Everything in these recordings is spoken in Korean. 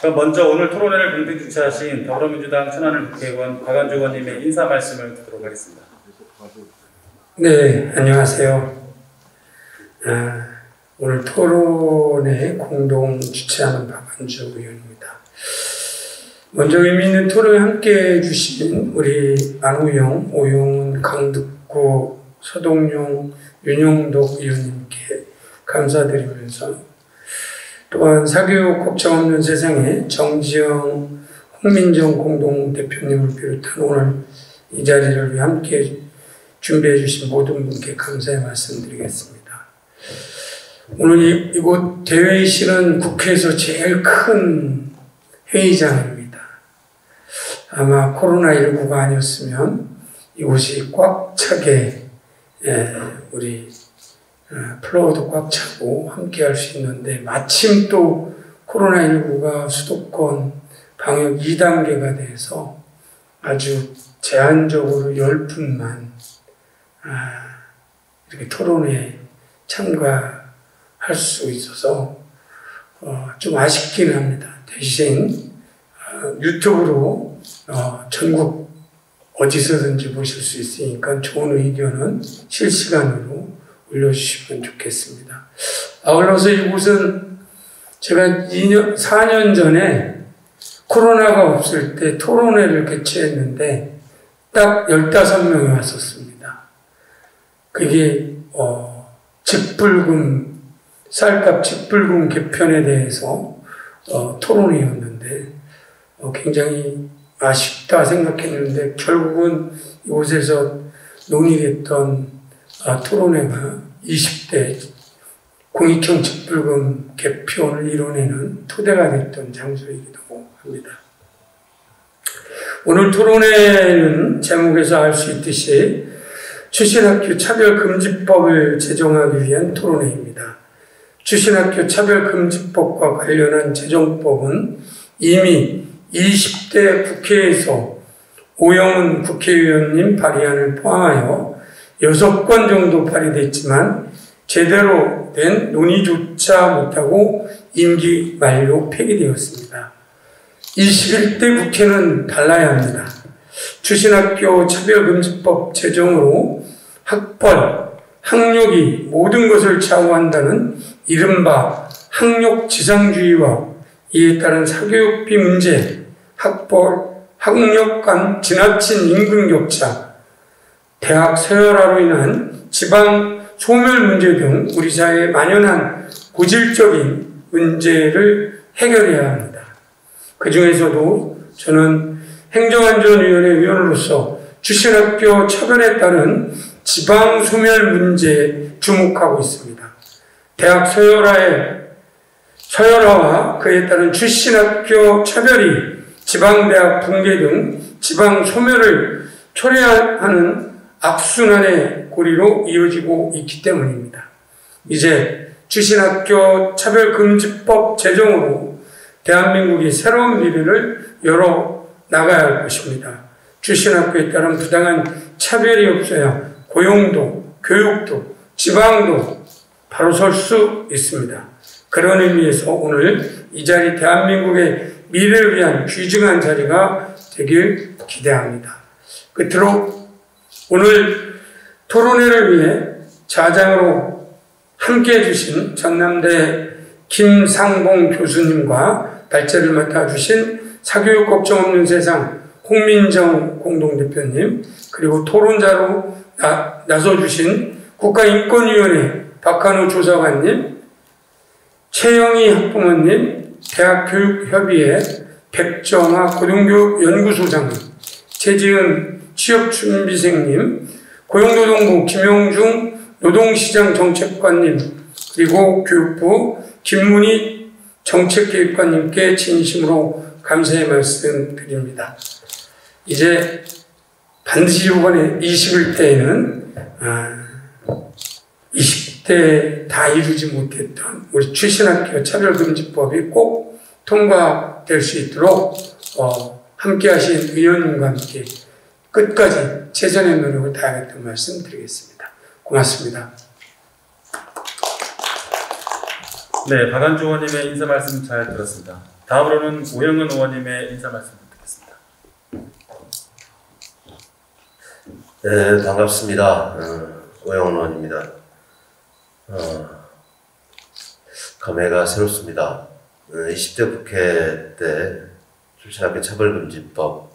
그럼 먼저 오늘 토론회를 공동 주최하신 더불어민주당 천안을 국회의원 박완주 의원님의 인사 말씀을 듣도록 하겠습니다. 네, 안녕하세요. 오늘 토론회 공동 주최하는 박완주 의원입니다. 먼저 의미 있는 토론에 함께해 주신 우리 안우영, 오용훈, 강득구, 서동용, 윤용덕 의원님께 감사드리면서 또한 사교육 걱정 없는 세상에 정지영, 홍민정 공동대표님을 비롯한 오늘 이 자리를 위해 함께 준비해 주신 모든 분께 감사의 말씀드리겠습니다. 오늘 이곳 대회의실은 국회에서 제일 큰 회의장입니다. 아마 코로나19가 아니었으면 이곳이 꽉 차게 우리 플로어도 꽉 차고 함께 할 수 있는데 마침 또 코로나19가 수도권 방역 2단계가 돼서 아주 제한적으로 10분만 이렇게 토론에 참가할 수 있어서 좀 아쉽긴 합니다. 대신 유튜브로 전국 어디서든지 보실 수 있으니까 좋은 의견은 실시간으로 올려주시면 좋겠습니다. 아울러서 이곳은 제가 4년 전에 코로나가 없을 때 토론회를 개최했는데 딱 15명이 왔었습니다. 그게 직불금, 쌀값 직불금 개편에 대해서 토론회였는데 굉장히 아쉽다 생각했는데 결국은 이곳에서 논의됐던 토론회가 20대 공익형 직불금 개편을 이뤄내는 토대가 됐던 장소이기도 합니다. 오늘 토론회는 제목에서 알 수 있듯이 추신학교 차별금지법을 제정하기 위한 토론회입니다. 추신학교 차별금지법과 관련한 제정법은 이미 20대 국회에서 오영훈 국회의원님 발의안을 포함하여 6건 정도 발의됐지만 제대로 된 논의조차 못하고 임기 만료 폐기되었습니다. 21대 국회는 달라야 합니다. 추신학교 차별금지법 제정으로 학벌, 학력이 모든 것을 좌우한다는 이른바 학력지상주의와 이에 따른 사교육비 문제, 학벌, 학력 간 지나친 임금격차, 대학 서열화로 인한 지방 소멸 문제 등 우리 사회에 만연한 고질적인 문제를 해결해야 합니다. 그 중에서도 저는 행정안전위원회 위원으로서 추신학교 차별에 따른 지방 소멸 문제에 주목하고 있습니다. 대학 서열화와 그에 따른 추신학교 차별이 지방대학 붕괴 등 지방 소멸을 초래하는 악순환의 고리로 이어지고 있기 때문입니다. 이제 추신학교 차별금지법 제정으로 대한민국이 새로운 미래를 열어 나가야 할 것입니다. 추신학교에 따른 부당한 차별이 없어야 고용도, 교육도, 지방도 바로 설 수 있습니다. 그런 의미에서 오늘 이 자리 대한민국의 미래를 위한 귀중한 자리가 되길 기대합니다. 끝으로 오늘 토론회를 위해 자장으로 함께해 주신 전남대 김상봉 교수님과 발제를 맡아주신 사교육 걱정 없는 세상 홍민정 공동대표님, 그리고 토론자로 나서주신 국가인권위원회 박한우 조사관님, 최영희 학부모님, 대학교육협의회 백정아 고등교육연구소장님, 최지은 취업준비생님, 고용노동부 김용중 노동시장 정책관님, 그리고 교육부 김문희 정책기획관님께 진심으로 감사의 말씀 드립니다. 이제 반드시 이번에 21대에는 20대 다 이루지 못했던 우리 추신학교 차별금지법이 꼭 통과될 수 있도록 함께 하신 의원님과 함께 끝까지 최선의 노력을 다하겠다는 말씀 드리겠습니다. 고맙습니다. 네, 박완주 의원님의 인사 말씀 잘 들었습니다. 다음으로는 오영은 의원님의 인사 말씀 듣겠습니다. 네, 반갑습니다. 오영은 의원입니다. 감회가 새롭습니다. 20대 국회 때 출신학교 차별금지법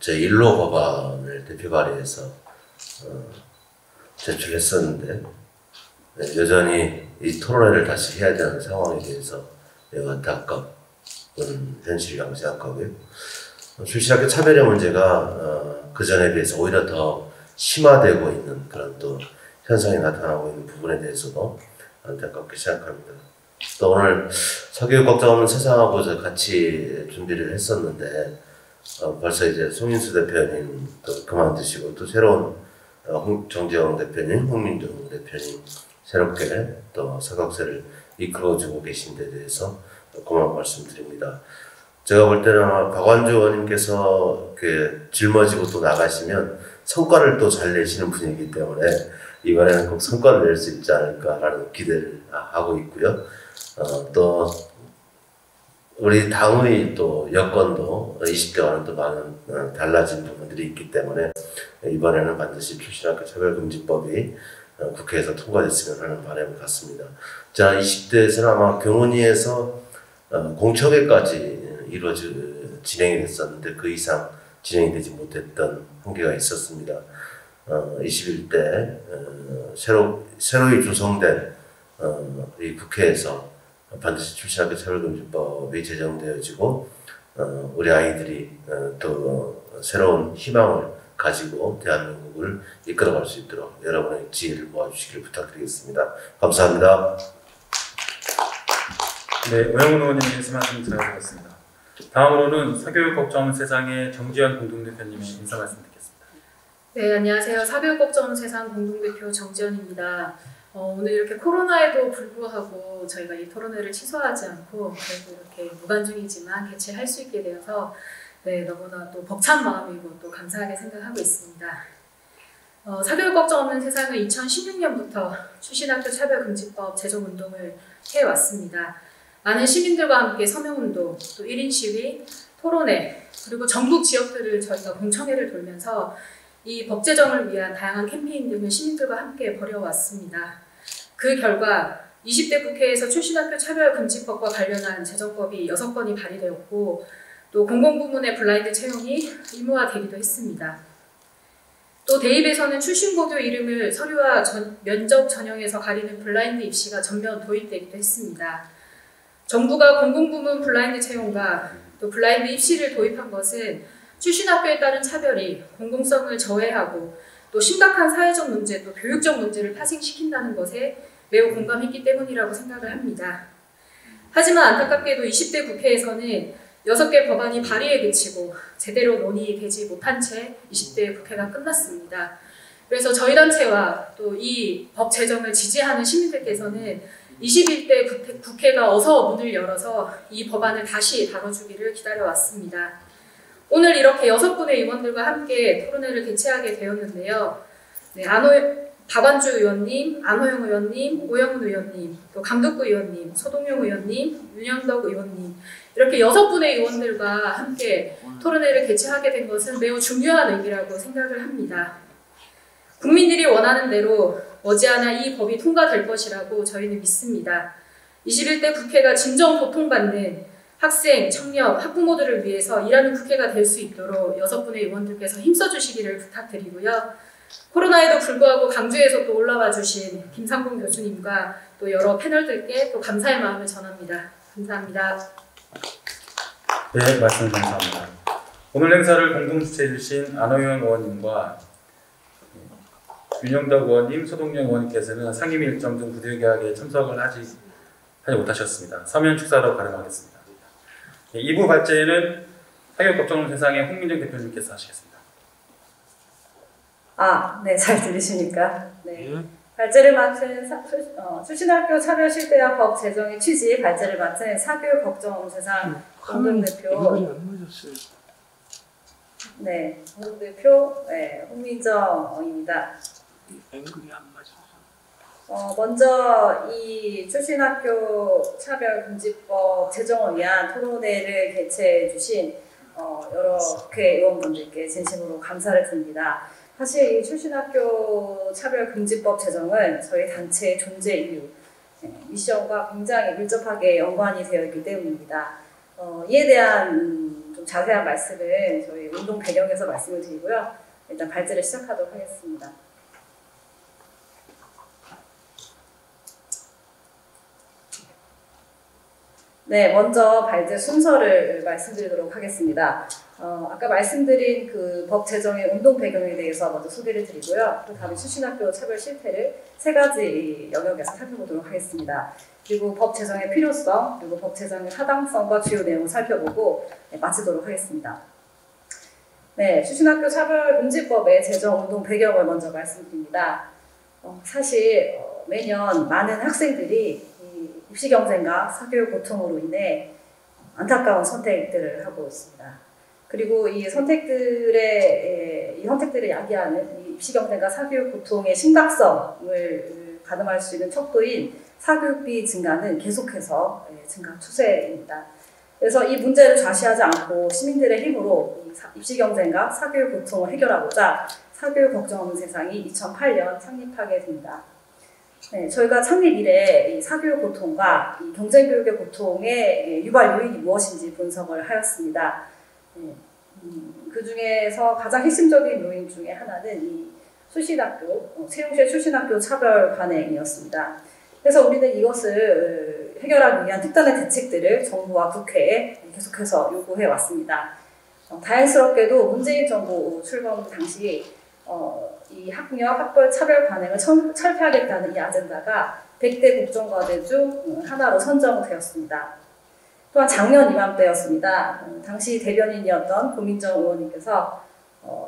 제1호 법안을 대표 발의해서 제출했었는데 여전히 이 토론회를 다시 해야 되는 상황에 대해서 매우 안타까운 현실이라고 생각하고요. 출신학교 차별의 문제가 그 전에 비해서 오히려 더 심화되고 있는 그런 또 현상이 나타나고 있는 부분에 대해서도 안타깝게 생각합니다. 또 오늘 사교육 걱정 없는 세상하고 같이 준비를 했었는데 벌써 이제 송인수 대표님 또 그만두시고 또 새로운 정재영 대표님, 홍민정 대표님 새롭게 또 사각세를 이끌어주고 계신 데 대해서 고마운 말씀드립니다. 제가 볼 때는 아마 박완주 의원님께서 짊어지고 또 나가시면 성과를 또 잘 내시는 분이기 때문에 이번에는 꼭 성과를 낼 수 있지 않을까라는 기대를 하고 있고요. 또 우리 당의 또 여건도 20대와는 또 많은 달라진 부분들이 있기 때문에 이번에는 반드시 출신학교 차별금지법이 국회에서 통과됐으면 하는 바람을 갖습니다. 자, 20대에서는 아마 경운위에서 공청회까지 진행이 됐었는데 그 이상 진행이 되지 못했던 한계가 있었습니다. 21대 새로이 조성된 이 국회에서 반드시 출신학교 차별금지법이 제정되어지고 우리 아이들이 또 새로운 희망을 가지고 대한민국을 이끌어갈 수 있도록 여러분의 지혜를 모아주시길 부탁드리겠습니다. 감사합니다. 네, 오영은 의원님 인사 말씀 잘 들었습니다. 다음으로는 사교육 걱정 없는 세상의 정지현 공동대표님의 인사 말씀 듣겠습니다. 네, 안녕하세요. 사교육 걱정 없는 세상 공동대표 정지현입니다. 오늘 이렇게 코로나에도 불구하고 저희가 이 토론회를 취소하지 않고 그래도 이렇게 무관중이지만 개최할 수 있게 되어서 네, 너무나 또 벅찬 마음이고 또 감사하게 생각하고 있습니다. 사교육 걱정 없는 세상은 2016년부터 출신학교 차별금지법 제정운동을 해왔습니다. 많은 시민들과 함께 서명운동, 또 1인 시위, 토론회, 그리고 전국 지역들을 저희가 공청회를 돌면서 이 법 제정을 위한 다양한 캠페인 등을 시민들과 함께 벌여왔습니다. 그 결과 20대 국회에서 출신학교 차별금지법과 관련한 제정법이 6건이 발의되었고 또 공공부문의 블라인드 채용이 의무화되기도 했습니다. 또 대입에서는 출신고교 이름을 서류와 면접 전형에서 가리는 블라인드 입시가 전면 도입되기도 했습니다. 정부가 공공부문 블라인드 채용과 또 블라인드 입시를 도입한 것은 출신학교에 따른 차별이 공공성을 저해하고 또 심각한 사회적 문제 또 교육적 문제를 파생시킨다는 것에 매우 공감했기 때문이라고 생각을 합니다. 하지만 안타깝게도 20대 국회에서는 6개 법안이 발의에 그치고 제대로 논의되지 못한 채 20대 국회가 끝났습니다. 그래서 저희 단체와 또 이 법 제정을 지지하는 시민들께서는 21대 국회가 어서 문을 열어서 이 법안을 다시 다뤄주기를 기다려왔습니다. 오늘 이렇게 6분의 의원들과 함께 토론회를 개최하게 되었는데요. 네, 박완주 의원님, 안호영 의원님, 오영은 의원님, 또 강덕구 의원님, 서동용 의원님, 윤영덕 의원님 이렇게 6분의 의원들과 함께 토론회를 개최하게 된 것은 매우 중요한 의미라고 생각을 합니다. 국민들이 원하는 대로 머지않아 이 법이 통과될 것이라고 저희는 믿습니다. 21대 국회가 진정 고통받는 학생, 청년, 학부모들을 위해서 일하는 국회가 될 수 있도록 6분의 의원들께서 힘써주시기를 부탁드리고요. 코로나에도 불구하고 강주에서 또 올라와 주신 김상봉 교수님과 또 여러 패널들께 또 감사의 마음을 전합니다. 감사합니다. 네, 말씀 감사합니다. 오늘 행사를 공동 주최해 주신 안호영 의원님과 윤영덕 의원님, 소동영 의원님께서는 상임 일정 등 부득이하게 참석을 하지 못하셨습니다. 서면 축사로 가름하겠습니다. 2부 발제는 사교육 걱정 없는 세상의 홍민정 대표님께서 하시겠습니다. 네, 잘 들으십니까? 네. 발제를 맡은 출신학교 차별실대화 법 제정의 취지 발제를 맡은 사교육 걱정 없는 세상 공동대표 네, 홍민정입니다. 앵글이 안 맞아서. 먼저 이 출신학교 차별금지법 제정을 위한 토론회를 개최해 주신 여러 국회 의원분들께 진심으로 감사를 드립니다. 사실 이 출신학교 차별금지법 제정은 저희 단체의 존재 이유, 미션과 굉장히 밀접하게 연관이 되어 있기 때문입니다. 이에 대한 좀 자세한 말씀을 저희 운동 배경에서 말씀을 드리고요. 일단 발제를 시작하도록 하겠습니다. 네, 먼저 발제 순서를 말씀드리도록 하겠습니다. 아까 말씀드린 그 법 제정의 운동 배경에 대해서 먼저 소개를 드리고요. 그 다음에 출신학교 차별 실태를 세 가지 영역에서 살펴보도록 하겠습니다. 그리고 법 제정의 필요성, 그리고 법 제정의 타당성과 주요 내용을 살펴보고 마치도록 하겠습니다. 네, 출신학교 차별금지법의 제정 운동 배경을 먼저 말씀드립니다. 사실 매년 많은 학생들이 입시 경쟁과 사교육 고통으로 인해 안타까운 선택들을 하고 있습니다. 그리고 이 선택들을 야기하는 이 입시 경쟁과 사교육 고통의 심각성을 가늠할 수 있는 척도인 사교육비 증가는 계속해서 증가 추세입니다. 그래서 이 문제를 좌시하지 않고 시민들의 힘으로 입시 경쟁과 사교육 고통을 해결하고자 사교육 걱정 없는 세상이 2008년 창립하게 됩니다. 네, 저희가 창립 이래 이 사교육 고통과 이 경쟁교육의 고통의 유발 요인이 무엇인지 분석을 하였습니다. 네, 그 중에서 가장 핵심적인 요인 중에 하나는 이 출신학교, 채용시의 출신학교 차별 관행이었습니다. 그래서 우리는 이것을 해결하기 위한 특단의 대책들을 정부와 국회에 계속해서 요구해 왔습니다. 다행스럽게도 문재인 정부 출범 당시 이 학력, 학벌 차별 관행을 철폐하겠다는 이 아젠다가 100대 국정과제 중 하나로 선정되었습니다. 또한 작년 이맘때였습니다. 당시 대변인이었던 고민정 의원님께서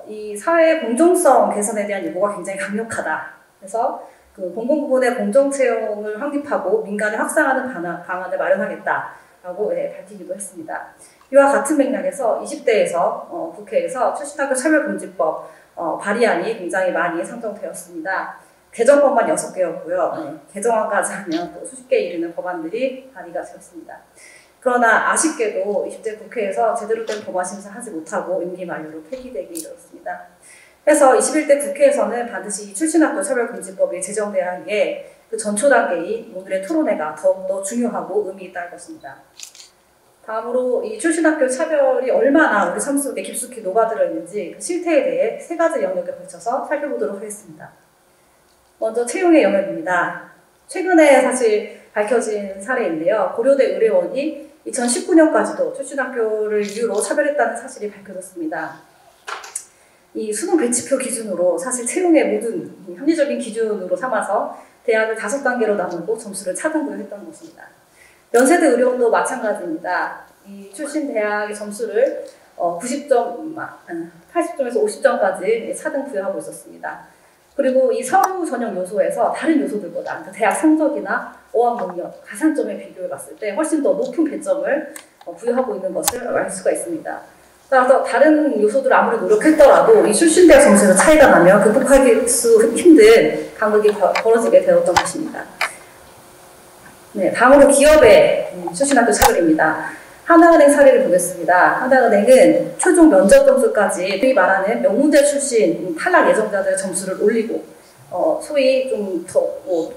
이 사회의 공정성 개선에 대한 요구가 굉장히 강력하다. 그래서 그 공공부문의 공정채용을 확립하고 민간에 확산하는 방안을 마련하겠다라고 밝히기도 했습니다. 이와 같은 맥락에서 20대에서 국회에서 출신학교 차별금지법 발의안이 굉장히 많이 상정되었습니다. 개정법만 6개였고요. 개정안까지 하면 또 수십 개 이르는 법안들이 발의가 되었습니다. 그러나 아쉽게도 20대 국회에서 제대로 된 법안 심사하지 못하고 임기 만료로 폐기되기 이르렀습니다. 그래서 21대 국회에서는 반드시 출신학교 차별금지법이 제정돼야 하기에 그 전초 단계인 오늘의 토론회가 더욱더 중요하고 의미 있다는 것입니다. 다음으로 이 출신학교 차별이 얼마나 우리 삶 속에 깊숙이 녹아들어 있는지 그 실태에 대해 세 가지 영역에 걸쳐서 살펴보도록 하겠습니다. 먼저 채용의 영역입니다. 최근에 사실 밝혀진 사례인데요. 고려대 의뢰원이 2019년까지도 출신학교를 이유로 차별했다는 사실이 밝혀졌습니다. 이 수능 배치표 기준으로 사실 채용의 모든 합리적인 기준으로 삼아서 대학을 5단계로 나누고 점수를 차등부여했던 것입니다. 연세대 의료원도 마찬가지입니다. 이 출신 대학의 점수를 80점에서 50점까지 차등 부여하고 있었습니다. 그리고 이 서류 전형 요소에서 다른 요소들보다 대학 성적이나 어학 능력, 가산점에 비교해 봤을 때 훨씬 더 높은 배점을 부여하고 있는 것을 알 수가 있습니다. 따라서 다른 요소들을 아무리 노력했더라도 이 출신 대학 점수에서 차이가 나면 극복하기 힘든 간극이 벌어지게 되었던 것입니다. 네, 다음으로 기업의 출신학교 차별입니다. 하나은행 사례를 보겠습니다. 하나은행은 최종 면접 점수까지 소위 말하는 명문대 출신 탈락 예정자들의 점수를 올리고 소위 좀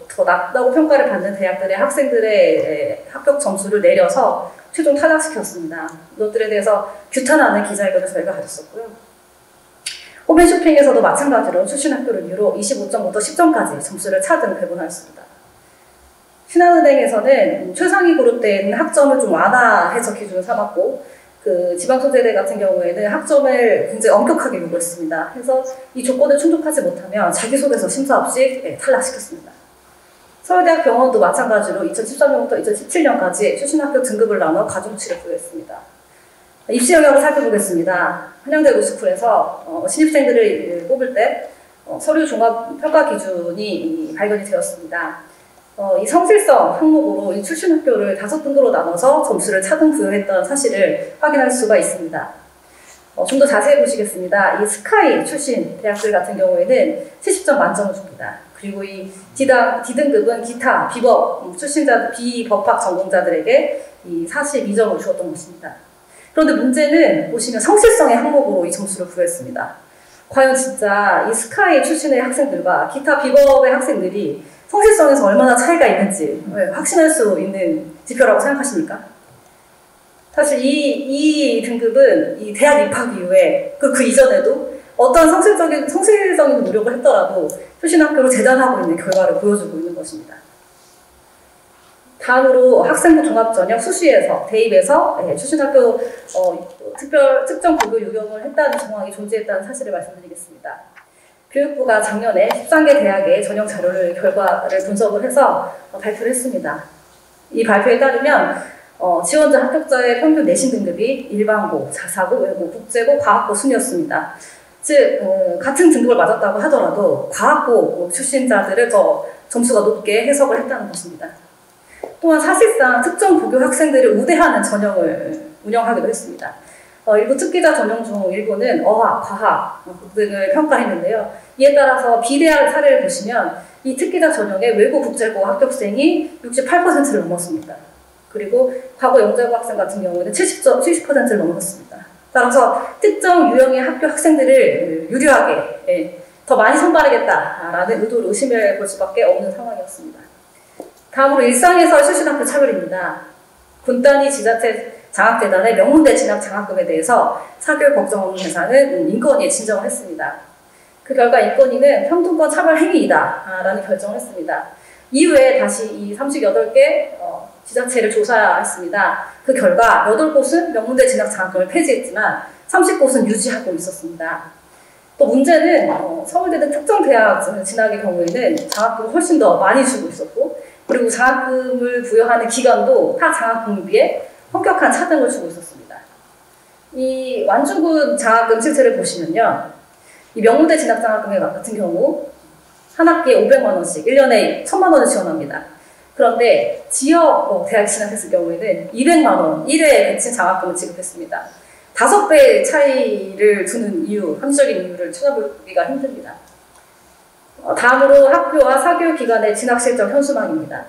더 낮다고 평가를 받는 대학들의 학생들의 합격 점수를 내려서 최종 탈락시켰습니다. 이것들에 대해서 규탄하는 기자회견을 저희가 가졌었고요. 홈앤쇼핑에서도 마찬가지로 출신학교를 이유로 25점부터 10점까지 점수를 차등 배분하였습니다. 신한은행에서는 최상위 그룹대에 있는 학점을 좀 완화해서 기준을 삼았고 그 지방소재대 같은 경우에는 학점을 굉장히 엄격하게 요구했습니다. 그래서 이 조건을 충족하지 못하면 자기소개서 심사 없이 탈락시켰습니다. 서울대학 병원도 마찬가지로 2013년부터 2017년까지 출신학교 등급을 나눠 가중치를 부여했습니다. 입시 영역을 살펴보겠습니다. 한양대 로스쿨에서 신입생들을 뽑을 때 서류 종합 평가 기준이 발견이 되었습니다. 이 성실성 항목으로 이 출신학교를 5등급으로 나눠서 점수를 차등 부여했던 사실을 확인할 수가 있습니다. 좀 더 자세히 보시겠습니다. 이 스카이 출신 대학들 같은 경우에는 70점 만점을 줍니다. 그리고 이 D등급은 기타, 비법 출신자, 비법학 전공자들에게 이 42점을 주었던 것입니다. 그런데 문제는 보시면 성실성의 항목으로 이 점수를 부여했습니다. 과연 진짜 이 스카이 출신의 학생들과 기타 비법의 학생들이 성실성에서 얼마나 차이가 있는지 확신할 수 있는 지표라고 생각하십니까? 사실 이 등급은 이 대학 입학 이후에 그 이전에도 어떤 성실적인 노력을 했더라도 출신 학교로 재단하고 있는 결과를 보여주고 있는 것입니다. 다음으로 학생부 종합전형 수시에서 대입에서 출신 학교 특정 고교 유형을 했다는 정황이 존재했다는 사실을 말씀드리겠습니다. 교육부가 작년에 13개 대학의 전형 결과를 분석을 해서 발표를 했습니다. 이 발표에 따르면 지원자 합격자의 평균 내신 등급이 일반고, 자사고, 외고, 국제고, 과학고 순이었습니다. 즉 같은 등급을 맞았다고 하더라도 과학고 출신자들을 더 점수가 높게 해석을 했다는 것입니다. 또한 사실상 특정 고교 학생들을 우대하는 전형을 운영하기도 했습니다. 일부 특기자 전형 중 일부는 어학, 과학 등을 평가했는데요. 이에 따라서 비대학 사례를 보시면 이 특기자 전형의 외고 국제고 합격생이 68%를 넘었습니다. 그리고 과거 영재고 학생 같은 경우에는 70%를 넘었습니다. 따라서 특정 유형의 학교 학생들을 유리하게 더 많이 선발하겠다라는 의도를 의심해 볼 수밖에 없는 상황이었습니다. 다음으로 일상에서 출신학교 차별입니다. 군단위 지자체 장학재단의 명문대 진학 장학금에 대해서 사교육 법정원회사는 인권위에 진정을 했습니다. 그 결과 인권위는 평등권 차별 행위이다라는 결정을 했습니다. 이후에 다시 이 38개 지자체를 조사했습니다. 그 결과 8곳은 명문대 진학 장학금을 폐지했지만 30곳은 유지하고 있었습니다. 또 문제는 서울대 등 특정 대학 진학의 경우에는 장학금을 훨씬 더 많이 주고 있었고, 그리고 장학금을 부여하는 기간도 타 장학금에 비해 엄격한 차등을 주고 있었습니다. 이 완주군 장학금 실체를 보시면요, 이 명문대 진학 장학금 같은 경우 한 학기에 500만 원씩 1년에 1000만 원을 지원합니다. 그런데 지역 대학 진학했을 경우에는 200만 원 1회 배치 장학금을 지급했습니다. 5배의 차이를 두는 이유, 합리적인 이유를 찾아보기가 힘듭니다. 다음으로 학교와 사교육기관의 진학 실적 현수막입니다.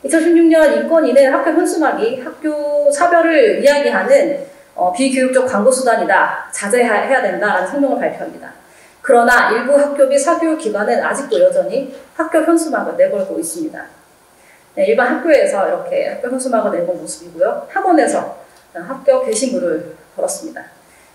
2016년 인권위는 학교 현수막이 학교 차별을 이야기하는 비교육적 광고수단이다, 자제해야 된다라는 성명을 발표합니다. 그러나 일부 학교 및 사교육기관은 아직도 여전히 학교 현수막을 내걸고 있습니다. 네, 일반 학교에서 이렇게 학교 현수막을 내건 모습이고요. 학원에서 합격 게시물을 걸었습니다.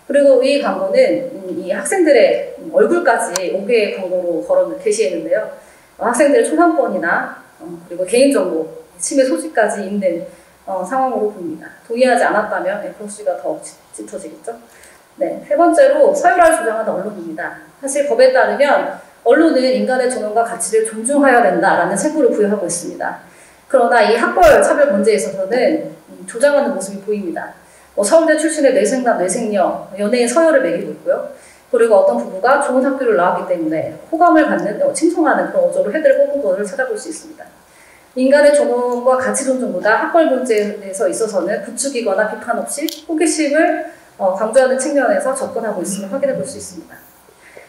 그리고 이 광고는 이 학생들의 얼굴까지 5개의 광고로 게시했는데요. 학생들의 초상권이나 그리고 개인정보, 침해 소지까지 있는 상황으로 보입니다. 동의하지 않았다면 프로시가 더 짙어지겠죠. 네, 세 번째로 서열화를 주장하는 언론입니다. 사실 법에 따르면 언론은 인간의 존엄과 가치를 존중해야 된다라는 책무를 부여하고 있습니다. 그러나 이 학벌 차별 문제에 있어서는 조장하는 모습이 보입니다. 서울대 출신의 뇌생남, 뇌생녀, 연예인 서열을 매기고 있고요. 그리고 어떤 부부가 좋은 학교를 나왔기 때문에 호감을 받는, 칭송하는 그런 어조로 헤드를 뽑은 것을 찾아볼 수 있습니다. 인간의 존엄과 가치 존중보다 학벌 문제에 대해서 있어서는 부추기거나 비판 없이 호기심을 강조하는 측면에서 접근하고 있음을 확인해 볼 수 있습니다.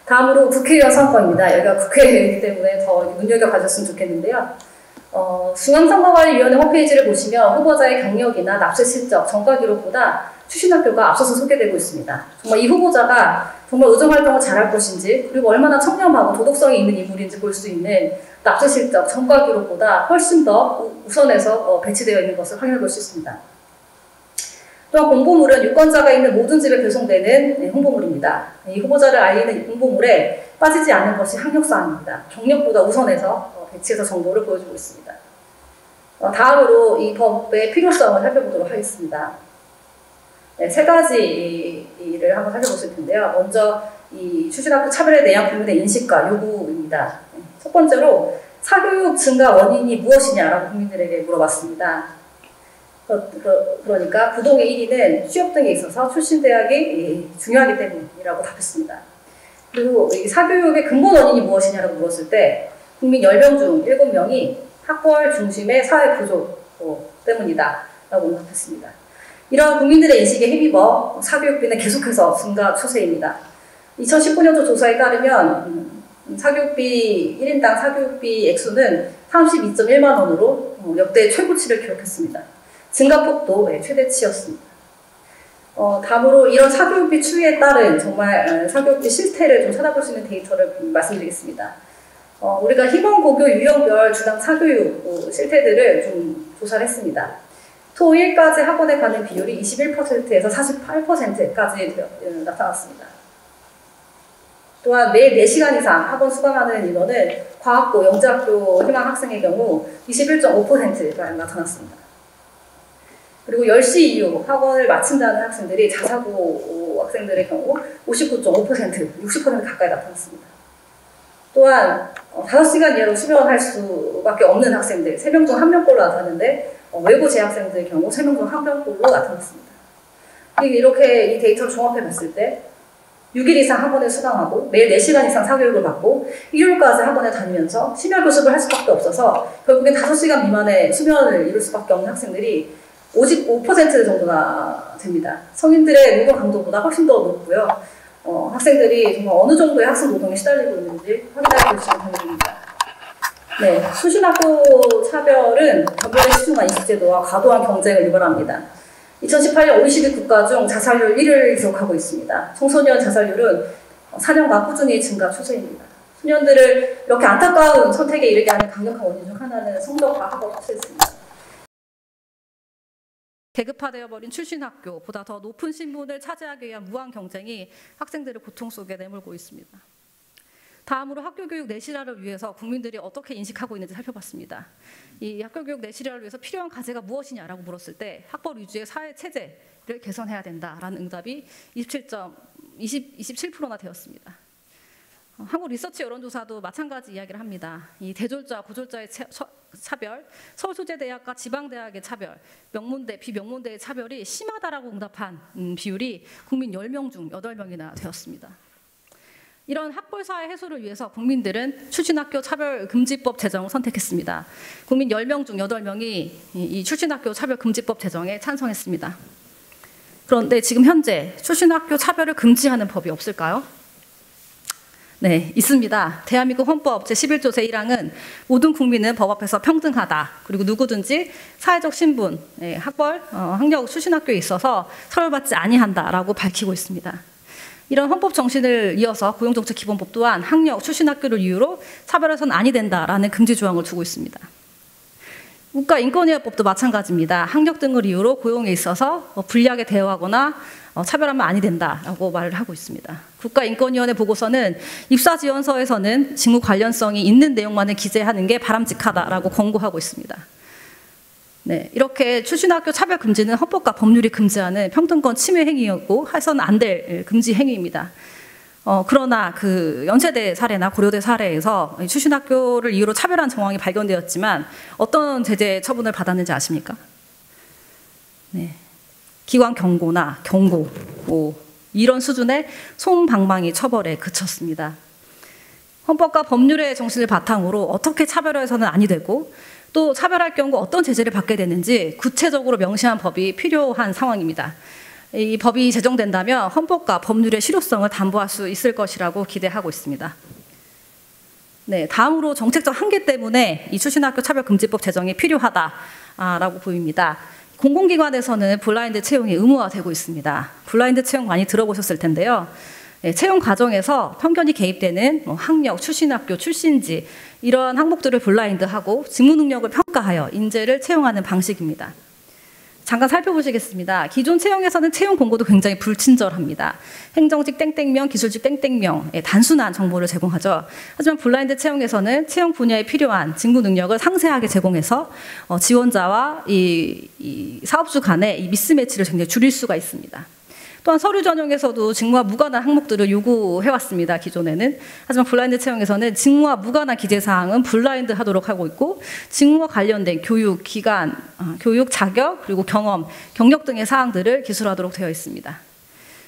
다음으로 국회의원 선거입니다. 여기가 국회이기 때문에 더 눈여겨봐줬으면 좋겠는데요. 중앙선거관리위원회 홈페이지를 보시면 후보자의 경력이나 납세 실적, 전과 기록보다 출신 학교가 앞서서 소개되고 있습니다. 정말 이 후보자가 정말 의정활동을 잘할 것인지, 그리고 얼마나 청렴하고 도덕성이 있는 인물인지 볼 수 있는 납세 실적, 전과 기록보다 훨씬 더 우선해서 배치되어 있는 것을 확인해 볼 수 있습니다. 또한 공보물은 유권자가 있는 모든 집에 배송되는 홍보물입니다. 이 후보자를 알리는 홍보물에 빠지지 않는 것이 학력사항입니다. 경력보다 우선해서 배치해서 정보를 보여주고 있습니다. 다음으로 이 법의 필요성을 살펴보도록 하겠습니다. 네, 세 가지를 한번 살펴보실 텐데요. 먼저 이 출신학교 차별에 대한 국민의 인식과 요구입니다. 첫 번째로 사교육 증가 원인이 무엇이냐라고 국민들에게 물어봤습니다. 그러니까 부동의 1위는 취업 등에 있어서 출신 대학이 중요하기 때문이라고 답했습니다. 그리고 이 사교육의 근본 원인이 무엇이냐라고 물었을 때 국민 10명 중 7명이 학벌 중심의 사회 구조 때문이다 라고 답했습니다. 이러한 국민들의 인식에 힘입어 사교육비는 계속해서 증가 추세입니다. 2019년도 조사에 따르면 사교육비 1인당 사교육비 액수는 32.1만 원으로 역대 최고치를 기록했습니다. 증가폭도 최대치였습니다. 다음으로 이런 사교육비 추이에 따른 정말 사교육비 실태를 좀 찾아볼 수 있는 데이터를 말씀드리겠습니다. 우리가 희망고교 유형별 주당 사교육 실태들을 좀 조사를 했습니다. 토1까지 학원에 가는 비율이 21%에서 48%까지 나타났습니다. 또한 매일 4시간 이상 학원 수강하는 인원은 과학고, 영재학교 희망 학생의 경우 21.5%가 나타났습니다. 그리고 10시 이후 학원을 마친다는 학생들이 자사고 학생들의 경우 59.5%, 60% 가까이 나타났습니다. 또한 5시간 이하로 수면할 수밖에 없는 학생들 3명 중 1명꼴로 나타났는데 외고 재학생들의 경우 3명 중 1명꼴로 나타났습니다. 이렇게 이 데이터를 종합해 봤을 때 6일 이상 학원에 수강하고 매일 4시간 이상 사교육을 받고 일요일까지 학원에 다니면서 심야 교습을 할 수밖에 없어서 결국엔 5시간 미만의 수면을 이룰 수밖에 없는 학생들이 55% 정도나 됩니다. 성인들의 노동 강도보다 훨씬 더 높고요. 학생들이 정말 어느 정도의 학습 노동에 시달리고 있는지 확인할 수 있는 방법입니다. 네, 수신학교 차별은 변별의 시중한 인식제도와 과도한 경쟁을 유발합니다. 2018년 OECD 국가 중 자살률 1위를 기록하고 있습니다. 청소년 자살률은 4년간 꾸준히 증가 추세입니다. 소년들을 이렇게 안타까운 선택에 이르게 하는 강력한 원인 중 하나는 성적과 학업 추세입니다. 계급화되어 버린 출신학교보다 더 높은 신분을 차지하기 위한 무한 경쟁이 학생들을 고통 속에 내몰고 있습니다. 다음으로 학교교육 내실화를 위해서 국민들이 어떻게 인식하고 있는지 살펴봤습니다. 이 학교교육 내실화를 위해서 필요한 과제가 무엇이냐라고 물었을 때 학벌 위주의 사회 체제를 개선해야 된다라는 응답이 27%나 되었습니다. 한국 리서치 여론조사도 마찬가지 이야기를 합니다. 이 대졸자, 고졸자의 차별, 서울소재대학과 지방대학의 차별, 명문대, 비명문대의 차별이 심하다라고 응답한 비율이 국민 10명 중 8명이나 되었습니다. 이런 학벌사회 해소를 위해서 국민들은 출신학교 차별금지법 제정을 선택했습니다. 국민 10명 중 8명이 이 출신학교 차별금지법 제정에 찬성했습니다. 그런데 지금 현재 출신학교 차별을 금지하는 법이 없을까요? 네, 있습니다. 대한민국 헌법 제11조 제1항은 모든 국민은 법 앞에서 평등하다. 그리고 누구든지 사회적 신분, 학벌, 학력, 출신학교에 있어서 처벌받지 아니한다라고 밝히고 있습니다. 이런 헌법 정신을 이어서 고용정책기본법 또한 학력, 출신학교를 이유로 차별해서는 아니 된다라는 금지 조항을 두고 있습니다. 국가인권위원회법도 마찬가지입니다. 학력 등을 이유로 고용에 있어서 불리하게 대우하거나 차별하면 아니 된다라고 말을 하고 있습니다. 국가인권위원회 보고서는 입사지원서에서는 직무 관련성이 있는 내용만을 기재하는 게 바람직하다라고 권고하고 있습니다. 네, 이렇게 출신학교 차별 금지는 헌법과 법률이 금지하는 평등권 침해 행위였고 해서는 안 될 금지 행위입니다. 그러나 그 연세대 사례나 고려대 사례에서 출신학교를 이유로 차별한 정황이 발견되었지만 어떤 제재 처분을 받았는지 아십니까? 네, 기관 경고나 경고 이런 수준의 솜방망이 처벌에 그쳤습니다. 헌법과 법률의 정신을 바탕으로 어떻게 차별해서는 아니 되고 또 차별할 경우 어떤 제재를 받게 되는지 구체적으로 명시한 법이 필요한 상황입니다. 이 법이 제정된다면 헌법과 법률의 실효성을 담보할 수 있을 것이라고 기대하고 있습니다. 네, 다음으로 정책적 한계 때문에 이 출신학교 차별금지법 제정이 필요하다라고 보입니다. 공공기관에서는 블라인드 채용이 의무화되고 있습니다. 블라인드 채용 많이 들어보셨을 텐데요. 채용 과정에서 편견이 개입되는 학력, 출신학교, 출신지 이러한 항목들을 블라인드하고 직무 능력을 평가하여 인재를 채용하는 방식입니다. 잠깐 살펴보시겠습니다. 기존 채용에서는 채용 공고도 굉장히 불친절합니다. 행정직 땡땡명, 기술직 땡땡명 단순한 정보를 제공하죠. 하지만 블라인드 채용에서는 채용 분야에 필요한 직무 능력을 상세하게 제공해서 지원자와 이 사업주 간의 이 미스매치를 굉장히 줄일 수가 있습니다. 또한 서류 전형에서도 직무와 무관한 항목들을 요구해왔습니다. 기존에는. 하지만 블라인드 채용에서는 직무와 무관한 기재사항은 블라인드 하도록 하고 있고 직무와 관련된 교육, 기간, 교육, 자격, 그리고 경험, 경력 등의 사항들을 기술하도록 되어 있습니다.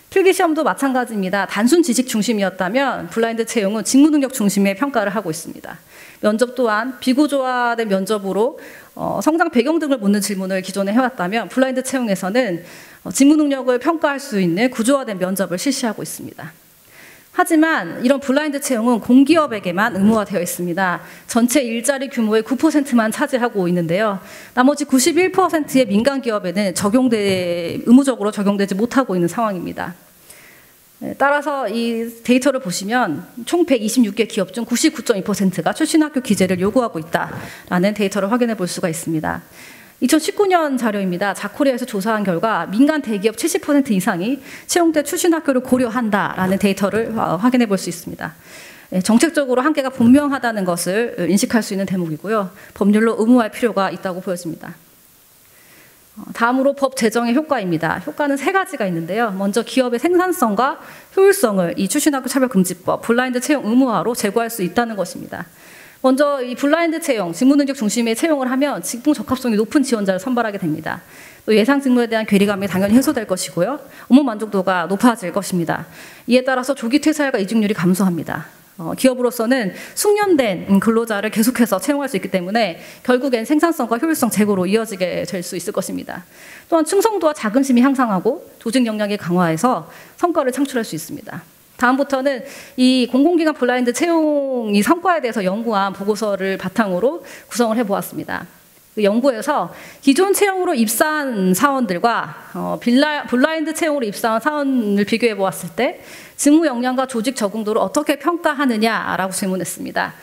필기시험도 마찬가지입니다. 단순 지식 중심이었다면 블라인드 채용은 직무 능력 중심의 평가를 하고 있습니다. 면접 또한 비구조화된 면접으로 성장 배경 등을 묻는 질문을 기존에 해왔다면 블라인드 채용에서는 직무 능력을 평가할 수 있는 구조화된 면접을 실시하고 있습니다. 하지만 이런 블라인드 채용은 공기업에게만 의무화되어 있습니다. 전체 일자리 규모의 9%만 차지하고 있는데요. 나머지 91%의 민간 기업에는 의무적으로 적용되지 못하고 있는 상황입니다. 따라서 이 데이터를 보시면 총 126개 기업 중 99.2%가 출신학교 기재를 요구하고 있다라는 데이터를 확인해 볼 수가 있습니다. 2019년 자료입니다. 자코리아에서 조사한 결과 민간 대기업 70% 이상이 채용대 출신학교를 고려한다라는 데이터를 확인해 볼 수 있습니다. 정책적으로 한계가 분명하다는 것을 인식할 수 있는 대목이고요. 법률로 의무화할 필요가 있다고 보여집니다. 다음으로 법 제정의 효과입니다. 효과는 세 가지가 있는데요. 먼저 기업의 생산성과 효율성을 이 출신학교 차별금지법, 블라인드 채용 의무화로 제고할 수 있다는 것입니다. 먼저 이 블라인드 채용, 직무 능력 중심의 채용을 하면 직무 적합성이 높은 지원자를 선발하게 됩니다. 또 예상 직무에 대한 괴리감이 당연히 해소될 것이고요. 업무 만족도가 높아질 것입니다. 이에 따라서 조기 퇴사율과 이직률이 감소합니다. 기업으로서는 숙련된 근로자를 계속해서 채용할 수 있기 때문에 결국엔 생산성과 효율성 제고로 이어지게 될 수 있을 것입니다. 또한 충성도와 자긍심이 향상하고 조직 역량이 강화해서 성과를 창출할 수 있습니다. 다음부터는 이 공공기관 블라인드 채용이 성과에 대해서 연구한 보고서를 바탕으로 구성을 해보았습니다. 그 연구에서 기존 채용으로 입사한 사원들과 블라인드 채용으로 입사한 사원을 비교해 보았을 때 직무 역량과 조직 적응도를 어떻게 평가하느냐라고 질문했습니다.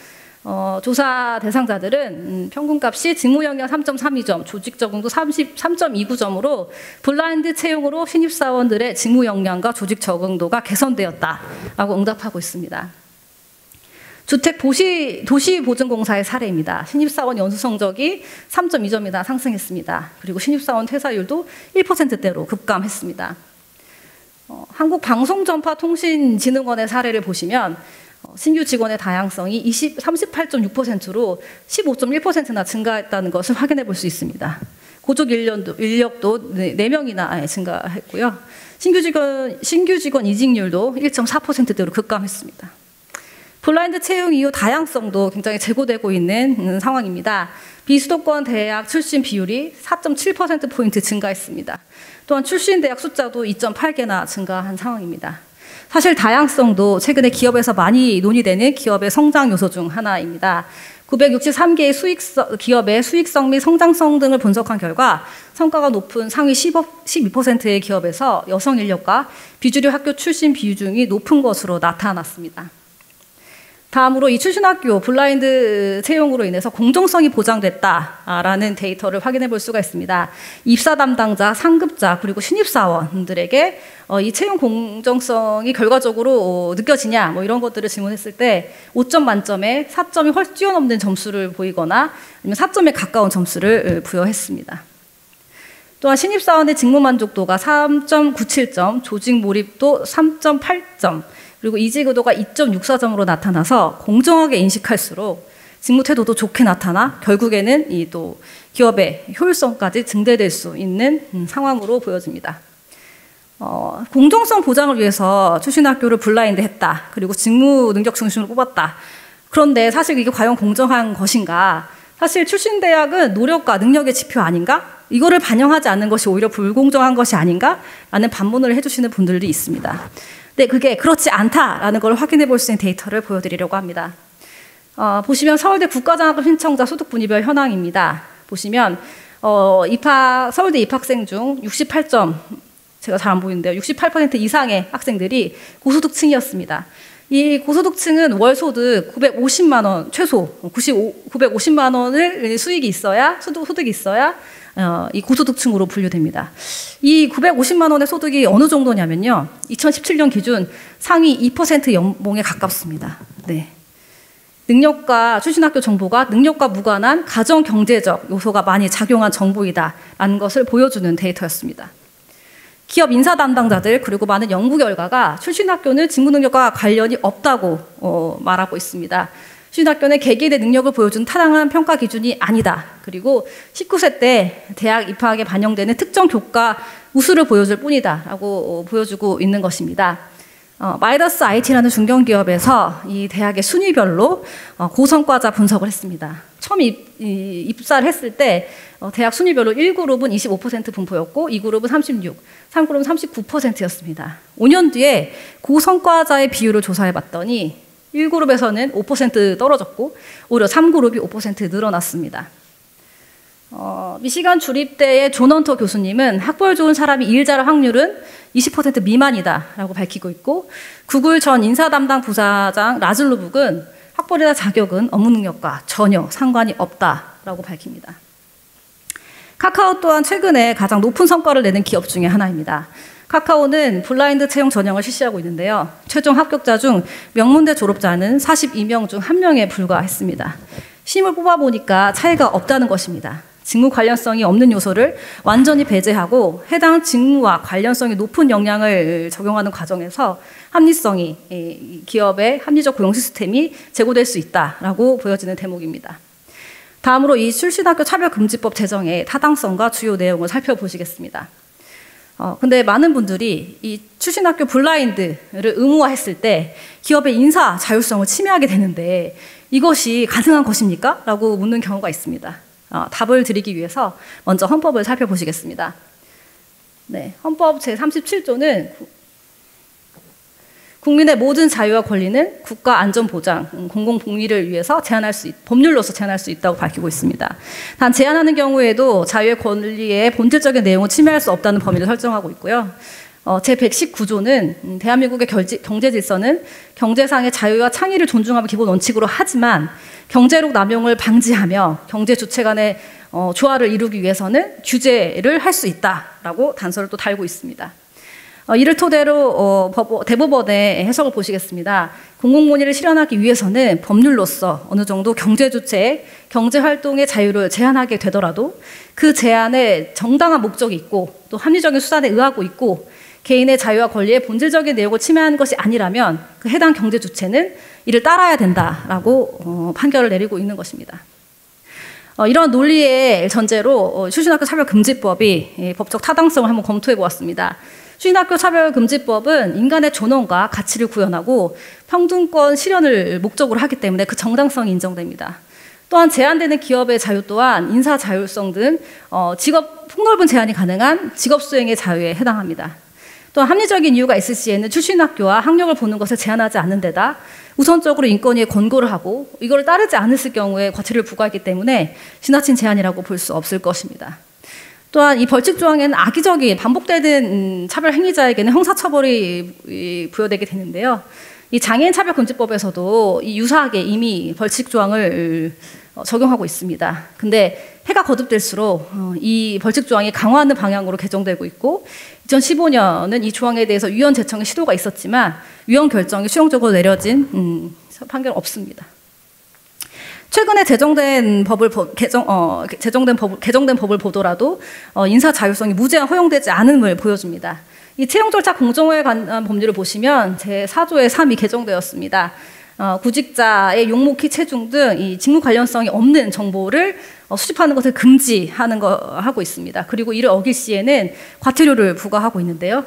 조사 대상자들은 평균값이 직무 역량 3.32점, 조직 적응도 3.29점으로 블라인드 채용으로 신입사원들의 직무 역량과 조직 적응도가 개선되었다라고 응답하고 있습니다. 주택 도시보증공사의 사례입니다. 신입사원 연수 성적이 3.2점이나 상승했습니다. 그리고 신입사원 퇴사율도 1%대로 급감했습니다. 한국방송전파통신진흥원의 사례를 보시면 신규 직원의 다양성이 38.6%로 15.1%나 증가했다는 것을 확인해 볼 수 있습니다. 고졸 인력도 4명이나 증가했고요. 신규 직원 이직률도 1.4%대로 급감했습니다. 블라인드 채용 이후 다양성도 굉장히 제고되고 있는 상황입니다. 비수도권 대학 출신 비율이 4.7%포인트 증가했습니다. 또한 출신 대학 숫자도 2.8개나 증가한 상황입니다. 사실 다양성도 최근에 기업에서 많이 논의되는 기업의 성장 요소 중 하나입니다. 963개의 기업의 수익성 및 성장성 등을 분석한 결과 성과가 높은 상위 12%의 기업에서 여성 인력과 비주류 학교 출신 비중이 높은 것으로 나타났습니다. 다음으로 이 출신학교 블라인드 채용으로 인해서 공정성이 보장됐다라는 데이터를 확인해 볼 수가 있습니다. 입사 담당자, 상급자, 그리고 신입사원들에게 이 채용 공정성이 결과적으로 느껴지냐 이런 것들을 질문했을 때 5점 만점에 4점이 훨씬 뛰어넘는 점수를 보이거나 아니면 4점에 가까운 점수를 부여했습니다. 또한 신입사원의 직무 만족도가 3.97점, 조직 몰입도 3.8점, 그리고 이직 의도가 2.64점으로 나타나서 공정하게 인식할수록 직무 태도도 좋게 나타나 결국에는 이 또 기업의 효율성까지 증대될 수 있는 상황으로 보여집니다. 공정성 보장을 위해서 출신학교를 블라인드 했다. 그리고 직무 능력 중심으로 뽑았다. 그런데 사실 이게 과연 공정한 것인가? 사실 출신 대학은 노력과 능력의 지표 아닌가? 이거를 반영하지 않는 것이 오히려 불공정한 것이 아닌가? 라는 반문을 해주시는 분들도 있습니다. 네, 그게 그렇지 않다라는 걸 확인해 볼 수 있는 데이터를 보여드리려고 합니다. 보시면 서울대 국가장학금 신청자 소득 분위별 현황입니다. 보시면 서울대 입학생 중 68점, 제가 잘 안 보이는데요. 68% 이상의 학생들이 고소득층이었습니다. 이 고소득층은 월소득 950만 원, 최소 950만 원을 수익이 있어야, 소득이 있어야 이 고소득층으로 분류됩니다. 이 950만 원의 소득이 어느 정도냐면요. 2017년 기준 상위 2% 연봉에 가깝습니다. 네. 능력과 출신학교 정보가 능력과 무관한 가정 경제적 요소가 많이 작용한 정보이다라는 것을 보여주는 데이터였습니다. 기업 인사 담당자들 그리고 많은 연구 결과가 출신학교는 직무 능력과 관련이 없다고 말하고 있습니다. 추신학교는 개개인의 능력을 보여준 타당한 평가 기준이 아니다. 그리고 19세 때 대학 입학에 반영되는 특정 교과 우수를 보여줄 뿐이다 라고 보여주고 있는 것입니다. 마이더스 IT라는 중견기업에서 이 대학의 순위별로 고성과자 분석을 했습니다. 처음 입사를 했을 때 대학 순위별로 1그룹은 25% 분포였고 2그룹은 36, 3그룹은 39%였습니다. 5년 뒤에 고성과자의 비율을 조사해 봤더니 1그룹에서는 5% 떨어졌고 오히려 3그룹이 5% 늘어났습니다. 미시간 주립대의 존 헌터 교수님은 학벌 좋은 사람이 일 잘할 확률은 20% 미만이다라고 밝히고 있고, 구글 전 인사 담당 부사장 라즐로북은 학벌이나 자격은 업무 능력과 전혀 상관이 없다라고 밝힙니다. 카카오 또한 최근에 가장 높은 성과를 내는 기업 중에 하나입니다. 카카오는 블라인드 채용 전형을 실시하고 있는데요. 최종 합격자 중 명문대 졸업자는 42명 중 1명에 불과했습니다. 심을 뽑아보니까 차이가 없다는 것입니다. 직무 관련성이 없는 요소를 완전히 배제하고 해당 직무와 관련성이 높은 역량을 적용하는 과정에서 합리성이 기업의 합리적 고용 시스템이 제고될 수 있다라고 보여지는 대목입니다. 다음으로 이 출신학교 차별금지법 제정의 타당성과 주요 내용을 살펴보시겠습니다. 근데 많은 분들이 이 출신학교 블라인드를 의무화했을 때 기업의 인사 자율성을 침해하게 되는데 이것이 가능한 것입니까? 라고 묻는 경우가 있습니다. 답을 드리기 위해서 먼저 헌법을 살펴보시겠습니다. 네, 헌법 제37조는 국민의 모든 자유와 권리는 국가 안전 보장, 공공복리를 위해서 법률로서 제한할 수 있다고 밝히고 있습니다. 단 제한하는 경우에도 자유의 권리의 본질적인 내용을 침해할 수 없다는 범위를 설정하고 있고요. 제119조는 대한민국의 경제 질서는 경제상의 자유와 창의를 존중하는 기본 원칙으로 하지만 경제력 남용을 방지하며 경제 주체 간의 조화를 이루기 위해서는 규제를 할 수 있다라고 단서를 또 달고 있습니다. 이를 토대로 대법원의 해석을 보시겠습니다. 공공권리를 실현하기 위해서는 법률로서 어느 정도 경제 주체의 경제 활동의 자유를 제한하게 되더라도 그 제한에 정당한 목적이 있고 또 합리적인 수단에 의하고 있고 개인의 자유와 권리의 본질적인 내용을 침해하는 것이 아니라면 그 해당 경제 주체는 이를 따라야 된다라고 판결을 내리고 있는 것입니다. 이런 논리의 전제로 출신학교 차별금지법이 법적 타당성을 한번 검토해 보았습니다. 출신학교 차별금지법은 인간의 존엄과 가치를 구현하고 평등권 실현을 목적으로 하기 때문에 그 정당성이 인정됩니다. 또한 제한되는 기업의 자유 또한 인사 자율성 등 폭넓은 제한이 가능한 직업 수행의 자유에 해당합니다. 또한 합리적인 이유가 있을 시에는 출신학교와 학력을 보는 것을 제한하지 않는 데다 우선적으로 인권위에 권고를 하고 이걸 따르지 않았을 경우에 과태료를 부과했기 때문에 지나친 제한이라고 볼 수 없을 것입니다. 또한 이 벌칙 조항에는 악의적인 반복되는 차별 행위자에게는 형사처벌이 부여되게 되는데요. 이 장애인 차별금지법에서도 이 유사하게 이미 벌칙 조항을 적용하고 있습니다. 근데 해가 거듭될수록 이 벌칙 조항이 강화하는 방향으로 개정되고 있고 2015년은 이 조항에 대해서 위헌 제청의 시도가 있었지만 위헌 결정이 수용적으로 내려진 판결은 없습니다. 최근에 개정된 법을 보더라도 인사 자율성이 무제한 허용되지 않음을 보여줍니다. 이 채용 절차 공정화에 관한 법률을 보시면 제4조의 3이 개정되었습니다. 구직자의 용모,키, 체중 등 이 직무 관련성이 없는 정보를 수집하는 것을 하고 있습니다. 그리고 이를 어길 시에는 과태료를 부과하고 있는데요.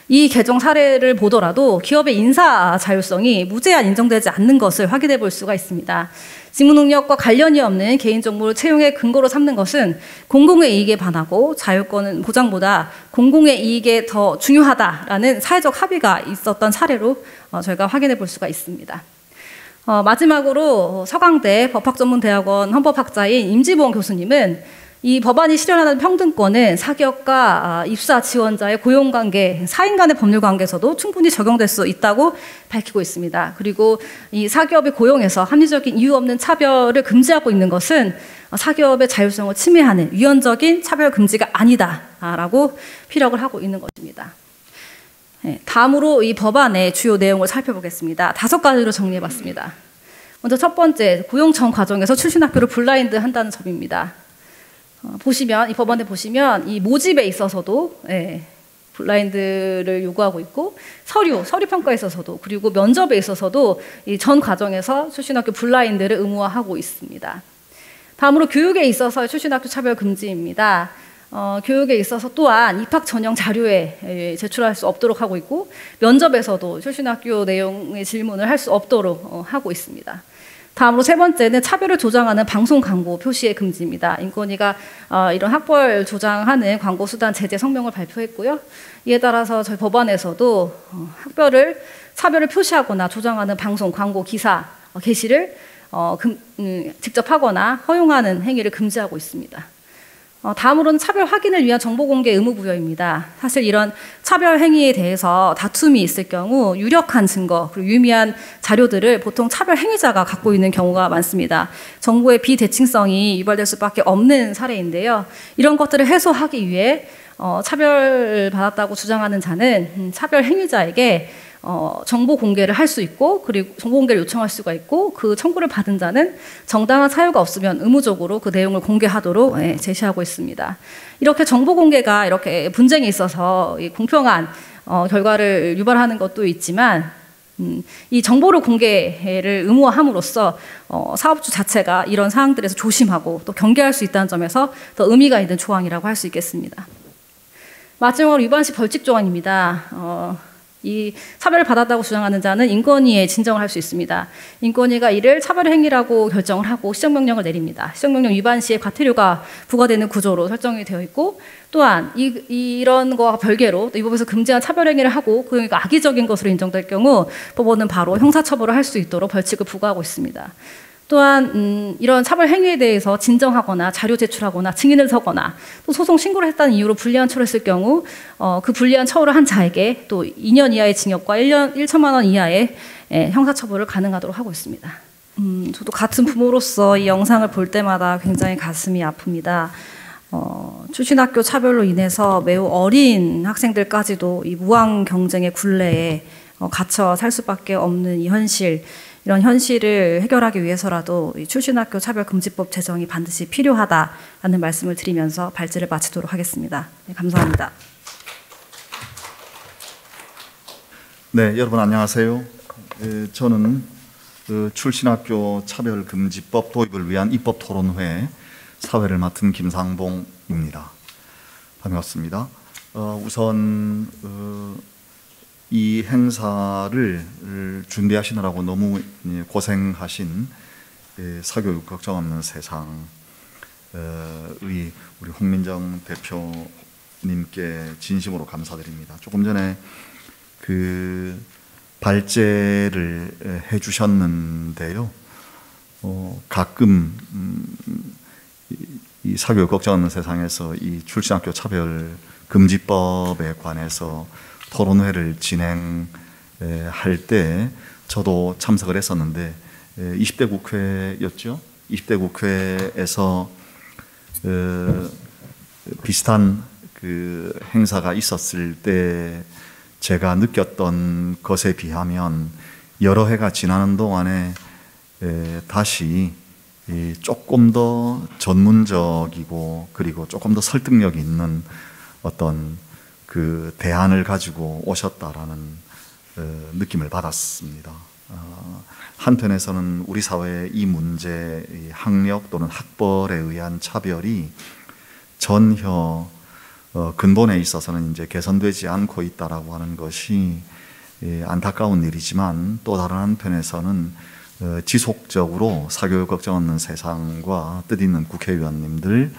이 개정 사례를 보더라도 기업의 인사 자율성이 무제한 인정되지 않는 것을 확인해 볼 수가 있습니다. 직무 능력과 관련이 없는 개인정보를 채용의 근거로 삼는 것은 공공의 이익에 반하고 자율권 보장보다 공공의 이익에 더 중요하다라는 사회적 합의가 있었던 사례로 저희가 확인해 볼 수가 있습니다. 마지막으로 서강대 법학전문대학원 헌법학자인 임지봉 교수님은 이 법안이 실현하는 평등권은 사기업과 입사 지원자의 고용관계, 사인 간의 법률관계에서도 충분히 적용될 수 있다고 밝히고 있습니다. 그리고 이 사기업의 고용에서 합리적인 이유 없는 차별을 금지하고 있는 것은 사기업의 자율성을 침해하는 위헌적인 차별 금지가 아니다라고 피력을 하고 있는 것입니다. 다음으로 이 법안의 주요 내용을 살펴보겠습니다. 5가지로 정리해봤습니다. 먼저 첫 번째, 고용 전 과정에서 출신학교를 블라인드 한다는 점입니다. 이 법안에 보시면 이 모집에 있어서도 블라인드를 요구하고 있고 서류 평가에 있어서도 그리고 면접에 있어서도 이 전 과정에서 출신학교 블라인드를 의무화하고 있습니다. 다음으로 교육에 있어서 출신학교 차별 금지입니다. 교육에 있어서 또한 입학 전형 자료에 제출할 수 없도록 하고 있고 면접에서도 출신학교 내용의 질문을 할 수 없도록 하고 있습니다. 다음으로 세 번째는 차별을 조장하는 방송 광고 표시의 금지입니다. 인권위가 이런 학벌 조장하는 광고 수단 제재 성명을 발표했고요. 이에 따라서 저희 법안에서도 차별을 표시하거나 조장하는 방송 광고 기사 게시를 직접 하거나 허용하는 행위를 금지하고 있습니다. 다음으로는 차별 확인을 위한 정보 공개 의무 부여입니다. 사실 이런 차별 행위에 대해서 다툼이 있을 경우 유력한 증거 그리고 유의미한 자료들을 보통 차별 행위자가 갖고 있는 경우가 많습니다. 정보의 비대칭성이 유발될 수밖에 없는 사례인데요. 이런 것들을 해소하기 위해 차별받았다고 주장하는 자는 차별 행위자에게 정보 공개를 할 수 있고 그리고 정보 공개를 요청할 수가 있고 그 청구를 받은 자는 정당한 사유가 없으면 의무적으로 그 내용을 공개하도록 제시하고 있습니다. 이렇게 정보 공개가 이렇게 분쟁에 있어서 공평한 결과를 유발하는 것도 있지만 이 정보를 공개를 의무화함으로써 사업주 자체가 이런 사항들에서 조심하고 또 경계할 수 있다는 점에서 더 의미가 있는 조항이라고 할 수 있겠습니다. 마지막으로 위반시 벌칙 조항입니다. 이 차별을 받았다고 주장하는 자는 인권위에 진정을 할 수 있습니다. 인권위가 이를 차별 행위라고 결정을 하고 시정명령을 내립니다. 시정명령 위반 시에 과태료가 부과되는 구조로 설정이 되어 있고 또한 이런 거와 별개로 이 법에서 금지한 차별 행위를 하고 그 행위가 악의적인 것으로 인정될 경우 법원은 바로 형사처벌을 할 수 있도록 벌칙을 부과하고 있습니다. 또한 이런 차별 행위에 대해서 진정하거나 자료 제출하거나 증인을 서거나 또 소송 신고를 했다는 이유로 불리한 처를 했을 경우 그 불리한 처우를 한 자에게 또 2년 이하의 징역과 1천만 원 이하의 형사처벌을 가능하도록 하고 있습니다. 저도 같은 부모로서 이 영상을 볼 때마다 굉장히 가슴이 아픕니다. 출신학교 차별로 인해서 매우 어린 학생들까지도 이 무한 경쟁의 굴레에 갇혀 살 수밖에 없는 이 현실, 이런 현실을 해결하기 위해서라도 이 출신학교 차별금지법 제정이 반드시 필요하다라는 말씀을 드리면서 발제를 마치도록 하겠습니다. 네, 감사합니다. 네, 여러분 안녕하세요. 저는 출신학교 차별금지법 도입을 위한 입법토론회 사회를 맡은 김상봉입니다. 반갑습니다. 우선 이 행사를 준비하시느라고 너무 고생하신 사교육 걱정 없는 세상의 우리 홍민정 대표님께 진심으로 감사드립니다. 조금 전에 그 발제를 해주셨는데요. 가끔 이 사교육 걱정 없는 세상에서 이 출신학교 차별금지법에 관해서 토론회를 진행할 때 저도 참석을 했었는데 20대 국회였죠. 20대 국회에서 비슷한 그 행사가 있었을 때 제가 느꼈던 것에 비하면 여러 해가 지나는 동안에 다시 조금 더 전문적이고 그리고 조금 더 설득력 있는 어떤 그 대안을 가지고 오셨다라는 느낌을 받았습니다. 한편에서는 우리 사회의 이 문제, 이 학력 또는 학벌에 의한 차별이 전혀 근본에 있어서는 이제 개선되지 않고 있다라고 하는 것이 안타까운 일이지만 또 다른 한편에서는 지속적으로 사교육 걱정 없는 세상과 뜻있는 국회의원님들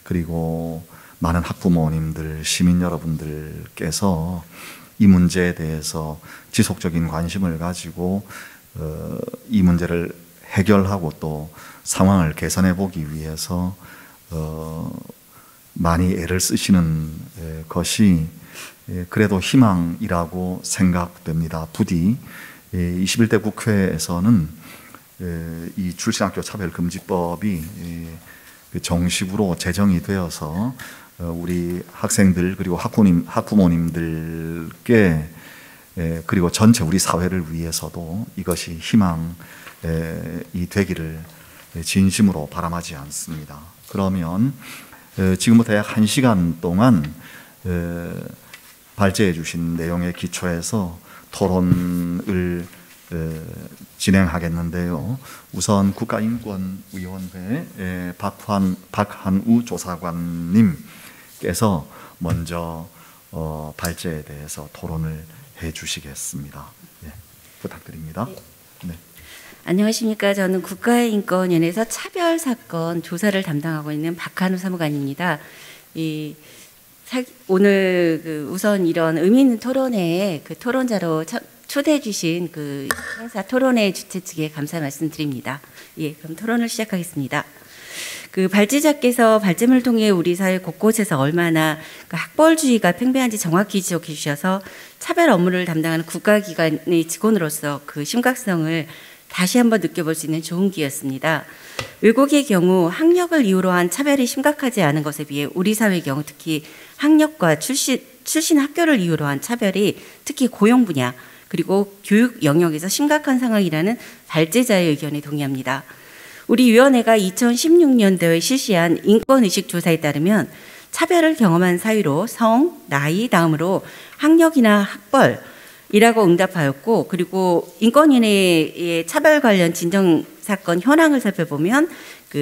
그리고 많은 학부모님들, 시민 여러분들께서 이 문제에 대해서 지속적인 관심을 가지고 이 문제를 해결하고 또 상황을 개선해 보기 위해서 많이 애를 쓰시는 것이 그래도 희망이라고 생각됩니다. 부디 21대 국회에서는 이 출신학교 차별금지법이 정식으로 제정이 되어서 우리 학생들 그리고 학부모님들께 그리고 전체 우리 사회를 위해서도 이것이 희망이 되기를 진심으로 바람하지 않습니다. 그러면 지금부터 약 1시간 동안 발제해 주신 내용에 기초해서 토론을 진행하겠는데요. 우선 국가인권위원회 박한우 조사관님께서 먼저 발제에 대해서 토론을 해 주시겠습니다. 예, 부탁드립니다. 네. 안녕하십니까. 저는 국가인권위원회에서 차별사건 조사를 담당하고 있는 박한우 사무관입니다. 오늘 우선 이런 의미 있는 토론회에 토론자로 초대해 주신 행사 토론회 주최 측에 감사 말씀드립니다. 예, 그럼 토론을 시작하겠습니다. 발제자께서 발제문을 통해 우리 사회 곳곳에서 얼마나 학벌주의가 팽배한지 정확히 지적해 주셔서 차별 업무를 담당하는 국가기관의 직원으로서 그 심각성을 다시 한번 느껴볼 수 있는 좋은 기회였습니다. 외국의 경우 학력을 이유로 한 차별이 심각하지 않은 것에 비해 우리 사회의 경우 특히 학력과 출신 학교를 이유로 한 차별이 특히 고용 분야 그리고 교육 영역에서 심각한 상황이라는 발제자의 의견에 동의합니다. 우리 위원회가 2016년도에 실시한 인권의식 조사에 따르면 차별을 경험한 사유로 성, 나이 다음으로 학력이나 학벌이라고 응답하였고, 그리고 인권위원회의 차별 관련 진정사건 현황을 살펴보면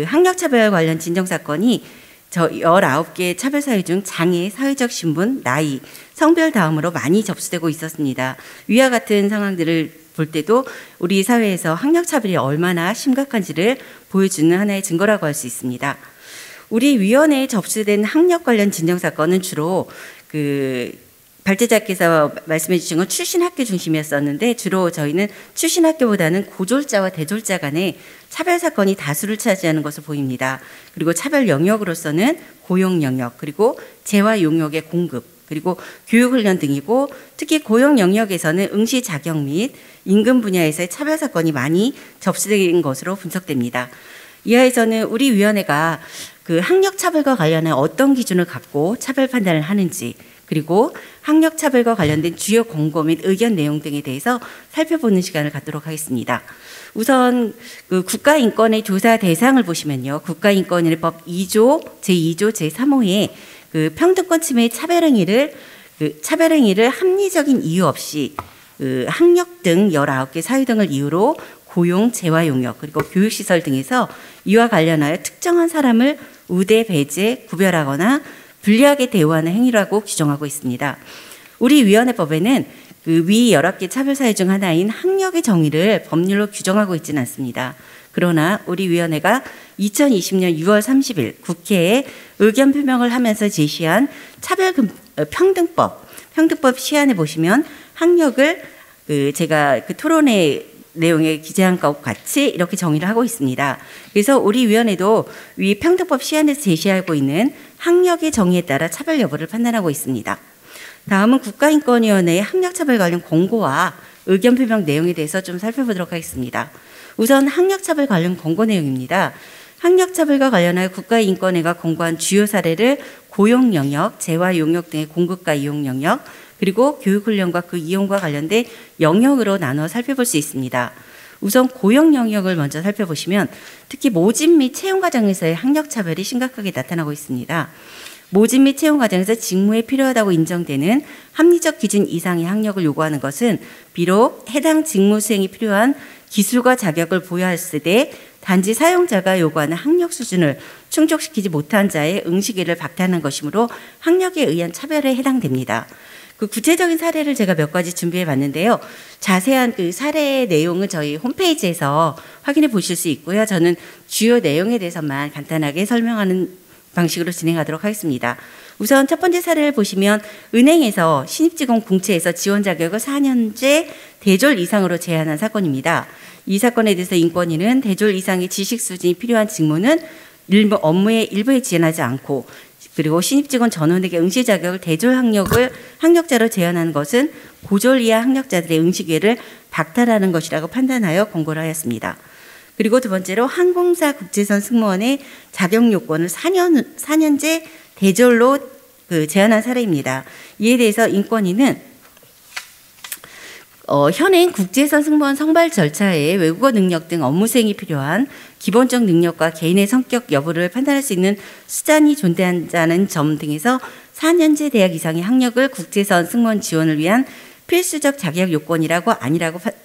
학력차별 관련 진정사건이 19개의 차별 사유 중 장애, 사회적 신분, 나이, 성별 다음으로 많이 접수되고 있었습니다. 위와 같은 상황들을 볼 때도 우리 사회에서 학력차별이 얼마나 심각한지를 보여주는 하나의 증거라고 할 수 있습니다. 우리 위원회에 접수된 학력 관련 진정사건은 주로 발제자께서 말씀해 주신 건 출신 학교 중심이었었는데 주로 저희는 출신 학교보다는 고졸자와 대졸자 간의 차별 사건이 다수를 차지하는 것으로 보입니다. 그리고 차별 영역으로서는 고용 영역, 그리고 재화 용역의 공급, 그리고 교육 훈련 등이고, 특히 고용 영역에서는 응시 자격 및 임금 분야에서의 차별 사건이 많이 접수된 것으로 분석됩니다. 이하에서는 우리 위원회가 학력 차별과 관련해 어떤 기준을 갖고 차별 판단을 하는지, 그리고 학력 차별과 관련된 주요 권고 및 의견 내용 등에 대해서 살펴보는 시간을 갖도록 하겠습니다. 우선 국가인권의 조사 대상을 보시면요. 국가인권위법 2조 제2조 제3호에 평등권 침해의 차별행위를 합리적인 이유 없이 학력 등 19개 사유 등을 이유로 고용, 재화 용역, 그리고 교육시설 등에서 이와 관련하여 특정한 사람을 우대, 배제, 구별하거나 불리하게 대우하는 행위라고 규정하고 있습니다. 우리 위원회법에는 위 19개 차별 사유 중 하나인 학력의 정의를 법률로 규정하고 있지는 않습니다. 그러나 우리 위원회가 2020년 6월 30일 국회에 의견 표명을 하면서 제시한 평등법 시안에 보시면 학력을 제가 토론회 내용에 기재한 것 같이 이렇게 정의를 하고 있습니다. 그래서 우리 위원회도 위 평등법 시안에서 제시하고 있는 학력의 정의에 따라 차별 여부를 판단하고 있습니다. 다음은 국가인권위원회의 학력차별 관련 공고와 의견 표명 내용에 대해서 좀 살펴보도록 하겠습니다. 우선 학력차별 관련 공고 내용입니다. 학력차별과 관련하여 국가인권위가 공고한 주요 사례를 고용 영역, 재화 용역 등의 공급과 이용 영역, 그리고 교육훈련과 그 이용과 관련된 영역으로 나눠 살펴볼 수 있습니다. 우선 고용 영역을 먼저 살펴보시면 특히 모집 및 채용 과정에서의 학력차별이 심각하게 나타나고 있습니다. 모집 및 채용 과정에서 직무에 필요하다고 인정되는 합리적 기준 이상의 학력을 요구하는 것은 비록 해당 직무 수행이 필요한 기술과 자격을 보유했을 때 단지 사용자가 요구하는 학력 수준을 충족시키지 못한 자의 응시기를 박탈하는 것이므로 학력에 의한 차별에 해당됩니다. 구체적인 사례를 제가 몇 가지 준비해 봤는데요. 자세한 사례 내용은 저희 홈페이지에서 확인해 보실 수 있고요. 저는 주요 내용에 대해서만 간단하게 설명하는 방식으로 진행하도록 하겠습니다. 우선 첫 번째 사례를 보시면 은행에서 신입직원 공채에서 지원 자격을 4년제 대졸 이상으로 제한한 사건입니다. 이 사건에 대해서 인권위는 대졸 이상의 지식 수준이 필요한 직무는 업무의 일부에 지원하지 않고, 그리고 신입직원 전원에게 응시 자격을 대졸 학력자로 제한하는 것은 고졸 이하 학력자들의 응시 기회를 박탈하는 것이라고 판단하여 권고를 하였습니다. 그리고 두 번째로 항공사 국제선 승무원의 자격 요건을 4년제 대졸로 제한한 사례입니다. 이에 대해서 인권위는 현행 국제선 승무원 선발 절차에 외국어 능력 등 업무 수행이 필요한 기본적 능력과 개인의 성격 여부를 판단할 수 있는 수단이 존재한다는 점 등에서 4년제 대학 이상의 학력을 국제선 승무원 지원을 위한 필수적 자격 요건이라고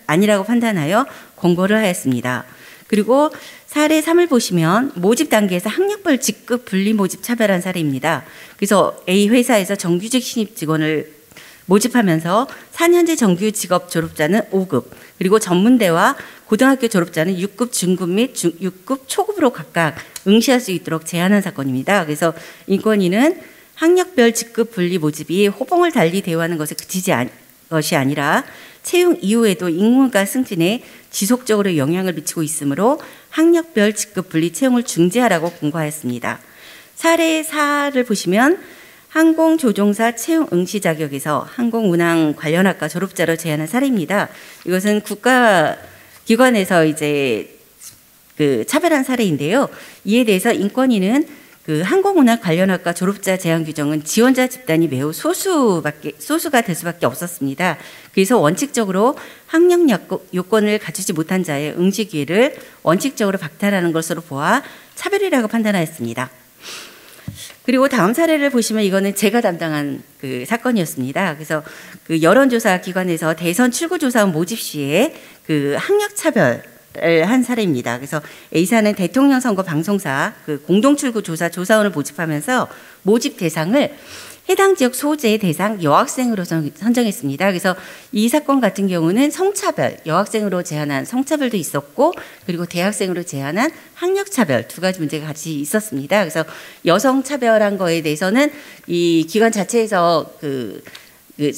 아니라고 판단하여 권고를 하였습니다. 그리고 사례 3을 보시면 모집 단계에서 학력별 직급 분리 모집 차별한 사례입니다. 그래서 A 회사에서 정규직 신입 직원을 모집하면서 4년제 정규 직업 졸업자는 5급, 그리고 전문대와 고등학교 졸업자는 6급 중급 및 6급 초급으로 각각 응시할 수 있도록 제한한 사건입니다. 그래서 인권위는 학력별 직급 분리 모집이 호봉을 달리 대우하는 것에 그치지 것이 아니라 채용 이후에도 인문과 승진에 지속적으로 영향을 미치고 있으므로 학력별 직급 분리 채용을 중지하라고 권고하였습니다. 사례 4를 보시면 항공조종사 채용 응시 자격에서 항공운항 관련 학과 졸업자로 제한한 사례입니다. 이것은 국가기관에서 이제 차별한 사례인데요. 이에 대해서 인권위는 항공운항 관련 학과 졸업자 제한 규정은 지원자 집단이 매우 소수가 될 수밖에 없었습니다. 그래서 원칙적으로 학력 요건을 갖추지 못한 자의 응시 기회를 원칙적으로 박탈하는 것으로 보아 차별이라고 판단하였습니다. 그리고 다음 사례를 보시면 이거는 제가 담당한 사건이었습니다. 그래서 여론조사 기관에서 대선 출구조사원 모집 시에 학력 차별을 한 사례입니다. 그래서 A사는 대통령 선거 방송사 공동출구 조사원을 모집하면서 모집 대상을 해당 지역 소재 대상 여학생으로 선정했습니다. 그래서 이 사건 같은 경우는 성차별, 여학생으로 제한한 성차별도 있었고, 그리고 대학생으로 제한한 학력차별 두 가지 문제가 같이 있었습니다. 그래서 여성차별한 거에 대해서는 이 기관 자체에서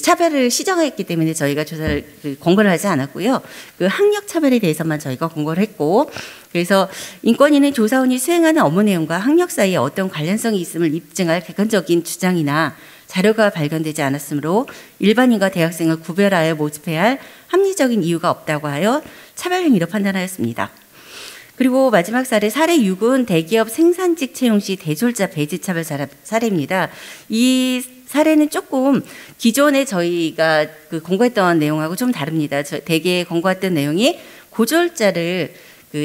차별을 시정했기 때문에 저희가 조사를 권고를 하지 않았고요. 학력 차별에 대해서만 저희가 권고를 했고, 그래서 인권위는 조사원이 수행하는 업무 내용과 학력 사이에 어떤 관련성이 있음을 입증할 객관적인 주장이나 자료가 발견되지 않았으므로 일반인과 대학생을 구별하여 모집해야 할 합리적인 이유가 없다고 하여 차별 행위로 판단하였습니다. 그리고 마지막 사례 6은 대기업 생산직 채용 시 대졸자 배제 차별 사례입니다. 이 사례는 조금 기존에 저희가 권고했던 내용하고 좀 다릅니다. 대개 권고했던 내용이 고졸자를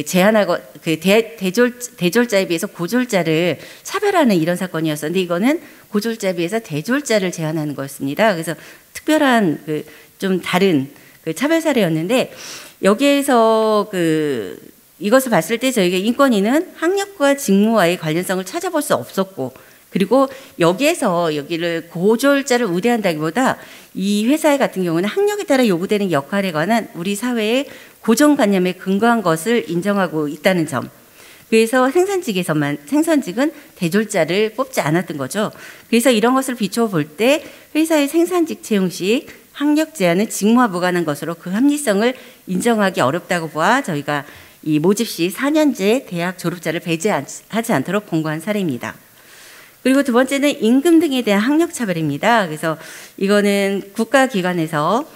제한하고 대졸자에 비해서 고졸자를 차별하는 이런 사건이었었는데, 이거는 고졸자에 비해서 대졸자를 제한하는 거였습니다. 그래서 특별한 좀 다른 차별 사례였는데, 여기에서 이것을 봤을 때 저희가 인권위는 학력과 직무와의 관련성을 찾아볼 수 없었고, 그리고 여기를 고졸자를 우대한다기보다 이 회사의 같은 경우는 학력에 따라 요구되는 역할에 관한 우리 사회의 고정관념에 근거한 것을 인정하고 있다는 점. 그래서 생산직은 대졸자를 뽑지 않았던 거죠. 그래서 이런 것을 비춰볼 때 회사의 생산직 채용 시 학력 제한은 직무와 무관한 것으로 그 합리성을 인정하기 어렵다고 보아 저희가 이 모집 시 4년제 대학 졸업자를 배제하지 않도록 권고한 사례입니다. 그리고 두 번째는 임금 등에 대한 학력 차별입니다. 그래서 이거는 국가기관에서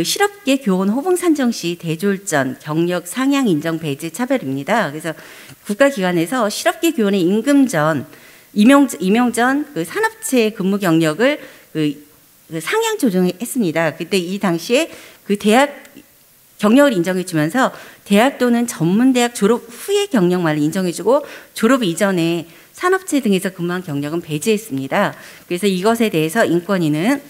실업계 교원 호봉 산정 시 대졸전 경력 상향 인정 배제 차별입니다. 그래서 국가기관에서 실업계 교원의 임용 전 산업체 근무 경력을 상향 조정했습니다. 그때 이 당시에 대학 경력을 인정해주면서 대학 또는 전문대학 졸업 후의 경력만을 인정해주고 졸업 이전에 산업체 등에서 근무한 경력은 배제했습니다. 그래서 이것에 대해서 인권위는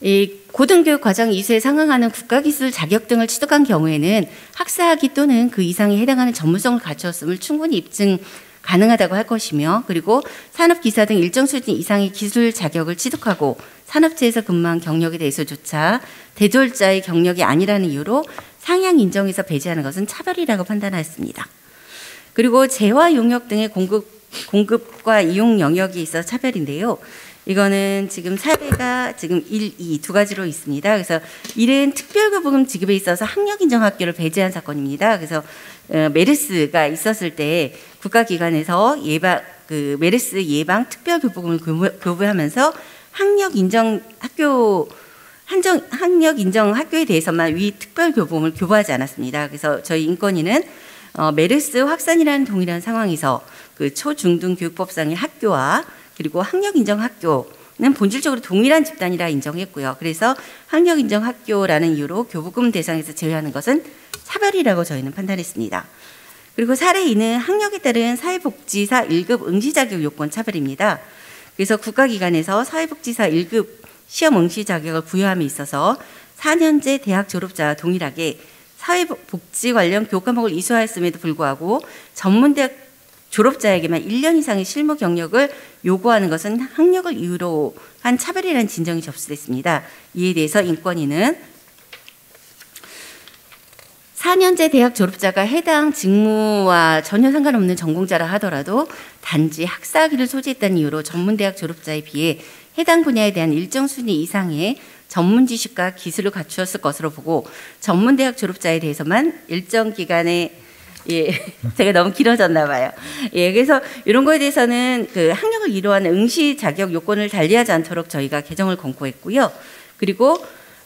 이 고등교육 과정 이수에 상응하는 국가기술 자격 등을 취득한 경우에는 학사학위 또는 그 이상에 해당하는 전문성을 갖추었음을 충분히 입증 가능하다고 할 것이며, 그리고 산업기사 등 일정 수준 이상의 기술 자격을 취득하고 산업체에서 근무한 경력에 대해서조차 대졸자의 경력이 아니라는 이유로 상향 인정해서 배제하는 것은 차별이라고 판단하였습니다. 그리고 재화 용역 등의 공급과 이용 영역이 있어 차별인데요. 이거는 지금 사례가 지금 1, 2 두 가지로 있습니다. 그래서 1은 특별교부금 지급에 있어서 학력 인정 학교를 배제한 사건입니다. 그래서 메르스가 있었을 때 국가기관에서 메르스 예방 특별교부금을 교부하면서 학력 인정 학교에 대해서만 위 특별교부금을 교부하지 않았습니다. 그래서 저희 인권위는 메르스 확산이라는 동일한 상황에서 초중등 교육법상의 학교와 그리고 학력 인정 학교는 본질적으로 동일한 집단이라 인정했고요. 그래서 학력 인정 학교라는 이유로 교부금 대상에서 제외하는 것은 차별이라고 저희는 판단했습니다. 그리고 사례 2는 학력에 따른 사회복지사 1급 응시 자격 요건 차별입니다. 그래서 국가기관에서 사회복지사 1급 시험 응시 자격을 부여함에 있어서 4년제 대학 졸업자와 동일하게 사회복지 관련 교과목을 이수하였음에도 불구하고 전문대학 졸업자에게만 1년 이상의 실무 경력을 요구하는 것은 학력을 이유로 한 차별이라는 진정이 접수됐습니다. 이에 대해서 인권위는 4년제 대학 졸업자가 해당 직무와 전혀 상관없는 전공자라 하더라도 단지 학사학위를 소지했다는 이유로 전문대학 졸업자에 비해 해당 분야에 대한 일정 순위 이상의 전문 지식과 기술을 갖추었을 것으로 보고 전문대학 졸업자에 대해서만 일정 기간에 제가 너무 길어졌나 봐요. 그래서 이런 거에 대해서는 그 학력을 이루한 응시 자격 요건을 달리하지 않도록 저희가 개정을 권고했고요. 그리고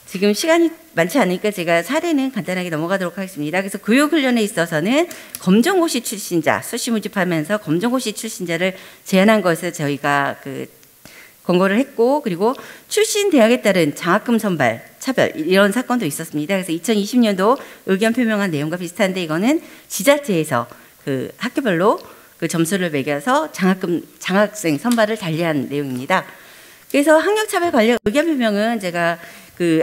지금 시간이 많지 않으니까 제가 사례는 간단하게 넘어가도록 하겠습니다. 그래서 교육훈련에 있어서는 검정고시 출신자, 수시 모집하면서 검정고시 출신자를 제한한 것을 저희가 권고를 했고, 그리고 출신 대학에 따른 장학금 선발, 차별 이런 사건도 있었습니다. 그래서 2020년도 의견 표명한 내용과 비슷한데 이거는 지자체에서 그 학교별로 그 점수를 매겨서 장학생 선발을 달리한 내용입니다. 그래서 학력차별 관련 의견 표명은 제가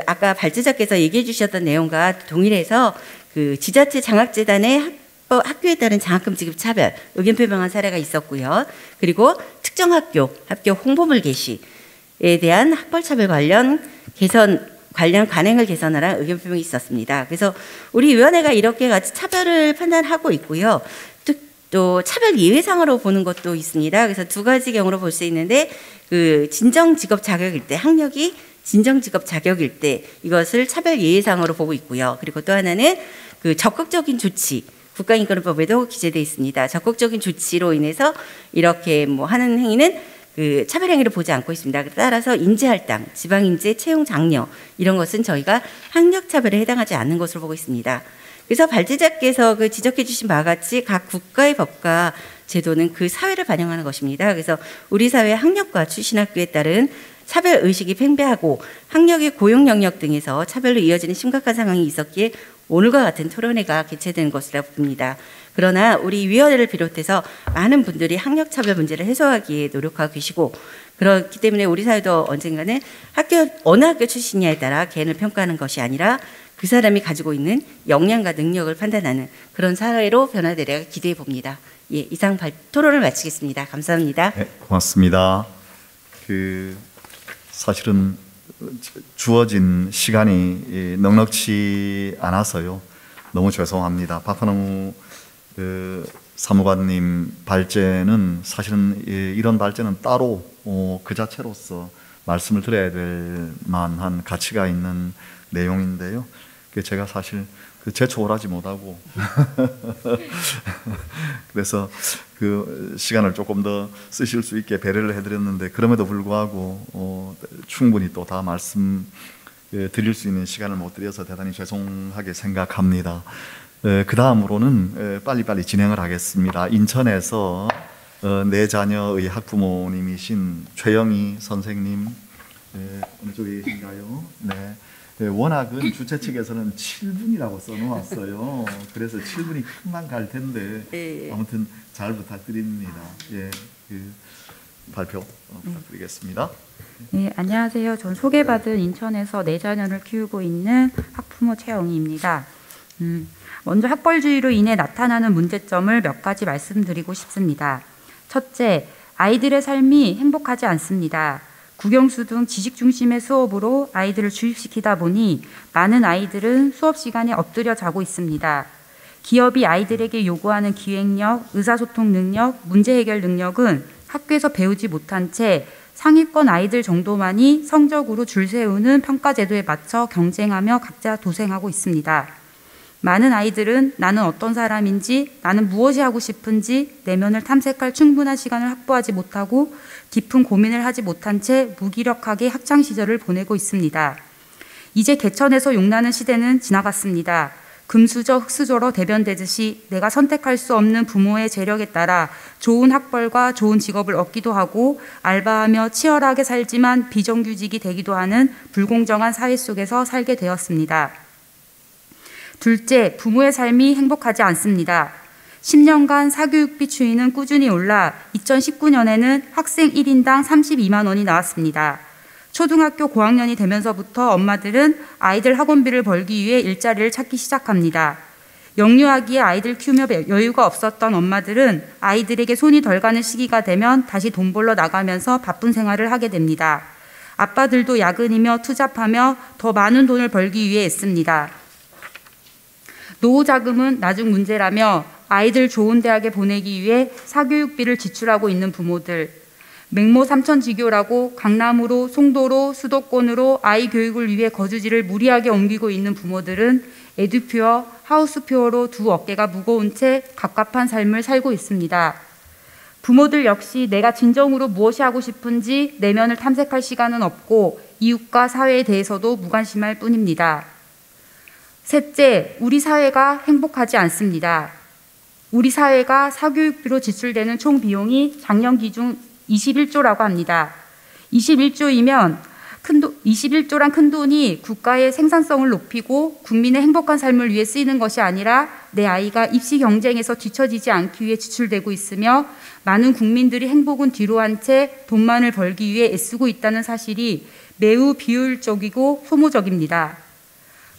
아까 발제자께서 얘기해 주셨던 내용과 동일해서 그 지자체 장학재단의 학교에 따른 장학금 지급 차별 의견 표명한 사례가 있었고요. 그리고 특정 학교 홍보물 게시에 대한 학벌차별 관련 관행을 개선하라 의견 표명이 있었습니다. 그래서 우리 위원회가 이렇게 같이 차별을 판단하고 있고요. 또 차별 예외상으로 보는 것도 있습니다. 그래서 두 가지 경우로 볼 수 있는데 그 진정 직업 자격일 때 학력이 진정 직업 자격일 때 이것을 차별 예외상으로 보고 있고요. 그리고 또 하나는 그 적극적인 조치 국가인권법에도 기재되어 있습니다. 적극적인 조치로 인해서 이렇게 하는 행위는 그 차별 행위를 보지 않고 있습니다. 따라서 인재할당, 지방인재, 채용 장려 이런 것은 저희가 학력 차별에 해당하지 않는 것으로 보고 있습니다. 그래서 발제자께서 지적해 주신 바와 같이 각 국가의 법과 제도는 그 사회를 반영하는 것입니다. 그래서 우리 사회 학력과 출신 학교에 따른 차별 의식이 팽배하고 학력의 고용 영역 등에서 차별로 이어지는 심각한 상황이 있었기에 오늘과 같은 토론회가 개최된 것이라 봅니다. 그러나 우리 위원회를 비롯해서 많은 분들이 학력 차별 문제를 해소하기 위해 노력하고 계시고 그렇기 때문에 우리 사회도 언젠가는 어느 학교 출신이냐에 따라 개인을 평가하는 것이 아니라 그 사람이 가지고 있는 역량과 능력을 판단하는 그런 사회로 변화되리라 기대해 봅니다. 이상 토론을 마치겠습니다. 감사합니다. 네, 고맙습니다. 사실은 주어진 시간이 넉넉치 않아서요. 너무 죄송합니다. 박헌우 사무관님 발제는 사실은 이런 발제는 따로 그 자체로서 말씀을 드려야 될 만한 가치가 있는 내용인데요. 제가 사실 제초월하지 못하고 그래서 그 시간을 조금 더 쓰실 수 있게 배려를 해드렸는데 그럼에도 불구하고 충분히 또 다 말씀 드릴 수 있는 시간을 못 드려서 대단히 죄송하게 생각합니다. 그 다음으로는 빨리빨리 진행을 하겠습니다. 인천에서 내 자녀의 학부모님이신 최영희 선생님 어느 쪽에 계신가요? 네. 워낙은 주최 측에서는 7분이라고 써놓았어요. 그래서 7분이 금방 갈 텐데 아무튼 잘 부탁드립니다. 발표 부탁드리겠습니다. 네, 안녕하세요. 전 소개받은 인천에서 내 자녀를 키우고 있는 학부모 최영희입니다. 먼저 학벌주의로 인해 나타나는 문제점을 몇 가지 말씀드리고 싶습니다. 첫째, 아이들의 삶이 행복하지 않습니다. 국영수 등 지식 중심의 수업으로 아이들을 주입시키다 보니 많은 아이들은 수업 시간에 엎드려 자고 있습니다. 기업이 아이들에게 요구하는 기획력, 의사소통 능력, 문제 해결 능력은 학교에서 배우지 못한 채 상위권 아이들 정도만이 성적으로 줄 세우는 평가제도에 맞춰 경쟁하며 각자 도생하고 있습니다. 많은 아이들은 나는 어떤 사람인지, 나는 무엇이 하고 싶은지 내면을 탐색할 충분한 시간을 확보하지 못하고 깊은 고민을 하지 못한 채 무기력하게 학창시절을 보내고 있습니다. 이제 개천에서 용나는 시대는 지나갔습니다. 금수저 흙수저로 대변되듯이 내가 선택할 수 없는 부모의 재력에 따라 좋은 학벌과 좋은 직업을 얻기도 하고 알바하며 치열하게 살지만 비정규직이 되기도 하는 불공정한 사회 속에서 살게 되었습니다. 둘째, 부모의 삶이 행복하지 않습니다. 10년간 사교육비 추이는 꾸준히 올라 2019년에는 학생 1인당 32만 원이 나왔습니다. 초등학교 고학년이 되면서부터 엄마들은 아이들 학원비를 벌기 위해 일자리를 찾기 시작합니다. 영유아기에 아이들 키우며 여유가 없었던 엄마들은 아이들에게 손이 덜 가는 시기가 되면 다시 돈 벌러 나가면서 바쁜 생활을 하게 됩니다. 아빠들도 야근이며 투잡하며 더 많은 돈을 벌기 위해 애씁니다. 노후 자금은 나중 문제라며 아이들 좋은 대학에 보내기 위해 사교육비를 지출하고 있는 부모들, 맹모 삼천지교라고 강남으로, 송도로, 수도권으로 아이 교육을 위해 거주지를 무리하게 옮기고 있는 부모들은 에듀퓨어, 하우스퓨어로 두 어깨가 무거운 채 갑갑한 삶을 살고 있습니다. 부모들 역시 내가 진정으로 무엇이 하고 싶은지 내면을 탐색할 시간은 없고 이웃과 사회에 대해서도 무관심할 뿐입니다. 셋째, 우리 사회가 행복하지 않습니다. 우리 사회가 사교육비로 지출되는 총 비용이 작년 기준 21조라고 합니다. 21조란 큰 돈이 국가의 생산성을 높이고 국민의 행복한 삶을 위해 쓰이는 것이 아니라 내 아이가 입시 경쟁에서 뒤처지지 않기 위해 지출되고 있으며 많은 국민들이 행복은 뒤로 한 채 돈만을 벌기 위해 애쓰고 있다는 사실이 매우 비효율적이고 소모적입니다.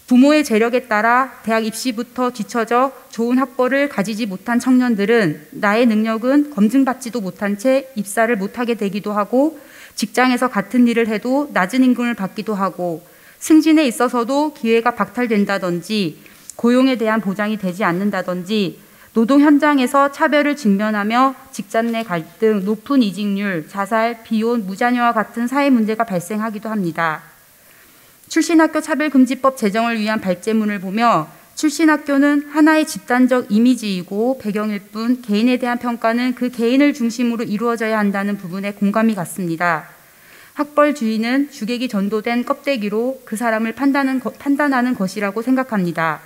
부모의 재력에 따라 대학 입시부터 뒤처져 좋은 학벌을 가지지 못한 청년들은 나의 능력은 검증받지도 못한 채 입사를 못하게 되기도 하고 직장에서 같은 일을 해도 낮은 임금을 받기도 하고 승진에 있어서도 기회가 박탈된다든지 고용에 대한 보장이 되지 않는다든지 노동 현장에서 차별을 직면하며 직장 내 갈등, 높은 이직률, 자살, 비혼, 무자녀와 같은 사회 문제가 발생하기도 합니다. 출신학교 차별금지법 제정을 위한 발제문을 보며 출신학교는 하나의 집단적 이미지이고 배경일 뿐 개인에 대한 평가는 그 개인을 중심으로 이루어져야 한다는 부분에 공감이 갔습니다. 학벌주의는 주객이 전도된 껍데기로 그 사람을 판단하는 것이라고 생각합니다.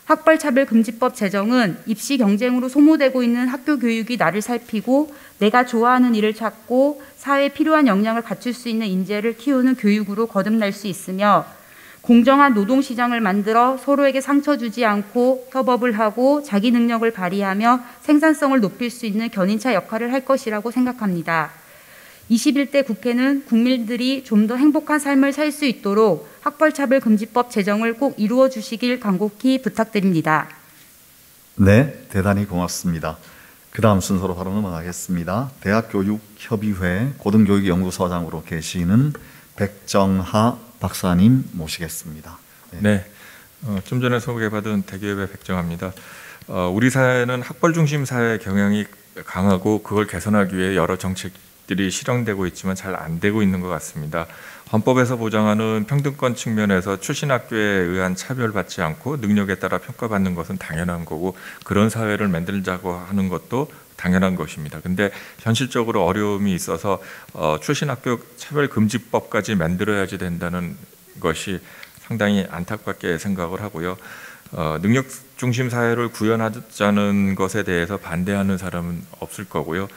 학벌차별금지법 제정은 입시 경쟁으로 소모되고 있는 학교 교육이 나를 살피고 내가 좋아하는 일을 찾고 사회에 필요한 역량을 갖출 수 있는 인재를 키우는 교육으로 거듭날 수 있으며 공정한 노동시장을 만들어 서로에게 상처 주지 않고 협업을 하고 자기 능력을 발휘하며 생산성을 높일 수 있는 견인차 역할을 할 것이라고 생각합니다. 21대 국회는 국민들이 좀 더 행복한 삶을 살 수 있도록 학벌차별금지법 제정을 꼭 이루어 주시길 간곡히 부탁드립니다. 네, 대단히 고맙습니다. 그 다음 순서로 바로 넘어가겠습니다. 대학교육협의회 고등교육연구소장으로 계시는 백정하 박사님 모시겠습니다. 네, 좀 전에 소개받은 대기업의 백정하입니다. 우리 사회는 학벌 중심 사회 경향이 강하고 그걸 개선하기 위해 여러 정책들이 실현되고 있지만 잘 안 되고 있는 것 같습니다. 헌법에서 보장하는 평등권 측면에서 출신 학교에 의한 차별받지 않고 능력에 따라 평가받는 것은 당연한 거고 그런 사회를 만들자고 하는 것도 당연한 것입니다. 근데 현실적으로 어려움이 있어서 출신 학교 차별금지법까지 만들어야지 된다는 것이 상당히 안타깝게 생각을 하고요. 능력 중심 사회를 구현하자는 것에 대해서 반대하는 사람은 없을 거고요.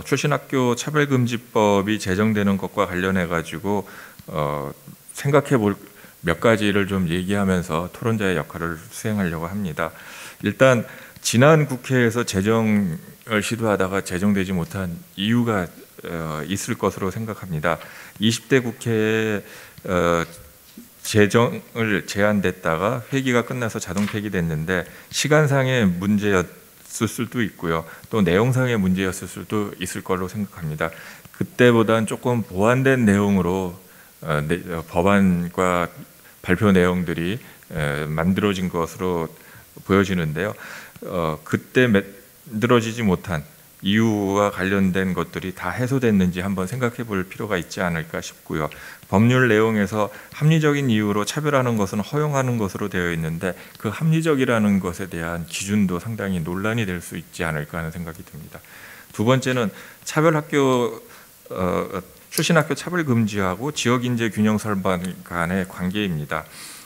출신학교 차별금지법이 제정되는 것과 관련해 가지고 생각해 볼 몇 가지를 좀 얘기하면서 토론자의 역할을 수행하려고 합니다. 일단 지난 국회에서 제정을 시도하다가 제정되지 못한 이유가 있을 것으로 생각합니다. 20대 국회에 제정을 제안됐다가 회기가 끝나서 자동 폐기됐는데 시간상의 문제였을 수도 있고요. 또 내용상의 문제였을 수도 있을 걸로 생각합니다. 그때보다는 조금 보완된 내용으로 법안과 발표 내용들이 만들어진 것으로 보여지는데요. 그때 만들어지지 못한 이유와 관련된 것들이 다 해소됐는지 한번 생각해 볼 필요가 있지 않을까 싶고요. 법률 내용에서 합리적인 이유로 차별하는 것은 허용하는 것으로 되어 있는데 그 합리적이라는 것에 대한 기준도 상당히 논란이 될 수 있지 않을까 하는 생각이 듭니다. 두 번째는 차별학교 출신학교 차별금지하고 지역인재 균형 설반 간의 관계입니다.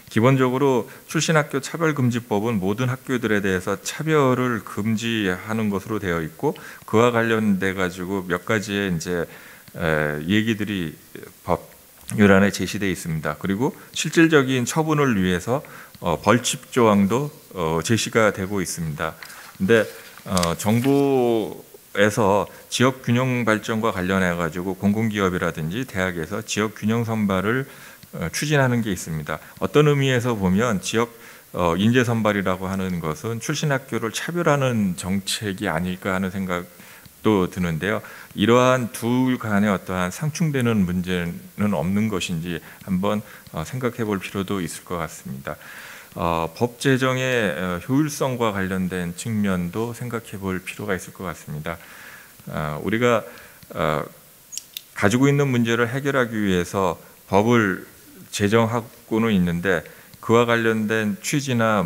기본적으로 출신학교 차별금지법은 모든 학교들에 대해서 차별을 금지하는 것으로 되어 있고 그와 관련돼 가지고 몇 가지의 이제 얘기들이 법률안에 제시되어 있습니다. 그리고 실질적인 처분을 위해서 벌칙 조항도 제시가 되고 있습니다. 근데 정부에서 지역 균형 발전과 관련해 가지고 공공기업이라든지 대학에서 지역 균형 선발을 추진하는 게 있습니다. 어떤 의미에서 보면 지역 인재 선발이라고 하는 것은 출신 학교를 차별하는 정책이 아닐까 하는 생각도 드는데요. 이러한 둘 간의 어떠한 상충되는 문제는 없는 것인지 한번 생각해 볼 필요도 있을 것 같습니다. 법 제정의 효율성과 관련된 측면도 생각해 볼 필요가 있을 것 같습니다. 우리가 가지고 있는 문제를 해결하기 위해서 법을 제정하고는 있는데 그와 관련된 취지나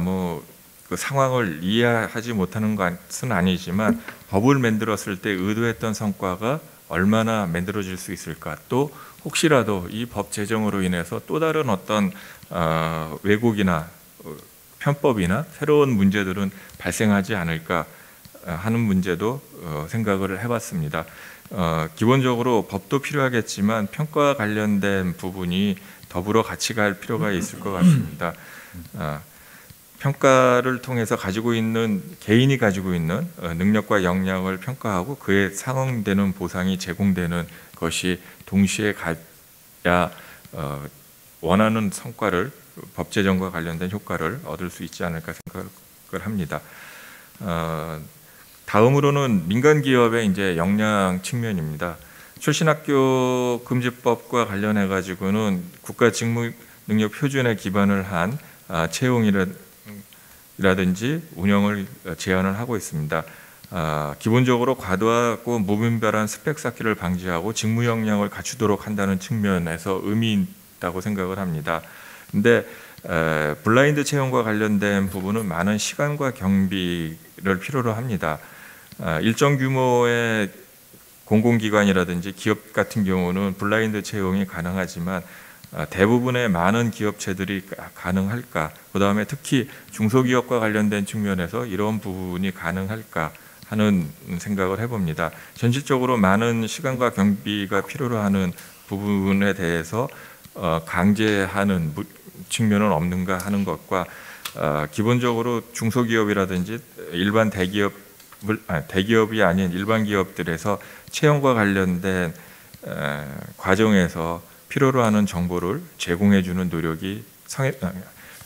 그 상황을 이해하지 못하는 것은 아니지만 법을 만들었을 때 의도했던 성과가 얼마나 만들어질 수 있을까, 또 혹시라도 이 법 제정으로 인해서 또 다른 어떤 왜곡이나 편법이나 새로운 문제들은 발생하지 않을까 하는 문제도 생각을 해봤습니다. 기본적으로 법도 필요하겠지만 평가와 관련된 부분이 더불어 같이 갈 필요가 있을 것 같습니다. 평가를 통해서 개인이 가지고 있는 능력과 역량을 평가하고 그에 상응되는 보상이 제공되는 것이 동시에 가야 원하는 성과를, 법 제정과 관련된 효과를 얻을 수 있지 않을까 생각을 합니다. 다음으로는 민간 기업의 이제 역량 측면입니다. 출신학교 금지법과 관련해 가지고는 국가 직무 능력 표준에 기반을 한 채용이라든지 운영을 제한을 하고 있습니다. 기본적으로 과도하고 무분별한 스펙 쌓기를 방지하고 직무 역량을 갖추도록 한다는 측면에서 의미 있다고 생각을 합니다. 근데 블라인드 채용과 관련된 부분은 많은 시간과 경비를 필요로 합니다. 일정 규모의 공공기관이라든지 기업 같은 경우는 블라인드 채용이 가능하지만 대부분의 많은 기업체들이 가능할까? 그 다음에 특히 중소기업과 관련된 측면에서 이런 부분이 가능할까 하는 생각을 해봅니다. 현실적으로 많은 시간과 경비가 필요로 하는 부분에 대해서 강제하는 측면은 없는가 하는 것과 기본적으로 중소기업이라든지 일반 대기업이 아닌 일반 기업들에서 채용과 관련된 과정에서 필요로 하는 정보를 제공해 주는 노력이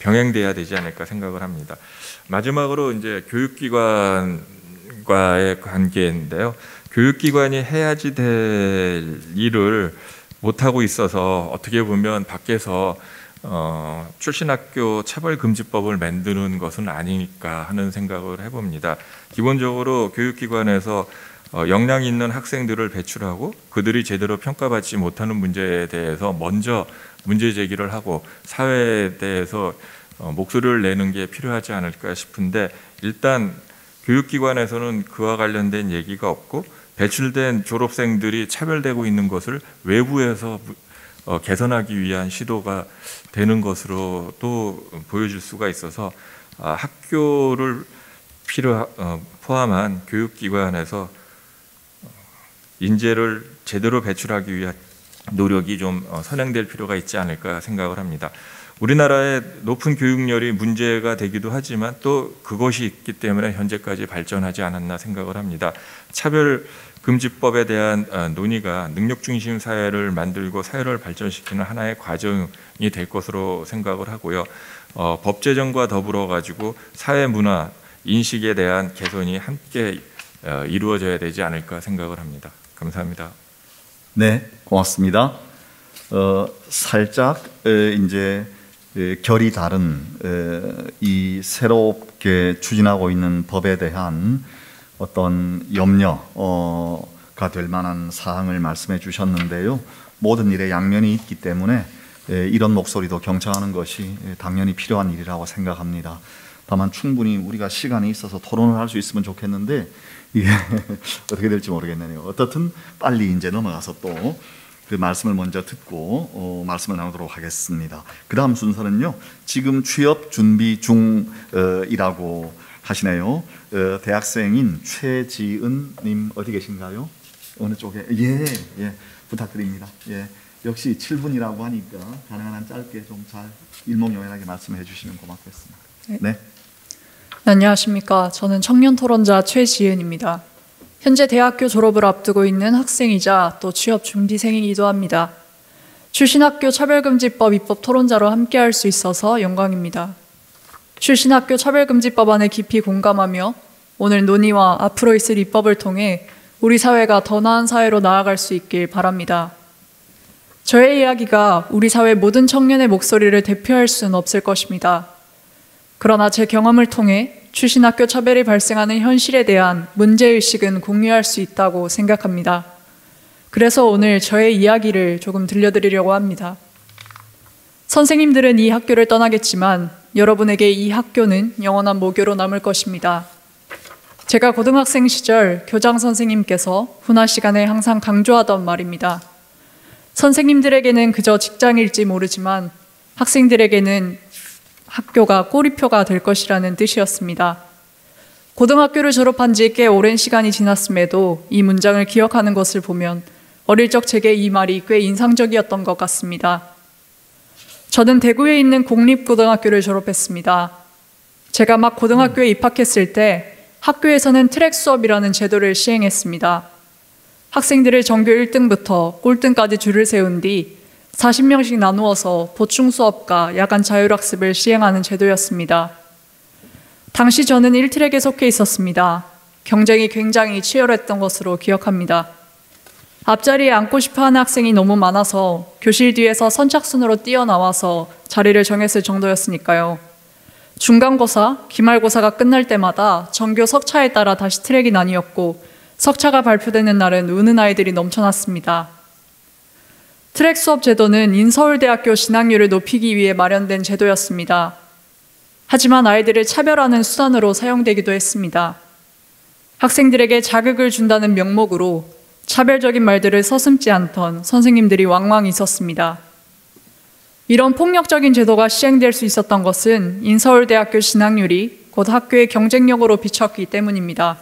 병행돼야 되지 않을까 생각을 합니다. 마지막으로 이제 교육기관과의 관계인데요. 교육기관이 해야지 될 일을 못하고 있어서 어떻게 보면 밖에서 출신학교 차별금지법을 만드는 것은 아니니까 하는 생각을 해봅니다. 기본적으로 교육기관에서 역량 있는 학생들을 배출하고 그들이 제대로 평가받지 못하는 문제에 대해서 먼저 문제 제기를 하고 사회에 대해서 목소리를 내는 게 필요하지 않을까 싶은데, 일단 교육기관에서는 그와 관련된 얘기가 없고 배출된 졸업생들이 차별되고 있는 것을 외부에서 개선하기 위한 시도가 되는 것으로 또 보여질 수가 있어서 학교를 포함한 교육기관에서 인재를 제대로 배출하기 위한 노력이 좀 선행될 필요가 있지 않을까 생각을 합니다. 우리나라의 높은 교육열이 문제가 되기도 하지만 또 그것이 있기 때문에 현재까지 발전하지 않았나 생각을 합니다. 차별금지법에 대한 논의가 능력중심 사회를 만들고 사회를 발전시키는 하나의 과정이 될 것으로 생각을 하고요. 법 제정과 더불어 가지고 사회 문화 인식에 대한 개선이 함께 이루어져야 되지 않을까 생각을 합니다. 감사합니다. 네, 고맙습니다. 살짝 이제 결이 다른 이 새롭게 추진하고 있는 법에 대한 어떤 염려가 될 만한 사항을 말씀해 주셨는데요. 모든 일에 양면이 있기 때문에 이런 목소리도 경청하는 것이 당연히 필요한 일이라고 생각합니다. 다만 충분히 우리가 시간이 있어서 토론을 할 수 있으면 좋겠는데 이게 어떻게 될지 모르겠네요. 어떻든 빨리 이제 넘어가서 또 그 말씀을 먼저 듣고 말씀을 나누도록 하겠습니다. 그 다음 순서는요. 지금 취업 준비 중이라고 하시네요. 대학생인 최지은님 어디 계신가요? 어느 쪽에? 예, 부탁드립니다. 예, 역시 7분이라고 하니까 가능한 한 짧게 좀 잘 일목요연하게 말씀해 주시면 고맙겠습니다. 네. 안녕하십니까. 저는 청년 토론자 최지은입니다. 현재 대학교 졸업을 앞두고 있는 학생이자 또 취업 준비생이기도 합니다. 출신학교 차별금지법 입법 토론자로 함께할 수 있어서 영광입니다. 출신학교 차별금지법안에 깊이 공감하며 오늘 논의와 앞으로 있을 입법을 통해 우리 사회가 더 나은 사회로 나아갈 수 있길 바랍니다. 저의 이야기가 우리 사회 모든 청년의 목소리를 대표할 수는 없을 것입니다. 그러나 제 경험을 통해 출신학교 차별이 발생하는 현실에 대한 문제의식은 공유할 수 있다고 생각합니다. 그래서 오늘 저의 이야기를 조금 들려드리려고 합니다. 선생님들은 이 학교를 떠나겠지만 여러분에게 이 학교는 영원한 모교로 남을 것입니다. 제가 고등학생 시절 교장 선생님께서 훈화 시간에 항상 강조하던 말입니다. 선생님들에게는 그저 직장일지 모르지만 학생들에게는 학교가 꼬리표가 될 것이라는 뜻이었습니다. 고등학교를 졸업한 지 꽤 오랜 시간이 지났음에도 이 문장을 기억하는 것을 보면 어릴 적 제게 이 말이 꽤 인상적이었던 것 같습니다. 저는 대구에 있는 공립고등학교를 졸업했습니다. 제가 막 고등학교에 입학했을 때 학교에서는 트랙 수업이라는 제도를 시행했습니다. 학생들을 전교 1등부터 꼴등까지 줄을 세운 뒤 40명씩 나누어서 보충 수업과 야간 자율학습을 시행하는 제도였습니다. 당시 저는 1트랙에 속해 있었습니다. 경쟁이 굉장히 치열했던 것으로 기억합니다. 앞자리에 앉고 싶어하는 학생이 너무 많아서 교실 뒤에서 선착순으로 뛰어나와서 자리를 정했을 정도였으니까요. 중간고사, 기말고사가 끝날 때마다 전교 석차에 따라 다시 트랙이 나뉘었고 석차가 발표되는 날은 우는 아이들이 넘쳐났습니다. 트랙 수업 제도는 인서울대학교 진학률을 높이기 위해 마련된 제도였습니다. 하지만 아이들을 차별하는 수단으로 사용되기도 했습니다. 학생들에게 자극을 준다는 명목으로 차별적인 말들을 서슴지 않던 선생님들이 왕왕 있었습니다. 이런 폭력적인 제도가 시행될 수 있었던 것은 인서울대학교 진학률이 곧 학교의 경쟁력으로 비쳤기 때문입니다.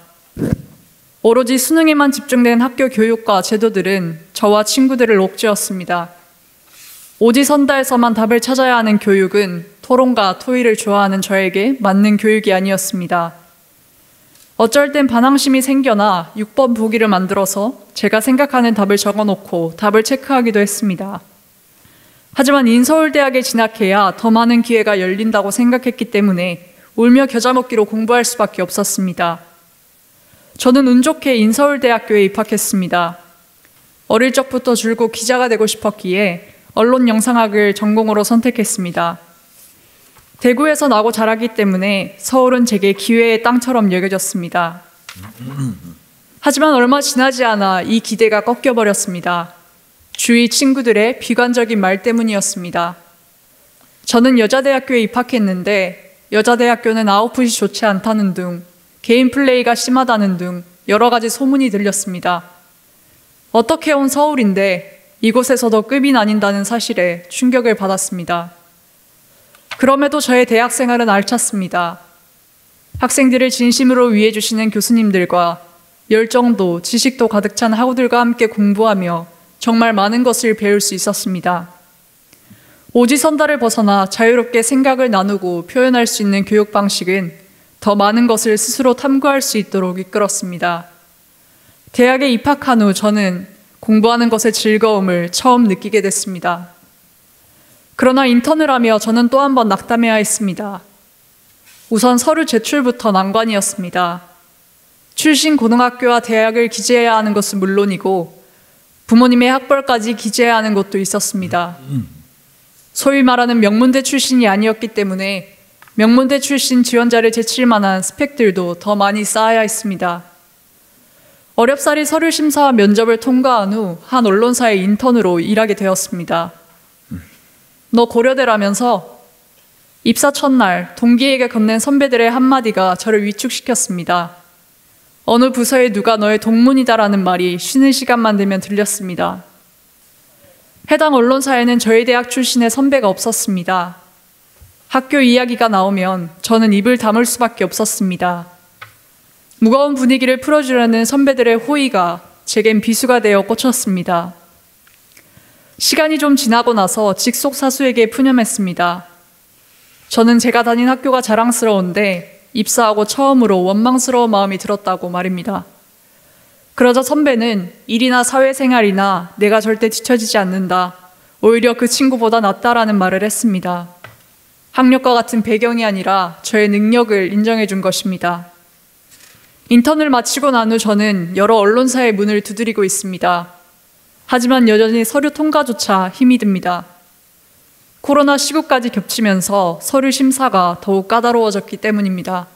오로지 수능에만 집중된 학교 교육과 제도들은 저와 친구들을 옥죄었습니다. 오지선다에서만 답을 찾아야 하는 교육은 토론과 토의를 좋아하는 저에게 맞는 교육이 아니었습니다. 어쩔 땐 반항심이 생겨나 6번 보기를 만들어서 제가 생각하는 답을 적어놓고 답을 체크하기도 했습니다. 하지만 인서울대학에 진학해야 더 많은 기회가 열린다고 생각했기 때문에 울며 겨자 먹기로 공부할 수밖에 없었습니다. 저는 운 좋게 인서울대학교에 입학했습니다. 어릴 적부터 줄곧 기자가 되고 싶었기에 언론영상학을 전공으로 선택했습니다. 대구에서 나고 자랐기 때문에 서울은 제게 기회의 땅처럼 여겨졌습니다. 하지만 얼마 지나지 않아 이 기대가 꺾여버렸습니다. 주위 친구들의 비관적인 말 때문이었습니다. 저는 여자대학교에 입학했는데 여자대학교는 아웃풋이 좋지 않다는 등 개인 플레이가 심하다는 등 여러 가지 소문이 들렸습니다. 어떻게 온 서울인데 이곳에서도 급이 나뉜다는 사실에 충격을 받았습니다. 그럼에도 저의 대학 생활은 알찼습니다. 학생들을 진심으로 위해 주시는 교수님들과 열정도 지식도 가득 찬 학우들과 함께 공부하며 정말 많은 것을 배울 수 있었습니다. 오지선다를 벗어나 자유롭게 생각을 나누고 표현할 수 있는 교육 방식은 더 많은 것을 스스로 탐구할 수 있도록 이끌었습니다. 대학에 입학한 후 저는 공부하는 것의 즐거움을 처음 느끼게 됐습니다. 그러나 인턴을 하며 저는 또 한 번 낙담해야 했습니다. 우선 서류 제출부터 난관이었습니다. 출신 고등학교와 대학을 기재해야 하는 것은 물론이고 부모님의 학벌까지 기재해야 하는 것도 있었습니다. 소위 말하는 명문대 출신이 아니었기 때문에 명문대 출신 지원자를 제칠 만한 스펙들도 더 많이 쌓아야 했습니다. 어렵사리 서류 심사와 면접을 통과한 후 한 언론사의 인턴으로 일하게 되었습니다. 너 고려대라면서 입사 첫날 동기에게 건넨 선배들의 한마디가 저를 위축시켰습니다. 어느 부서에 누가 너의 동문이다라는 말이 쉬는 시간만 되면 들렸습니다. 해당 언론사에는 저희 대학 출신의 선배가 없었습니다. 학교 이야기가 나오면 저는 입을 다물 수밖에 없었습니다. 무거운 분위기를 풀어주려는 선배들의 호의가 제겐 비수가 되어 꽂혔습니다. 시간이 좀 지나고 나서 직속 사수에게 푸념했습니다. 저는 제가 다닌 학교가 자랑스러운데 입사하고 처음으로 원망스러운 마음이 들었다고 말입니다. 그러자 선배는 일이나 사회생활이나 내가 절대 뒤처지지 않는다. 오히려 그 친구보다 낫다라는 말을 했습니다. 학력과 같은 배경이 아니라 저의 능력을 인정해 준 것입니다. 인턴을 마치고 난 후 저는 여러 언론사의 문을 두드리고 있습니다. 하지만 여전히 서류 통과조차 힘이 듭니다. 코로나 시국까지 겹치면서 서류 심사가 더욱 까다로워졌기 때문입니다.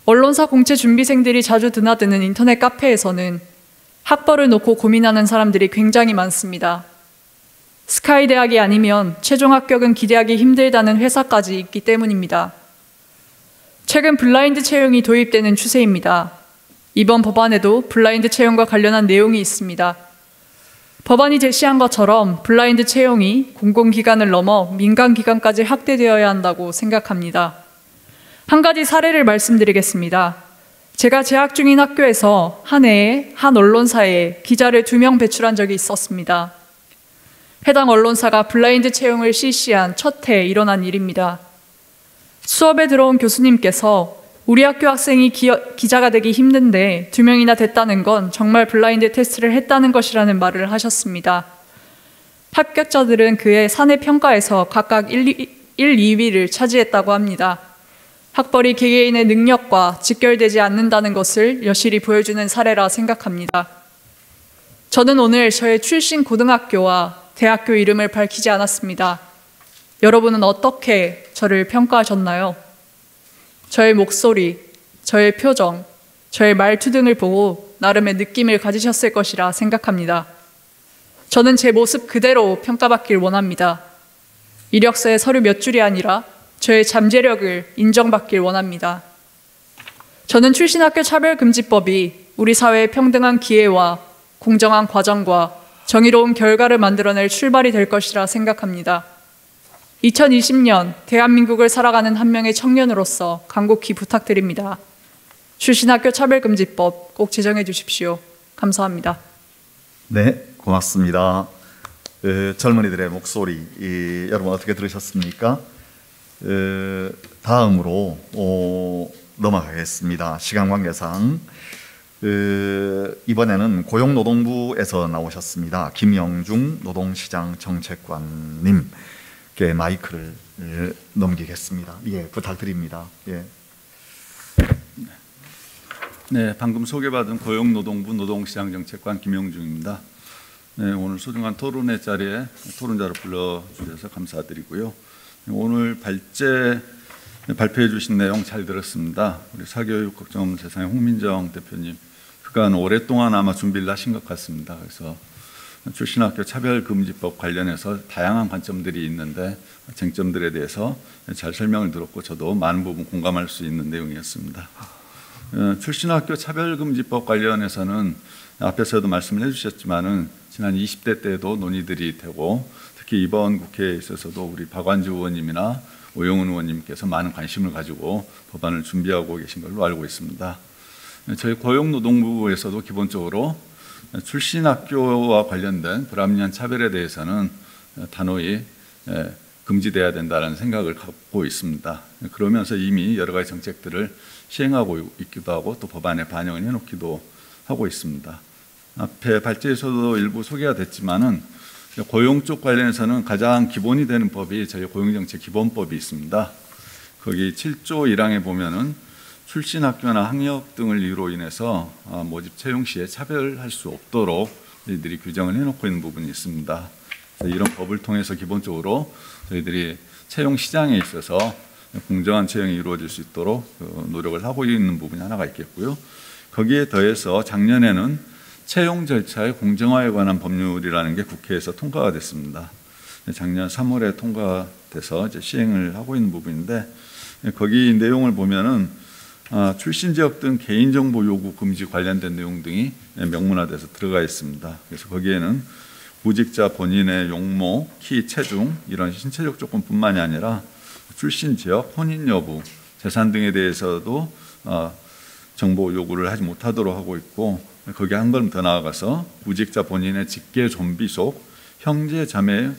언론사 공채 준비생들이 자주 드나드는 인터넷 카페에서는 학벌을 놓고 고민하는 사람들이 굉장히 많습니다. 스카이 대학이 아니면 최종 합격은 기대하기 힘들다는 회사까지 있기 때문입니다. 최근 블라인드 채용이 도입되는 추세입니다. 이번 법안에도 블라인드 채용과 관련한 내용이 있습니다. 법안이 제시한 것처럼 블라인드 채용이 공공기관을 넘어 민간기관까지 확대되어야 한다고 생각합니다. 한 가지 사례를 말씀드리겠습니다. 제가 재학 중인 학교에서 한 해에 한 언론사에 기자를 2명 배출한 적이 있었습니다. 해당 언론사가 블라인드 채용을 실시한 첫 해에 일어난 일입니다. 수업에 들어온 교수님께서 우리 학교 학생이 기자가 되기 힘든데 2명이나 됐다는 건 정말 블라인드 테스트를 했다는 것이라는 말을 하셨습니다. 합격자들은 그의 사내 평가에서 각각 1, 2위를 차지했다고 합니다. 학벌이 개개인의 능력과 직결되지 않는다는 것을 여실히 보여주는 사례라 생각합니다. 저는 오늘 저의 출신 고등학교와 대학교 이름을 밝히지 않았습니다. 여러분은 어떻게 저를 평가하셨나요? 저의 목소리, 저의 표정, 저의 말투 등을 보고 나름의 느낌을 가지셨을 것이라 생각합니다. 저는 제 모습 그대로 평가받길 원합니다. 이력서에 서류 몇 줄이 아니라 저의 잠재력을 인정받길 원합니다. 저는 출신학교 차별금지법이 우리 사회의 평등한 기회와 공정한 과정과 정의로운 결과를 만들어낼 출발이 될 것이라 생각합니다. 2020년 대한민국을 살아가는 한 명의 청년으로서 간곡히 부탁드립니다. 출신학교 차별금지법 꼭 제정해 주십시오. 감사합니다. 네, 고맙습니다. 젊은이들의 목소리 여러분 어떻게 들으셨습니까? 다음으로 넘어가겠습니다. 시간 관계상 이번에는 고용노동부에서 나오셨습니다. 김영중 노동시장 정책관님께 마이크를 넘기겠습니다. 예, 부탁드립니다. 예. 네, 방금 소개받은 고용노동부 노동시장정책관 김영중입니다. 네, 오늘 소중한 토론회 자리에 토론자로 불러주셔서 감사드리고요. 오늘 발표해 주신 내용 잘 들었습니다. 우리 사교육 걱정 세상의 홍민정 대표님, 그간 오랫동안 아마 준비를 하신 것 같습니다. 그래서 출신학교 차별금지법 관련해서 다양한 관점들이 있는데 쟁점들에 대해서 잘 설명을 들었고 저도 많은 부분 공감할 수 있는 내용이었습니다. 출신학교 차별금지법 관련해서는 앞에서도 말씀을 해주셨지만은 지난 20대 때도 논의들이 되고 특히 이번 국회에 있어서도 우리 박완주 의원님이나 오영훈 의원님께서 많은 관심을 가지고 법안을 준비하고 계신 걸로 알고 있습니다. 저희 고용노동부에서도 기본적으로 출신학교와 관련된 불합리한 차별에 대해서는 단호히 금지돼야 된다는 생각을 갖고 있습니다. 그러면서 이미 여러 가지 정책들을 시행하고 있기도 하고 또 법안에 반영을 해놓기도 하고 있습니다. 앞에 발제에서도 일부 소개가 됐지만은 고용 쪽 관련해서는 가장 기본이 되는 법이 저희 고용정책 기본법이 있습니다. 거기 7조 1항에 보면은 출신 학교나 학력 등을 이유로 인해서 모집 채용 시에 차별할 수 없도록 저희들이 규정을 해놓고 있는 부분이 있습니다. 이런 법을 통해서 기본적으로 저희들이 채용 시장에 있어서 공정한 채용이 이루어질 수 있도록 노력을 하고 있는 부분이 하나가 있겠고요. 거기에 더해서 작년에는 채용 절차의 공정화에 관한 법률이라는 게 국회에서 통과가 됐습니다. 작년 3월에 통과돼서 이제 시행을 하고 있는 부분인데 거기 내용을 보면은 출신 지역 등 개인정보 요구 금지 관련된 내용 등이 명문화돼서 들어가 있습니다. 그래서 거기에는 구직자 본인의 용모, 키, 체중 이런 신체적 조건뿐만이 아니라 출신 지역, 혼인 여부, 재산 등에 대해서도 정보 요구를 하지 못하도록 하고 있고 거기에 한 걸음 더 나아가서 구직자 본인의 직계 좀비 속 형제, 자매,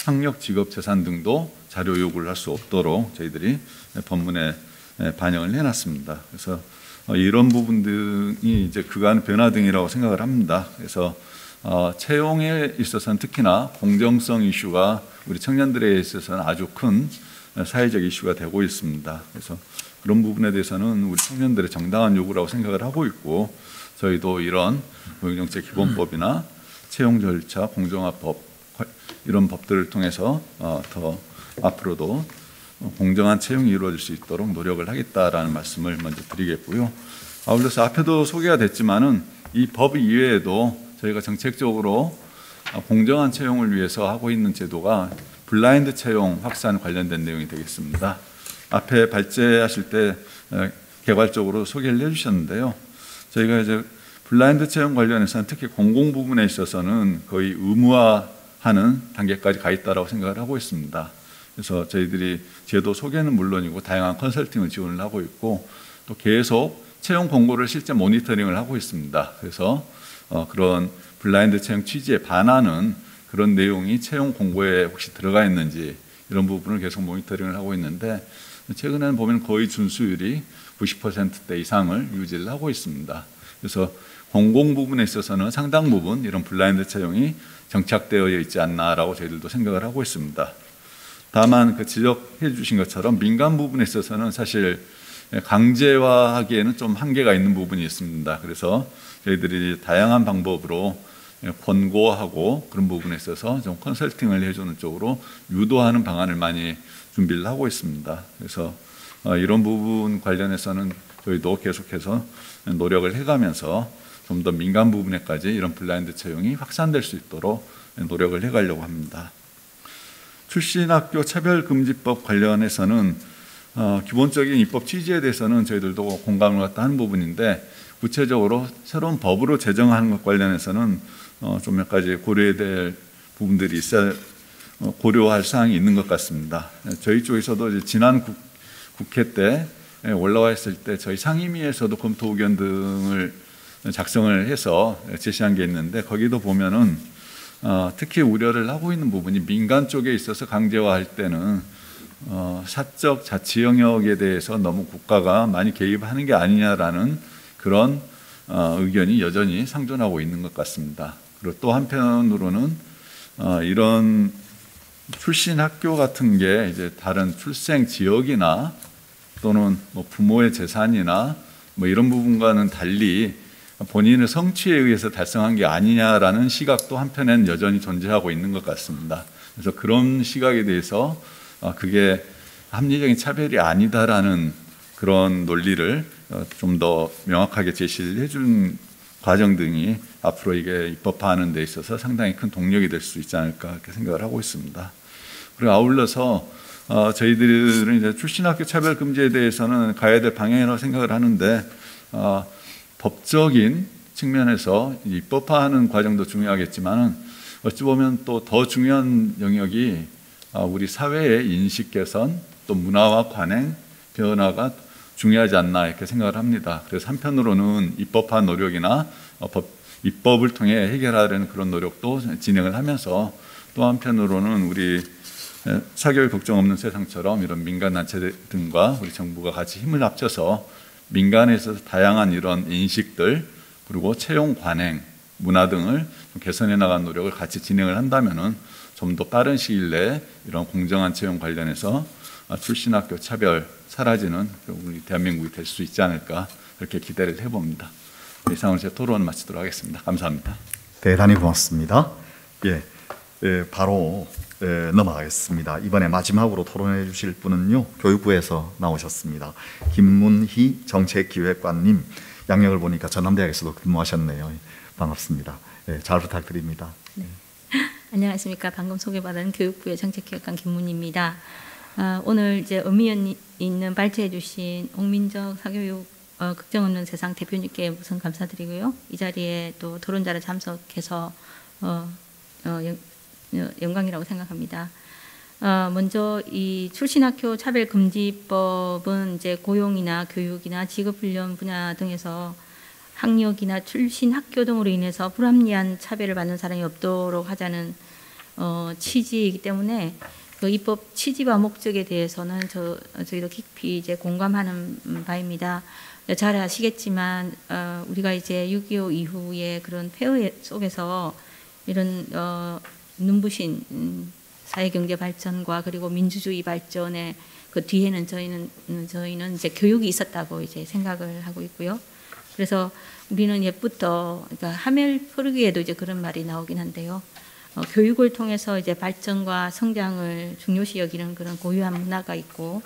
학력, 직업, 재산 등도 자료 요구를 할 수 없도록 저희들이 법문에 반영을 해놨습니다. 그래서 이런 부분들이 이제 그간 변화 등이라고 생각을 합니다. 그래서 채용에 있어서는 특히나 공정성 이슈가 우리 청년들에 있어서는 아주 큰 사회적 이슈가 되고 있습니다. 그래서 그런 부분에 대해서는 우리 청년들의 정당한 요구라고 생각을 하고 있고, 저희도 이런 고용정책 기본법이나 채용 절차, 공정화법 이런 법들을 통해서 더 앞으로도 공정한 채용이 이루어질 수 있도록 노력을 하겠다라는 말씀을 먼저 드리겠고요. 아울러서 앞에도 소개가 됐지만은 이 법 이외에도 저희가 정책적으로 공정한 채용을 위해서 하고 있는 제도가 블라인드 채용 확산 관련된 내용이 되겠습니다. 앞에 발제하실 때 개괄적으로 소개를 해주셨는데요. 저희가 이제 블라인드 채용 관련해서는 특히 공공 부분에 있어서는 거의 의무화하는 단계까지 가 있다고 생각을 하고 있습니다. 그래서 저희들이 제도 소개는 물론이고 다양한 컨설팅을 지원을 하고 있고, 또 계속 채용 공고를 실제 모니터링을 하고 있습니다. 그래서 그런 블라인드 채용 취지에 반하는 그런 내용이 채용 공고에 혹시 들어가 있는지 이런 부분을 계속 모니터링을 하고 있는데, 최근에는 보면 거의 준수율이 90%대 이상을 유지를 하고 있습니다. 그래서 공공 부분에 있어서는 상당 부분 이런 블라인드 채용이 정착되어 있지 않나라고 저희들도 생각을 하고 있습니다. 다만 그 지적해 주신 것처럼 민간 부분에 있어서는 사실 강제화하기에는 좀 한계가 있는 부분이 있습니다. 그래서 저희들이 다양한 방법으로 권고하고 그런 부분에 있어서 좀 컨설팅을 해주는 쪽으로 유도하는 방안을 많이 준비를 하고 있습니다. 그래서 이런 부분 관련해서는 저희도 계속해서 노력을 해가면서 좀 더 민간 부분에까지 이런 블라인드 채용이 확산될 수 있도록 노력을 해가려고 합니다. 출신학교 차별금지법 관련해서는 기본적인 입법 취지에 대해서는 저희들도 공감을 갖다 하는 부분인데, 구체적으로 새로운 법으로 제정하는 것 관련해서는 좀 몇 가지 고려해야 될 부분들이 고려할 사항이 있는 것 같습니다. 저희 쪽에서도 이제 지난 국회 때 올라와 있을 때 저희 상임위에서도 검토 의견 등을 작성을 해서 제시한 게 있는데, 거기도 보면은 특히 우려를 하고 있는 부분이 민간 쪽에 있어서 강제화할 때는 사적 자치 영역에 대해서 너무 국가가 많이 개입하는 게 아니냐라는 그런 의견이 여전히 상존하고 있는 것 같습니다. 그리고 또 한편으로는 이런 출신 학교 같은 게 이제 다른 출생 지역이나 또는 뭐 부모의 재산이나 뭐 이런 부분과는 달리 본인의 성취에 의해서 달성한 게 아니냐라는 시각도 한편엔 여전히 존재하고 있는 것 같습니다. 그래서 그런 시각에 대해서 그게 합리적인 차별이 아니다라는 그런 논리를 좀 더 명확하게 제시를 해준 과정 등이 앞으로 이게 입법화하는 데 있어서 상당히 큰 동력이 될 수 있지 않을까 이렇게 생각을 하고 있습니다. 그리고 아울러서 저희들은 이제 출신학교 차별 금지에 대해서는 가야 될 방향이라고 생각을 하는데, 법적인 측면에서 입법화하는 과정도 중요하겠지만은 어찌 보면 또 더 중요한 영역이 우리 사회의 인식 개선, 또 문화와 관행 변화가 중요하지 않나 이렇게 생각을 합니다. 그래서 한편으로는 입법화 노력이나 입법을 통해 해결하려는 그런 노력도 진행을 하면서, 또 한편으로는 우리 사교육 걱정 없는 세상처럼 이런 민간단체 등과 우리 정부가 같이 힘을 합쳐서 민간에서 다양한 이런 인식들 그리고 채용 관행, 문화 등을 개선해 나가는 노력을 같이 진행을 한다면은 좀 더 빠른 시일 내에 이런 공정한 채용 관련해서 출신학교 차별 사라지는 우리 대한민국이 될 수 있지 않을까 그렇게 기대를 해봅니다. 이상으로 제 토론 마치도록 하겠습니다. 감사합니다. 대단히 고맙습니다. 바로 넘어가겠습니다. 이번에 마지막으로 토론해 주실 분은요, 교육부에서 나오셨습니다. 김문희 정책기획관님, 양력을 보니까 전남대학에서도 근무하셨네요. 반갑습니다. 잘 부탁드립니다. 네. 안녕하십니까. 방금 소개받은 교육부의 정책기획관 김문희입니다. 오늘 이제 의미 있는 발제해 주신 홍민정 사교육 걱정 없는 세상 대표님께 우선 감사드리고요. 이 자리에 또 토론자를 참석해서 영광이라고 생각합니다. 먼저 이 출신학교 차별금지법은 이제 고용이나 교육이나 직업훈련 분야 등에서 학력이나 출신 학교 등으로 인해서 불합리한 차별을 받는 사람이 없도록 하자는 취지이기 때문에 그 입법 취지와 목적에 대해서는 저희도 깊이 이제 공감하는 바입니다. 잘 아시겠지만 우리가 이제 6.25 이후에 그런 폐허 속에서 이런 눈부신 사회경제 발전과 그리고 민주주의 발전의 그 뒤에는 저희는 이제 교육이 있었다고 이제 생각을 하고 있고요. 그래서 우리는 옛부터 그러니까 하멜프르기에도 이제 그런 말이 나오긴 한데요. 교육을 통해서 이제 발전과 성장을 중요시 여기는 그런 고유한 문화가 있고,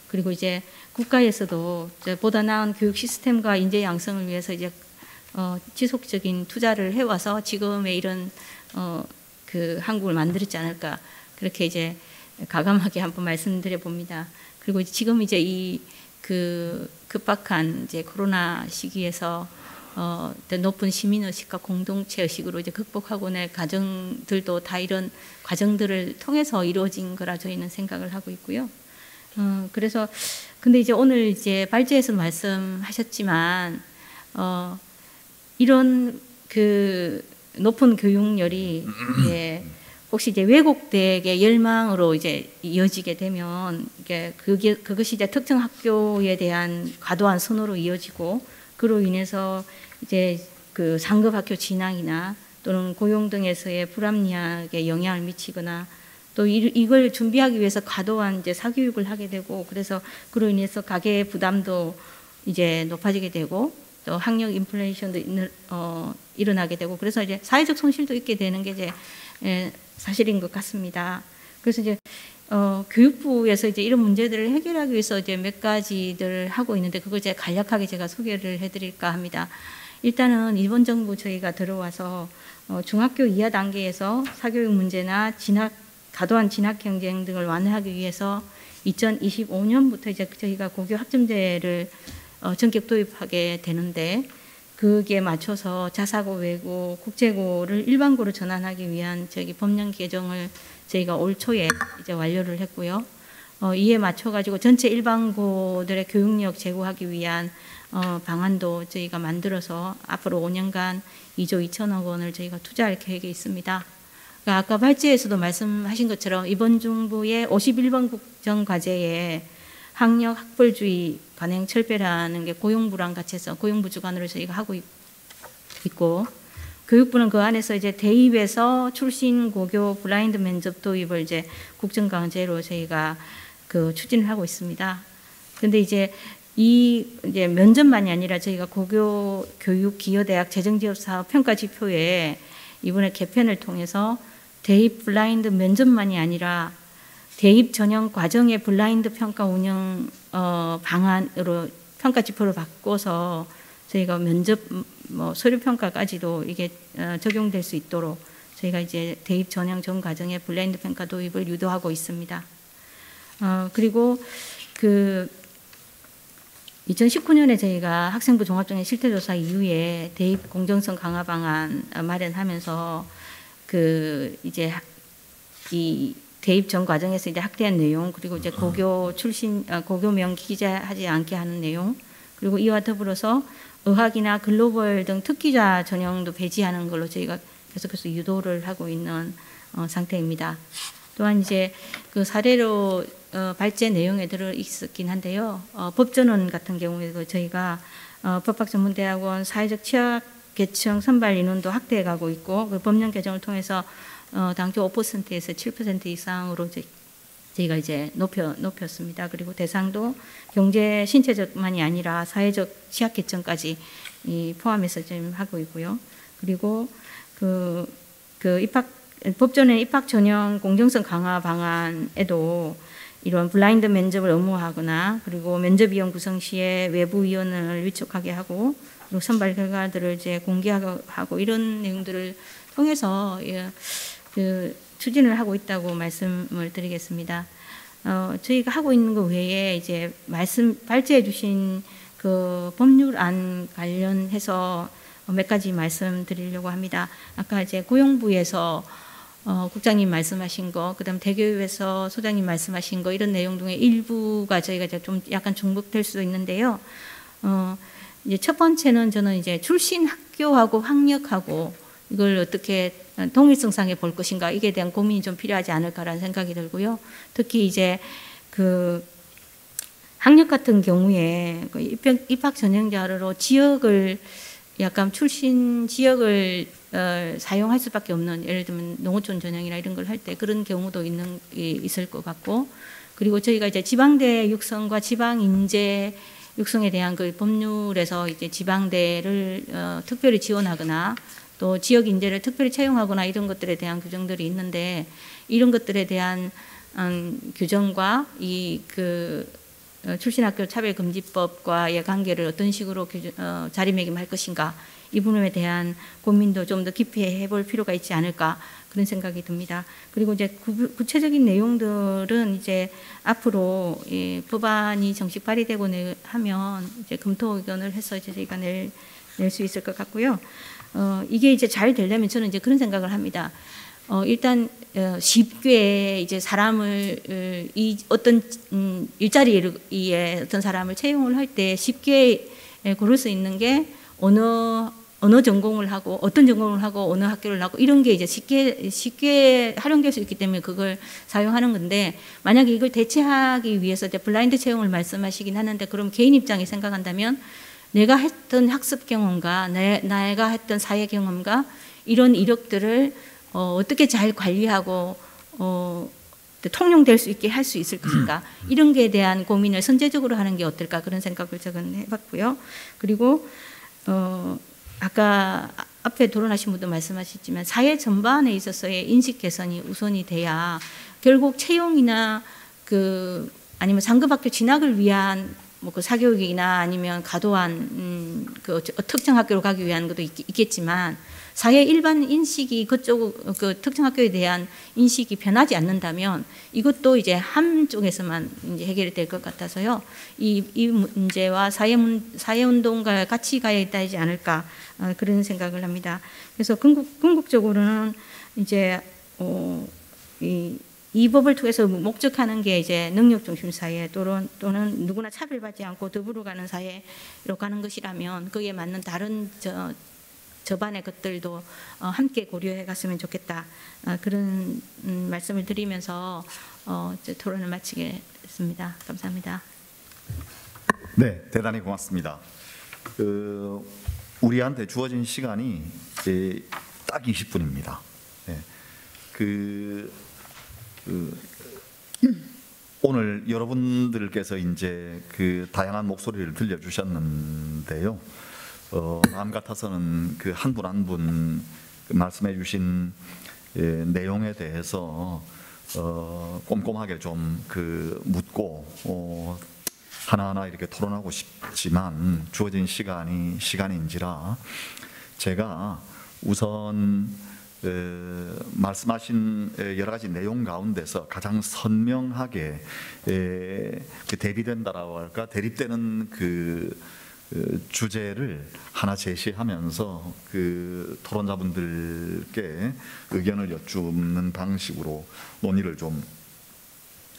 그리고 이제 국가에서도 이제 보다 나은 교육 시스템과 인재 양성을 위해서 이제 지속적인 투자를 해와서 지금의 이런 그 한국을 만들었지 않을까, 그렇게 이제 가감하게 한번 말씀드려 봅니다. 그리고 지금 이제 이 그 급박한 이제 코로나 시기에서 높은 시민의식과 공동체의식으로 이제 극복하고는 가정들도 다 이런 과정들을 통해서 이루어진 거라 저희는 생각을 하고 있고요. 그래서 근데 이제 오늘 이제 발제에서 말씀하셨지만 이런 그 높은 교육열이 이제 혹시 이제 왜곡되게 열망으로 이제 이어지게 되면 그것이 이제 특정 학교에 대한 과도한 선호로 이어지고, 그로 인해서 이제 그 상급 학교 진학이나 또는 고용 등에서의 불합리하게 영향을 미치거나, 또 이걸 준비하기 위해서 과도한 이제 사교육을 하게 되고, 그래서 그로 인해서 가계 부담도 이제 높아지게 되고, 또 학력 인플레이션도 일어나게 되고, 그래서 이제 사회적 손실도 있게 되는 게 이제 사실인 것 같습니다. 그래서 이제 교육부에서 이제 이런 문제들을 해결하기 위해서 이제 몇 가지들 하고 있는데, 그걸 이제 간략하게 제가 소개를 해드릴까 합니다. 일단은 이번 정부 저희가 들어와서 중학교 이하 단계에서 사교육 문제나 과도한 진학 경쟁 등을 완화하기 위해서 2025년부터 이제 저희가 고교 학점제를 전격 도입하게 되는데, 그게 맞춰서 자사고, 외고, 국제고를 일반고로 전환하기 위한 저기 법령 개정을 저희가 올 초에 이제 완료를 했고요. 이에 맞춰가지고 전체 일반고들의 교육력 제고하기 위한 방안도 저희가 만들어서 앞으로 5년간 2조 2천억 원을 저희가 투자할 계획이 있습니다. 그러니까 아까 발제에서도 말씀하신 것처럼 이번 정부의 51번 국정과제에 학력 학벌주의 관행 철폐라는 게 고용부랑 같이 해서 고용부 주관으로 저희가 하고 있고, 교육부는 그 안에서 이제 대입에서 출신 고교 블라인드 면접 도입을 이제 국정과제로 저희가 그 추진을 하고 있습니다. 근데 이제 이제 면접만이 아니라 저희가 고교 교육 기여대학 재정지업 사업 평가 지표에 이번에 개편을 통해서 대입 블라인드 면접만이 아니라 대입 전형 과정의 블라인드 평가 운영 방안으로 평가 지표를 바꿔서 저희가 면접 서류 평가까지도 이게 적용될 수 있도록 저희가 이제 대입 전형 전 과정의 블라인드 평가 도입을 유도하고 있습니다. 그리고 그 2019년에 저희가 학생부 종합전형 실태조사 이후에 대입 공정성 강화 방안 마련하면서 그 이제 이 대입 전 과정에서 이제 확대한 내용, 그리고 이제 고교 출신 고교명 기재하지 않게 하는 내용, 그리고 이와 더불어서 의학이나 글로벌 등 특기자 전형도 배제하는 걸로 저희가 계속해서 유도를 하고 있는 상태입니다. 또한 이제 그 사례로 발제 내용에 들어 있었긴 한데요. 법전원 같은 경우에도 저희가 법학전문대학원 사회적 취약계층 선발 인원도 확대해 가고 있고, 그 법령 개정을 통해서 당초 5%에서 7% 이상으로 저희가 이제 높였습니다. 그리고 대상도 경제 신체적만이 아니라 사회적 취약계층까지 포함해서 지금 하고 있고요. 그리고 그 법전의 입학 전형 공정성 강화 방안에도 이런 블라인드 면접을 의무화하거나, 그리고 면접 위원 구성 시에 외부 위원을 위촉하게 하고, 그리고 선발 결과들을 이제 공개하고 이런 내용들을 통해서 그 추진을 하고 있다고 말씀을 드리겠습니다. 저희가 하고 있는 것 외에 이제 발제해 주신 그 법률안 관련해서 몇 가지 말씀드리려고 합니다. 아까 이제 고용부에서 국장님 말씀하신 거, 그다음 대교육에서 소장님 말씀하신 거, 이런 내용 중에 일부가 저희가 이제 좀 약간 중복될 수도 있는데요. 이제 첫 번째는 저는 이제 출신 학교하고 학력하고 이걸 어떻게 동일성상에 볼 것인가 이게 대한 고민이 좀 필요하지 않을까라는 생각이 들고요. 특히 이제 그 학력 같은 경우에 입학 전형자로 지역을 약간 출신 지역을 사용할 수밖에 없는, 예를 들면 농어촌 전형이나 이런 걸 할 때 그런 경우도 있을 것 같고, 그리고 저희가 이제 지방대 육성과 지방 인재 육성에 대한 그 법률에서 이제 지방대를 특별히 지원하거나 또 지역 인재를 특별히 채용하거나 이런 것들에 대한 규정들이 있는데, 이런 것들에 대한 규정과 이 그 출신학교 차별금지법과의 관계를 어떤 식으로 자리매김할 것인가, 이 부분에 대한 고민도 좀 더 깊이 해볼 필요가 있지 않을까 그런 생각이 듭니다. 그리고 이제 구체적인 내용들은 이제 앞으로 법안이 정식 발의되고 하면 이제 검토 의견을 해서 이제 저희가 낼 수 있을 것 같고요. 이게 이제 잘 되려면 저는 이제 그런 생각을 합니다. 쉽게 이제 사람을 어떤 일자리에 어떤 사람을 채용을 할 때 쉽게 고를 수 있는 게 어느 전공을 하고 어떤 전공을 하고 어느 학교를 나고 이런 게 이제 쉽게 활용될 수 있기 때문에 그걸 사용하는 건데, 만약에 이걸 대체하기 위해서 이제 블라인드 채용을 말씀하시긴 하는데, 그럼 개인 입장에 생각한다면 내가 했던 학습 경험과 내가 했던 사회 경험과 이런 이력들을 어떻게 잘 관리하고 통용될 수 있게 할 수 있을 것인가, 이런 게에 대한 고민을 선제적으로 하는 게 어떨까 그런 생각을 저는 해봤고요. 그리고 아까 앞에 토론하신 분도 말씀하셨지만 사회 전반에 있어서의 인식 개선이 우선이 돼야 결국 채용이나 아니면 상급학교 진학을 위한 그 사교육이나 아니면 과도한 그 특정 학교로 가기 위한 것도 있겠지만, 사회 일반 인식이 그쪽 그 특정 학교에 대한 인식이 변하지 않는다면 이것도 이제 한쪽에서만 이제 해결이 될 것 같아서요. 이 문제와 사회 운동과 같이 가야 되지 않을까 그런 생각을 합니다. 그래서 궁극적으로는 이제 이 법을 통해서 목적하는 게 이제 능력 중심 사회 또는 누구나 차별받지 않고 더불어 가는 사회로 가는 것이라면 거기에 맞는 다른 저반의 것들도 함께 고려해 갔으면 좋겠다. 그런 말씀을 드리면서 토론을 마치겠습니다. 감사합니다. 네, 대단히 고맙습니다. 우리한테 주어진 시간이 딱 20분입니다. 네. 오늘 여러분들께서 이제 다양한 목소리를 들려주셨는데요. 마음 같아서는 한 분 한 분 말씀해 주신 내용에 대해서 꼼꼼하게 좀 묻고 하나하나 이렇게 토론하고 싶지만 주어진 시간인지라 제가 우선 말씀하신 여러 가지 내용 가운데서 가장 선명하게 대비된다라고 할까, 대립되는 주제를 하나 제시하면서 토론자분들께 의견을 여쭙는 방식으로 논의를 좀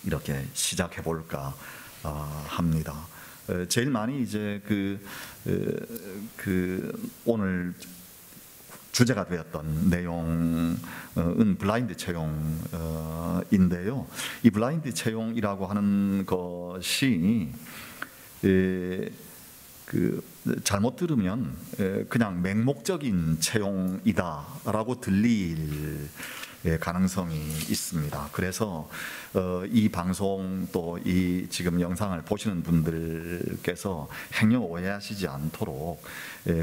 이렇게 시작해 볼까 합니다. 제일 많이 이제 오늘 주제가 되었던 내용은 블라인드 채용인데요. 이 블라인드 채용이라고 하는 것이 잘못 들으면 그냥 맹목적인 채용이다라고 들릴 가능성이 있습니다. 그래서 이 방송 또 이 지금 영상을 보시는 분들께서 행여 오해하시지 않도록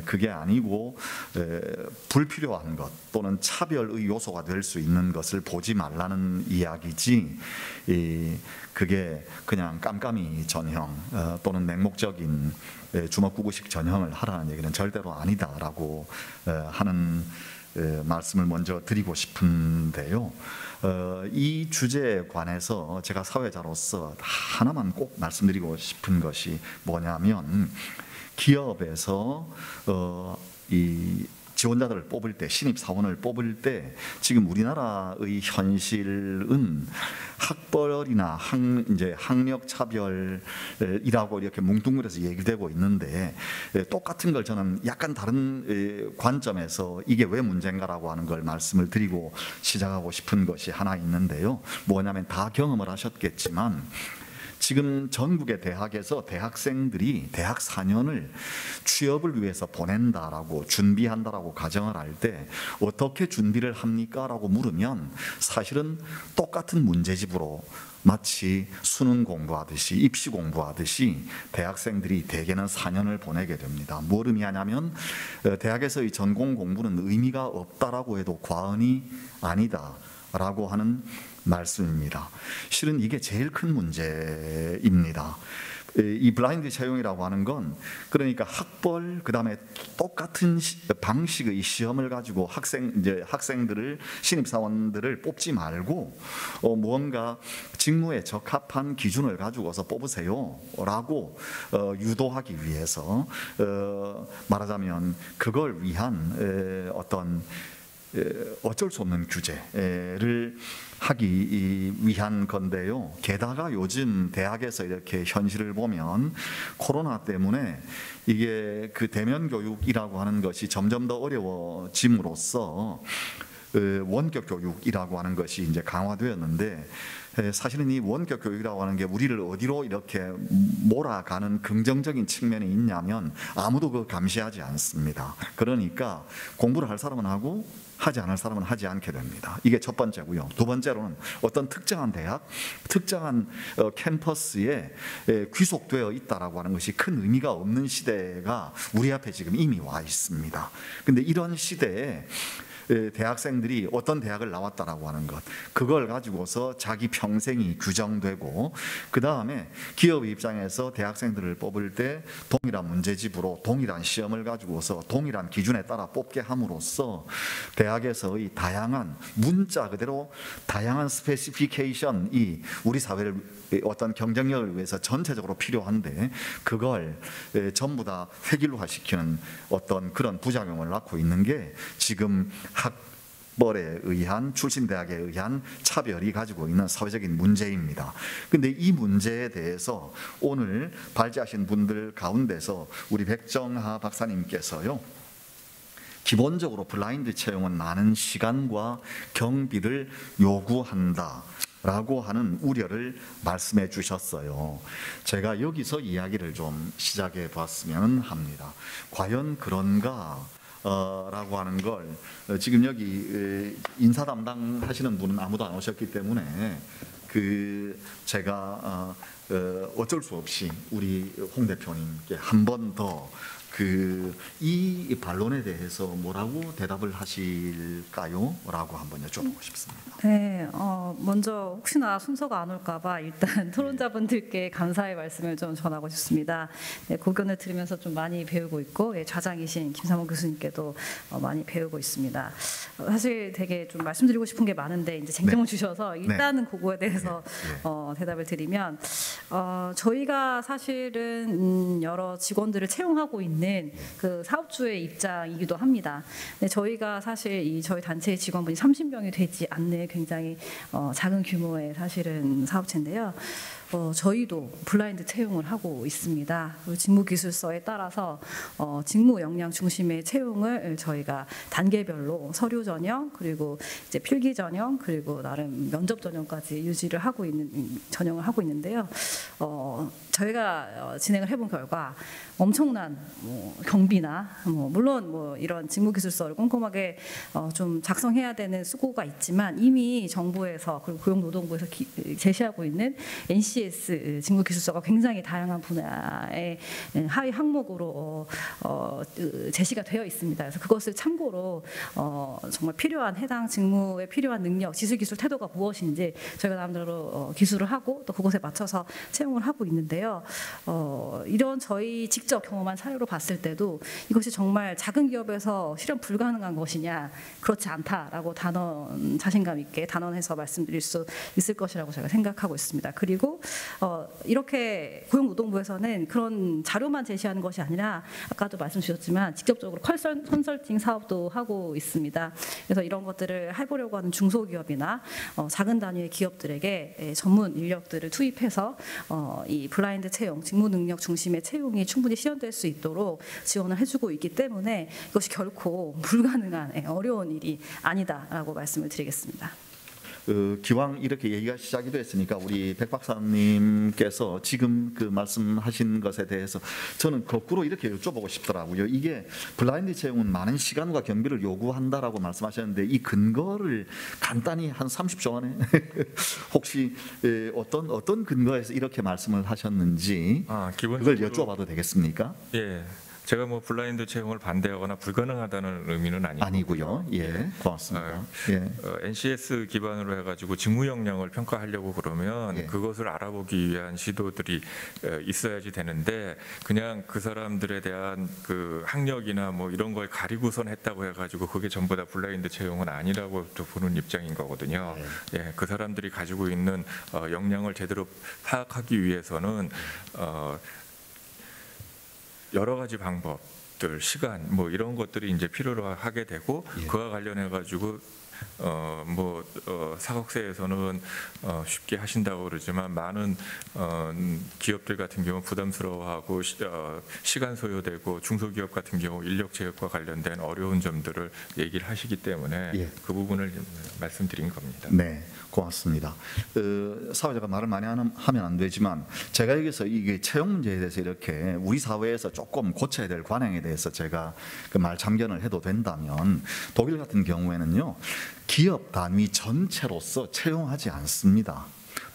그게 아니고 불필요한 것 또는 차별의 요소가 될 수 있는 것을 보지 말라는 이야기지, 그게 그냥 깜깜이 전형 또는 맹목적인 주먹구구식 전형을 하라는 얘기는 절대로 아니다라고 하는 말씀을 먼저 드리고 싶은데요. 이 주제에 관해서 제가 사회자로서 하나만 꼭 말씀드리고 싶은 것이 뭐냐면, 기업에서 이 지원자들을 뽑을 때, 신입 사원을 뽑을 때 지금 우리나라의 현실은 학벌이나 이제 학력 차별이라고 이렇게 뭉뚱그려서 얘기되고 있는데, 똑같은 걸 저는 약간 다른 관점에서 이게 왜 문제인가라고 하는 걸 말씀을 드리고 시작하고 싶은 것이 하나 있는데요. 뭐냐면 다 경험을 하셨겠지만 지금 전국의 대학에서 대학생들이 대학 4년을 취업을 위해서 보낸다라고 준비한다라고 가정을 할 때 어떻게 준비를 합니까? 라고 물으면 사실은 똑같은 문제집으로 마치 수능 공부하듯이 입시 공부하듯이 대학생들이 대개는 4년을 보내게 됩니다. 뭘 의미하냐면 대학에서의 전공 공부는 의미가 없다라고 해도 과언이 아니다라고 하는 말씀입니다. 실은 이게 제일 큰 문제입니다. 이 블라인드 채용이라고 하는 건 그러니까 학벌 그다음에 똑같은 방식의 시험을 가지고 학생들을 신입 사원들을 뽑지 말고 무언가 직무에 적합한 기준을 가지고서 뽑으세요라고 유도하기 위해서 말하자면 그걸 위한 어떤 어쩔 수 없는 규제를 하기 위한 건데요. 게다가 요즘 대학에서 이렇게 현실을 보면 코로나 때문에 이게 그 대면 교육이라고 하는 것이 점점 더 어려워짐으로써 원격 교육이라고 하는 것이 이제 강화되었는데, 사실은 이 원격 교육이라고 하는 게 우리를 어디로 이렇게 몰아가는 긍정적인 측면이 있냐면 아무도 그거 감시하지 않습니다. 그러니까 공부를 할 사람은 하고 하지 않을 사람은 하지 않게 됩니다. 이게 첫 번째고요. 두 번째로는 어떤 특정한 대학, 특정한 캠퍼스에 귀속되어 있다라고 하는 것이 큰 의미가 없는 시대가 우리 앞에 지금 이미 와 있습니다. 근데 이런 시대에 대학생들이 어떤 대학을 나왔다라고 하는 것, 그걸 가지고서 자기 평생이 규정되고, 그 다음에 기업 입장에서 대학생들을 뽑을 때 동일한 문제집으로 동일한 시험을 가지고서 동일한 기준에 따라 뽑게 함으로써 대학에서의 다양한 문자 그대로 다양한 스페시피케이션이 우리 사회를 어떤 경쟁력을 위해서 전체적으로 필요한데 그걸 전부 다 획일화시키는 어떤 그런 부작용을 낳고 있는 게 지금 학벌에 의한 출신 대학에 의한 차별이 가지고 있는 사회적인 문제입니다. 근데 이 문제에 대해서 오늘 발제하신 분들 가운데서 우리 백정하 박사님께서요, 기본적으로 블라인드 채용은 많은 시간과 경비를 요구한다 라고 하는 우려를 말씀해 주셨어요. 제가 여기서 이야기를 좀 시작해 봤으면 합니다. 과연 그런가? 라고 하는 걸 지금 여기 인사 담당하시는 분은 아무도 안 오셨기 때문에 제가 어쩔 수 없이 우리 홍 대표님께 한 번 더 이 반론에 대해서 뭐라고 대답을 하실까요? 라고 한번 여쭤보고 싶습니다. 네, 먼저 혹시나 순서가 안 올까봐 일단 토론자분들께 감사의 말씀을 좀 전하고 싶습니다. 네, 고견을 들으면서 좀 많이 배우고 있고, 좌장이신 김삼호 교수님께도 많이 배우고 있습니다. 사실 되게 좀 말씀드리고 싶은 게 많은데 이제 쟁점을 주셔서 일단은 그거에 대해서 대답을 드리면, 저희가 사실은 여러 직원들을 채용하고 있는 그 사업주의 입장이기도 합니다. 근데 저희가 사실 저희 단체의 직원분이 30명이 되지 않는 굉장히 작은 규모의 사실은 사업체인데요. 저희도 블라인드 채용을 하고 있습니다. 직무기술서에 따라서 직무 역량 중심의 채용을 저희가 단계별로 서류 전형, 그리고 이제 필기 전형, 그리고 나름 면접 전형까지 유지를 하고 전형을 하고 있는데요. 저희가 진행을 해본 결과 엄청난 경비나 물론 이런 직무기술서를 꼼꼼하게 좀 작성해야 되는 수고가 있지만 이미 정부에서 그리고 고용노동부에서 제시하고 있는 NCS 직무기술서가 굉장히 다양한 분야의 하위 항목으로 제시가 되어 있습니다. 그래서 그것을 참고로 정말 필요한 해당 직무에 필요한 능력, 지식기술 태도가 무엇인지 저희가 나름대로 기술을 하고 또 그것에 맞춰서 채용을 하고 있는데요. 이런 저희 직접 경험한 사례로 봤을 때도 이것이 정말 작은 기업에서 실현 불가능한 것이냐, 그렇지 않다라고 자신감 있게 단언해서 말씀드릴 수 있을 것이라고 제가 생각하고 있습니다. 그리고 이렇게 고용노동부에서는 그런 자료만 제시하는 것이 아니라 아까도 말씀 주셨지만 직접적으로 컨설팅 사업도 하고 있습니다. 그래서 이런 것들을 해보려고 하는 중소기업이나 작은 단위의 기업들에게 전문 인력들을 투입해서 이 블라인드 채용, 직무 능력 중심의 채용이 충분히 실현될 수 있도록 지원을 해주고 있기 때문에 이것이 결코 불가능한 어려운 일이 아니다라고 말씀을 드리겠습니다. 기왕 이렇게 얘기가 시작이 됐으니까 우리 백 박사님께서 지금 그 말씀하신 것에 대해서 저는 거꾸로 이렇게 여쭤보고 싶더라고요. 이게 블라인드 채용은 많은 시간과 경비를 요구한다라고 말씀하셨는데 이 근거를 간단히 한 30초 안에 혹시 어떤 근거에서 이렇게 말씀을 하셨는지 그걸 여쭤봐도 되겠습니까? 예. 제가 뭐 블라인드 채용을 반대하거나 불가능하다는 의미는 아니고요. 예, 고맙습니다. NCS 기반으로 해가지고 직무 역량을 평가하려고 그러면 그것을 알아보기 위한 시도들이 있어야지 되는데 그냥 그 사람들에 대한 그 학력이나 뭐 이런 걸 가리고선 했다고 해가지고 그게 전부 다 블라인드 채용은 아니라고 또 보는 입장인 거거든요. 예, 그 사람들이 가지고 있는 역량을 제대로 파악하기 위해서는 여러 가지 방법들, 시간 뭐 이런 것들이 이제 필요로 하게 되고 그와 관련해 가지고 사각세에서는 쉽게 하신다고 그러지만 많은 기업들 같은 경우 부담스러워하고 시간 소요되고 중소기업 같은 경우 인력 제약과 관련된 어려운 점들을 얘기를 하시기 때문에 그 부분을 말씀드린 겁니다. 네, 고맙습니다. 사회자가 말을 많이 하면 안 되지만 제가 여기서 이게 채용 문제에 대해서 이렇게 우리 사회에서 조금 고쳐야 될 관행에 대해서 제가 그 말 참견을 해도 된다면 독일 같은 경우에는요. 기업 단위 전체로서 채용하지 않습니다.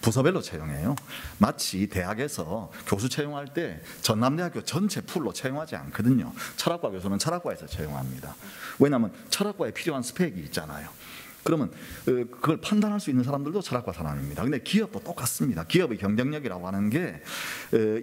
부서별로 채용해요. 마치 대학에서 교수 채용할 때 전남대학교 전체 풀로 채용하지 않거든요. 철학과 교수는 철학과에서 채용합니다. 왜냐하면 철학과에 필요한 스펙이 있잖아요. 그러면 그걸 판단할 수 있는 사람들도 철학과 사람입니다. 근데 기업도 똑같습니다. 기업의 경쟁력이라고 하는 게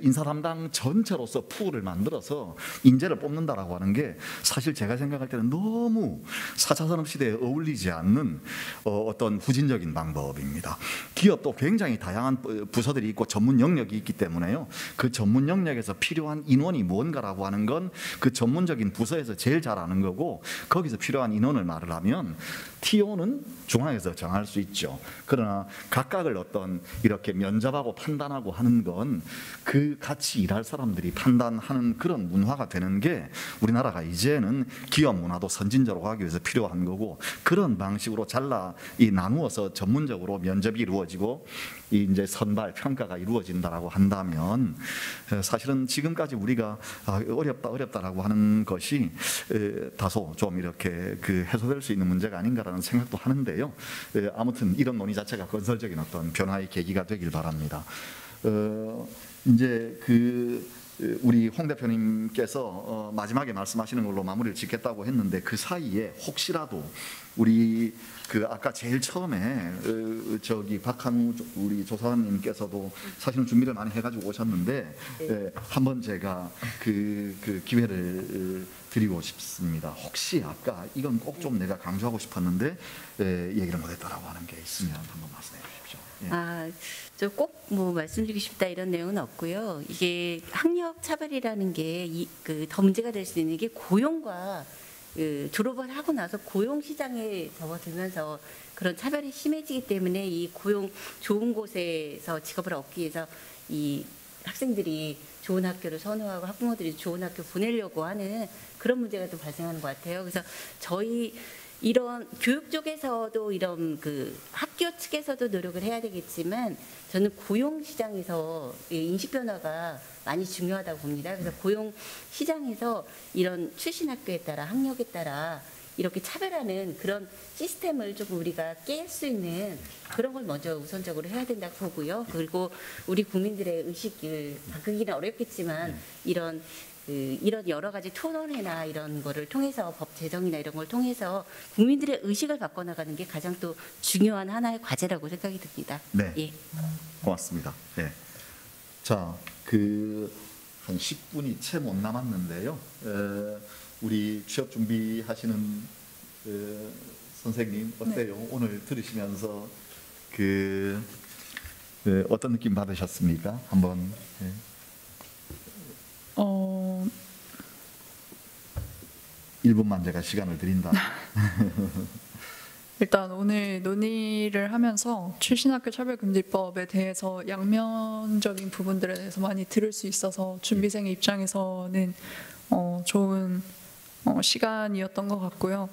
인사 담당 전체로서 풀을 만들어서 인재를 뽑는다라고 하는 게 사실 제가 생각할 때는 너무 4차 산업시대에 어울리지 않는 어떤 후진적인 방법입니다. 기업도 굉장히 다양한 부서들이 있고 전문 영역이 있기 때문에요. 그 전문 영역에서 필요한 인원이 뭔가라고 하는 건 그 전문적인 부서에서 제일 잘 아는 거고 거기서 필요한 인원을 말을 하면 TO는 중앙에서 정할 수 있죠. 그러나 각각을 어떤 이렇게 면접하고 판단하고 하는 건 그 같이 일할 사람들이 판단하는 그런 문화가 되는 게 우리나라가 이제는 기업 문화도 선진적으로 가기 위해서 필요한 거고 그런 방식으로 나누어서 전문적으로 면접이 이루어지고 이제 선발 평가가 이루어진다라고 한다면 사실은 지금까지 우리가 어렵다라고 하는 것이 다소 좀 이렇게 그 해소될 수 있는 문제가 아닌가라는 생각도 하는데요. 아무튼 이런 논의 자체가 건설적인 어떤 변화의 계기가 되길 바랍니다. 이제 우리 홍 대표님께서 마지막에 말씀하시는 걸로 마무리를 짓겠다고 했는데 그 사이에 혹시라도 우리 아까 제일 처음에 저기 박한우 우리 조사관님께서도 사실은 준비를 많이 해가지고 오셨는데 한번 제가 그 기회를 드리고 싶습니다. 혹시 아까 이건 꼭 좀 내가 강조하고 싶었는데 얘기를 못했다라고 하는 게 있으면 한번 말씀해 주십시오. 저 꼭 뭐 말씀드리고 싶다 이런 내용은 없고요. 이게 학력 차별이라는 게 더 문제가 될 수 있는 게 고용과 졸업을 하고 나서 고용 시장에 접어들면서 그런 차별이 심해지기 때문에 이 고용 좋은 곳에서 직업을 얻기 위해서 이 학생들이 좋은 학교를 선호하고 학부모들이 좋은 학교 보내려고 하는 그런 문제가 또 발생하는 것 같아요. 그래서 저희 이런 교육 쪽에서도 이런 학교 측에서도 노력을 해야 되겠지만 저는 고용 시장에서 인식 변화가 많이 중요하다고 봅니다. 그래서 고용 시장에서 이런 출신 학교에 따라 학력에 따라 이렇게 차별하는 그런 시스템을 조금 우리가 깰 수 있는 그런 걸 먼저 우선적으로 해야 된다고 보고요. 그리고 우리 국민들의 의식을 바꾸기는 어렵겠지만 이런 여러 가지 토론회나 이런 거를 통해서 법 제정이나 이런 걸 통해서 국민들의 의식을 바꿔나가는 게 가장 또 중요한 하나의 과제라고 생각이 듭니다. 네, 고맙습니다. 네, 자, 한 10분이 채 못 남았는데요. 우리 취업 준비하시는 선생님 어때요? 오늘 들으시면서 어떤 느낌 받으셨습니까? 한번. 1분만 제가 시간을 드린다. 일단 오늘 논의를 하면서 출신학교 차별금지법에 대해서 양면적인 부분들에 대해서 많이 들을 수 있어서 준비생의 입장에서는 좋은 시간이었던 것 같고요.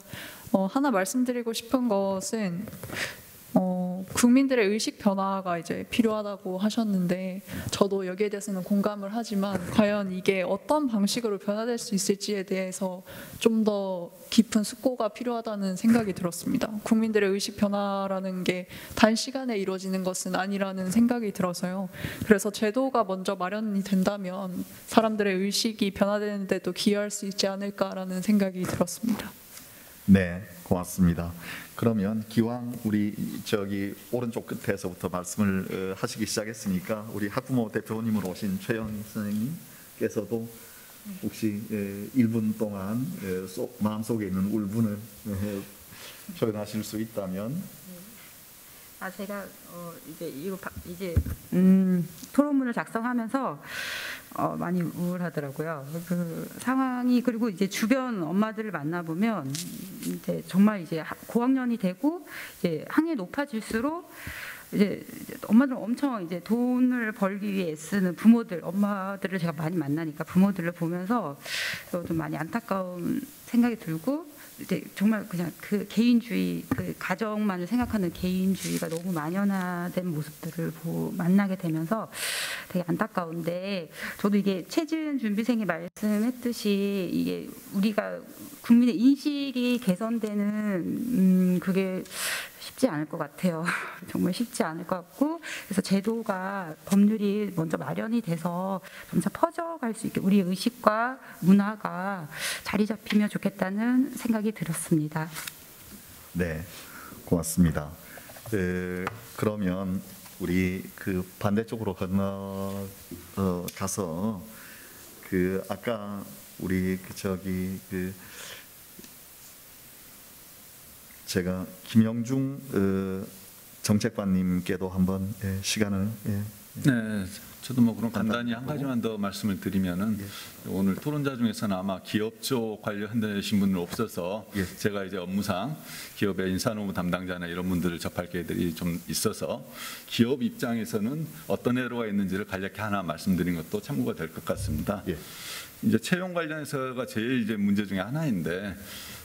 하나 말씀드리고 싶은 것은 국민들의 의식 변화가 이제 필요하다고 하셨는데 저도 여기에 대해서는 공감을 하지만 과연 이게 어떤 방식으로 변화될 수 있을지에 대해서 좀 더 깊은 숙고가 필요하다는 생각이 들었습니다. 국민들의 의식 변화라는 게 단시간에 이루어지는 것은 아니라는 생각이 들어서요. 그래서 제도가 먼저 마련이 된다면 사람들의 의식이 변화되는 데도 기여할 수 있지 않을까라는 생각이 들었습니다. 네, 고맙습니다. 그러면 기왕 우리 저기 오른쪽 끝에서부터 말씀을 하시기 시작했으니까 우리 학부모 대표님으로 오신 최영 선생님께서도 혹시 1분 동안 마음속에 있는 울분을 표현하실 수 있다면. 제가 이제 토론문을 작성하면서 많이 우울하더라고요. 그 상황이, 그리고 이제 주변 엄마들을 만나보면 이제 정말 이제 고학년이 되고 이제 학년이 높아질수록 이제 엄마들은 엄청 이제 돈을 벌기 위해 애쓰는 부모들, 엄마들을 제가 많이 만나니까 부모들을 보면서 좀 많이 안타까운 생각이 들고, 이제 정말 그냥 그 개인주의, 그 가정만을 생각하는 개인주의가 너무 만연화된 모습들을 만나게 되면서 되게 안타까운데, 저도 이게 최지은 준비생이 말씀했듯이 이게 우리가 국민의 인식이 개선되는 그게 쉽지 않을 것 같아요. 정말 쉽지 않을 것 같고, 그래서 제도가, 법률이 먼저 마련이 돼서 점차 퍼져갈 수 있게 우리의 의식과 문화가 자리 잡히면 좋겠다는 생각이 들었습니다. 네, 고맙습니다. 그러면 우리 그 반대쪽으로 가서 그 아까 우리 제가 김영중 정책관님께도 한번 시간을. 네, 저도 뭐 그럼 간단히 한 가지만 더 말씀을 드리면은, 오늘 토론자 중에서는 아마 기업 쪽 관련되신 분은 없어서 제가 이제 업무상 기업의 인사노무 담당자나 이런 분들을 접할 기회들이 좀 있어서 기업 입장에서는 어떤 애로가 있는지를 간략히 하나 말씀드린 것도 참고가 될 것 같습니다. 이제 채용 관련해서가 제일 이제 문제 중에 하나인데,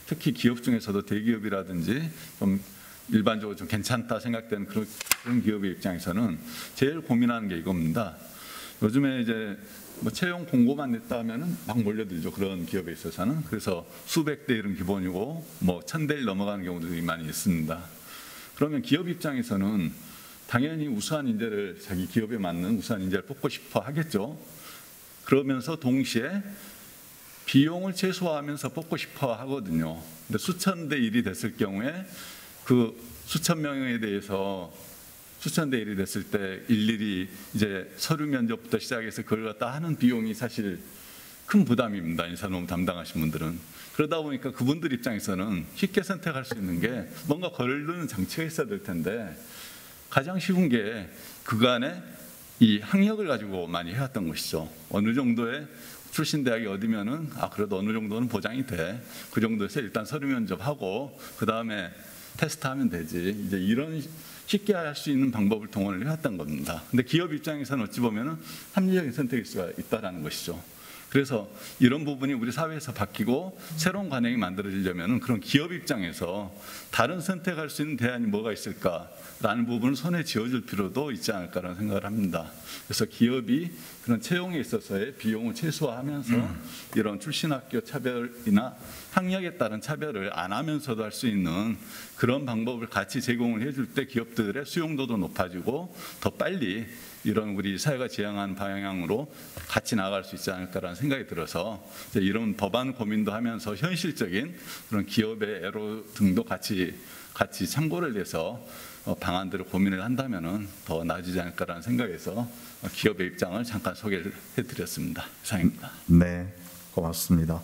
특히 기업 중에서도 대기업이라든지 좀 일반적으로 좀 괜찮다 생각되는 그런 기업의 입장에서는 제일 고민하는 게 이겁니다. 요즘에 이제 뭐 채용 공고만 냈다 하면은 막 몰려들죠. 그런 기업에 있어서는. 그래서 수백 대 1은 기본이고 뭐 1000대 1 넘어가는 경우들이 많이 있습니다. 그러면 기업 입장에서는 당연히 우수한 인재를, 자기 기업에 맞는 우수한 인재를 뽑고 싶어 하겠죠. 그러면서 동시에 비용을 최소화하면서 뽑고 싶어 하거든요. 근데 수천 대 1이 됐을 경우에 그 수천 명에 대해서 수천 대 1이 됐을 때 일일이 이제 서류 면접부터 시작해서 그걸 갖다 하는 비용이 사실 큰 부담입니다. 인사노무 담당하신 분들은. 그러다 보니까 그분들 입장에서는 쉽게 선택할 수 있는 게 뭔가 거르는 장치가 있어야 될 텐데, 가장 쉬운 게 그간에 이 학력을 가지고 많이 해왔던 것이죠. 어느 정도의 출신 대학이 어디면은 그래도 어느 정도는 보장이 돼. 그 정도에서 일단 서류 면접하고 그 다음에 테스트하면 되지. 이제 이런 쉽게 할 수 있는 방법을 동원을 해왔던 겁니다. 근데 기업 입장에서는 어찌 보면은 합리적인 선택일 수가 있다라는 것이죠. 그래서 이런 부분이 우리 사회에서 바뀌고 새로운 관행이 만들어지려면 그런 기업 입장에서 다른 선택할 수 있는 대안이 뭐가 있을까라는 부분을 손에 쥐어줄 필요도 있지 않을까라는 생각을 합니다. 그래서 기업이 그런 채용에 있어서의 비용을 최소화하면서 이런 출신학교 차별이나 학력에 따른 차별을 안 하면서도 할 수 있는 그런 방법을 같이 제공을 해줄 때 기업들의 수용도도 높아지고 더 빨리 이런 우리 사회가 지향하는 방향으로 같이 나아갈 수 있지 않을까라는 생각이 들어서 이런 법안 고민도 하면서 현실적인 그런 기업의 애로 등도 같이 참고를 해서 방안들을 고민을 한다면은 더 나아지지 않을까라는 생각에서 기업의 입장을 잠깐 소개를 해드렸습니다. 이상입니다. 네, 고맙습니다.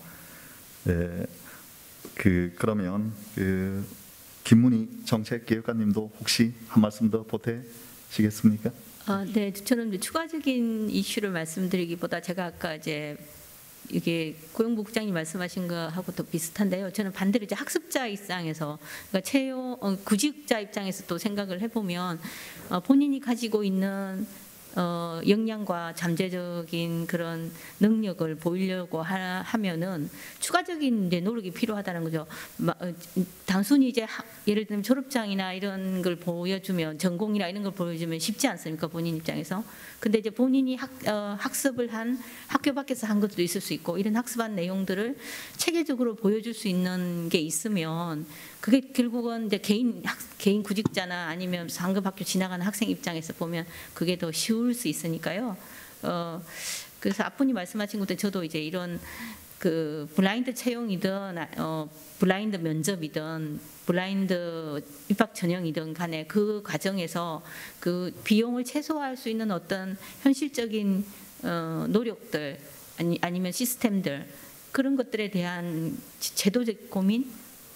그러면 김문희 정책개혁관님도 혹시 한 말씀 더 보태시겠습니까? 네, 저는 이제 추가적인 이슈를 말씀드리기보다 제가 아까 이제 이게 고용부 국장님 말씀하신 거하고 또 비슷한데요. 저는 반대로 이제 학습자 입장에서, 그러니까 구직자 입장에서 또 생각을 해보면 본인이 가지고 있는 역량과 잠재적인 그런 능력을 보이려고 하면은 추가적인 이제 노력이 필요하다는 거죠. 단순히 이제 예를 들면 졸업장이나 이런 걸 보여주면, 전공이나 이런 걸 보여주면 쉽지 않습니까, 본인 입장에서. 근데 이제 본인이 학습을 한, 학교 밖에서 한 것도 있을 수 있고, 이런 학습한 내용들을 체계적으로 보여줄 수 있는 게 있으면, 그게 결국은 이제 개인 구직자나 아니면 상급 학교 지나가는 학생 입장에서 보면 그게 더 쉬울 수 있으니까요. 그래서 앞분이 말씀하신 것도 저도 이제 이런 그 블라인드 채용이든 블라인드 면접이든 블라인드 입학 전형이든 간에 그 과정에서 그 비용을 최소화할 수 있는 어떤 현실적인 노력들 아니면 시스템들, 그런 것들에 대한 제도적 고민,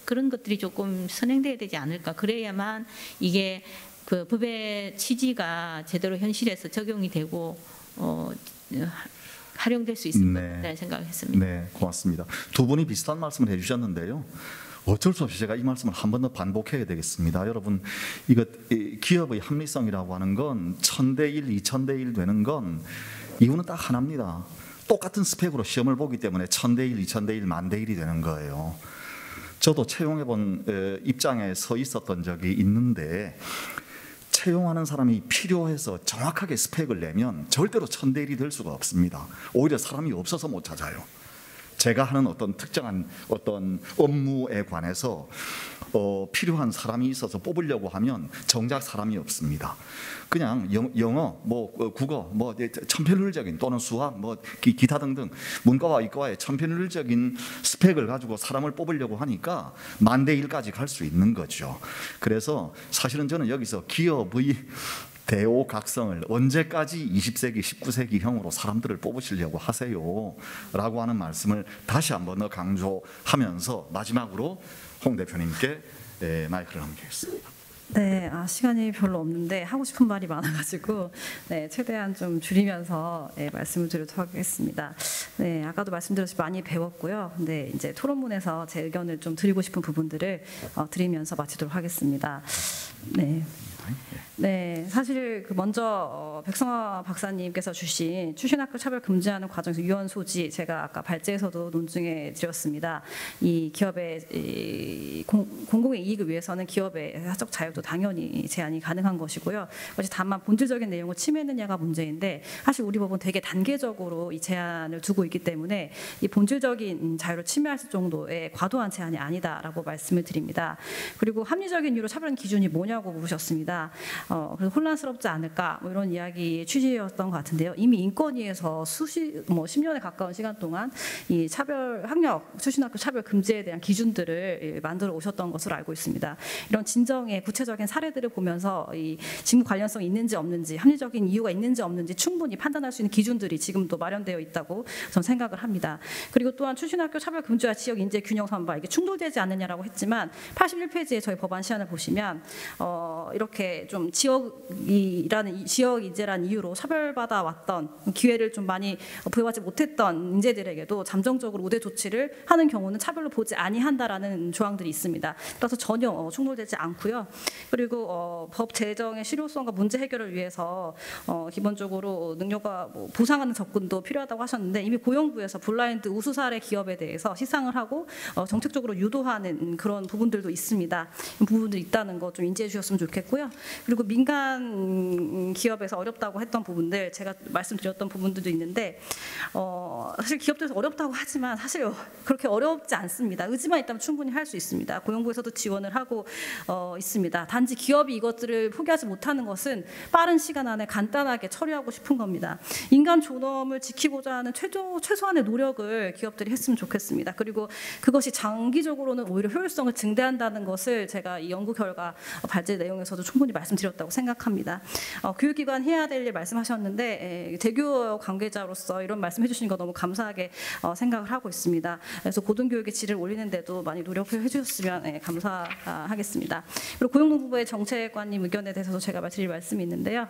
그런 것들이 조금 선행돼야 되지 않을까. 그래야만 이게 그 법의 취지가 제대로 현실에서 적용이 되고 활용될 수 있을 거라는 생각을 했습니다. 네, 고맙습니다. 두 분이 비슷한 말씀을 해주셨는데요. 어쩔 수 없이 제가 이 말씀을 한 번 더 반복해야 되겠습니다. 여러분, 기업의 합리성이라고 하는 건 1000대 1, 2000대 1 되는 건 이유는 딱 하나입니다. 똑같은 스펙으로 시험을 보기 때문에 1000대 1, 2000대 1, 10,000대 1이 되는 거예요. 저도 채용해본 입장에 서 있었던 적이 있는데, 채용하는 사람이 필요해서 정확하게 스펙을 내면 절대로 1000대 1이 될 수가 없습니다. 오히려 사람이 없어서 못 찾아요. 제가 하는 어떤 특정한 어떤 업무에 관해서 필요한 사람이 있어서 뽑으려고 하면 정작 사람이 없습니다. 그냥 영어, 국어, 천편일률적인, 또는 수학, 기타 등등 문과와 이과의 천편일률적인 스펙을 가지고 사람을 뽑으려고 하니까 10,000대 1까지 갈 수 있는 거죠. 그래서 사실은 저는 여기서 기업의 대오각성을 언제까지 20세기, 19세기형으로 사람들을 뽑으시려고 하세요? 라고 하는 말씀을 다시 한번 더 강조하면서 마지막으로 홍 대표님께 마이크를 넘기겠습니다. 네, 시간이 별로 없는데 하고 싶은 말이 많아가지고 최대한 좀 줄이면서 말씀을 드리도록 하겠습니다. 네, 아까도 말씀드렸듯이 많이 배웠고요. 근데 이제 토론문에서 제 의견을 좀 드리고 싶은 부분들을 드리면서 마치도록 하겠습니다. 네, 사실 먼저 백성화 박사님께서 주신 출신학교 차별 금지하는 과정에서 유언 소지, 제가 아까 발제에서도 논증해 드렸습니다. 이 기업의 공공의 이익을 위해서는 기업의 사적 자유도 당연히 제한이 가능한 것이고요. 그것이 다만 본질적인 내용을 침해했느냐가 문제인데, 사실 우리 법은 되게 단계적으로 이 제한을 두고 있기 때문에 이 본질적인 자유를 침해할 정도의 과도한 제한이 아니다라고 말씀을 드립니다. 그리고 합리적인 이유로 차별하는 기준이 뭐냐고 물으셨습니다. 그래서 혼란스럽지 않을까, 이런 이야기 취지였던 것 같은데요. 이미 인권위에서 10년에 가까운 시간 동안 이 출신학교 차별 금지에 대한 기준들을 만들어 오셨던 것으로 알고 있습니다. 이런 진정의 구체적인 사례들을 보면서 이 직무 관련성이 있는지 없는지, 합리적인 이유가 있는지 없는지 충분히 판단할 수 있는 기준들이 지금도 마련되어 있다고 저는 생각을 합니다. 그리고 또한 출신학교 차별 금지와 지역 인재 균형 선발, 이게 충돌되지 않느냐라고 했지만 81페이지에 저희 법안 시안을 보시면 이렇게 좀 지역 인재라는 이유로 차별받아 왔던, 기회를 좀 많이 부여받지 못했던 인재들에게도 잠정적으로 우대 조치를 하는 경우는 차별로 보지 아니한다라는 조항들이 있습니다. 따라서 전혀 충돌되지 않고요. 그리고 법 제정의 실효성과 문제 해결을 위해서 기본적으로 능력과 보상하는 접근도 필요하다고 하셨는데, 이미 고용부에서 블라인드 우수 사례 기업에 대해서 시상을 하고 정책적으로 유도하는 그런 부분들도 있습니다. 부분들이 있다는 거 좀 인지해 주셨으면 좋겠고요. 그리고 민간 기업에서 어렵다고 했던 부분들, 제가 말씀드렸던 부분들도 있는데, 사실 기업들에서 어렵다고 하지만 사실 그렇게 어렵지 않습니다. 의지만 있다면 충분히 할 수 있습니다. 고용부에서도 지원을 하고 있습니다. 단지 기업이 이것들을 포기하지 못하는 것은 빠른 시간 안에 간단하게 처리하고 싶은 겁니다. 인간 존엄을 지키고자 하는 최소한의 노력을 기업들이 했으면 좋겠습니다. 그리고 그것이 장기적으로는 오히려 효율성을 증대한다는 것을 제가 이 연구 결과 발제 내용에서도 충분히 말씀드렸다고 생각합니다. 교육기관 해야 될 일 말씀하셨는데, 대교 관계자로서 이런 말씀해 주시는 거 너무 감사하게 생각을 하고 있습니다. 그래서 고등교육의 질을 올리는데도 많이 노력해 주셨으면 감사하겠습니다. 그리고 고용노동부의 정책관님 의견에 대해서도 제가 드릴 말씀이 있는데요.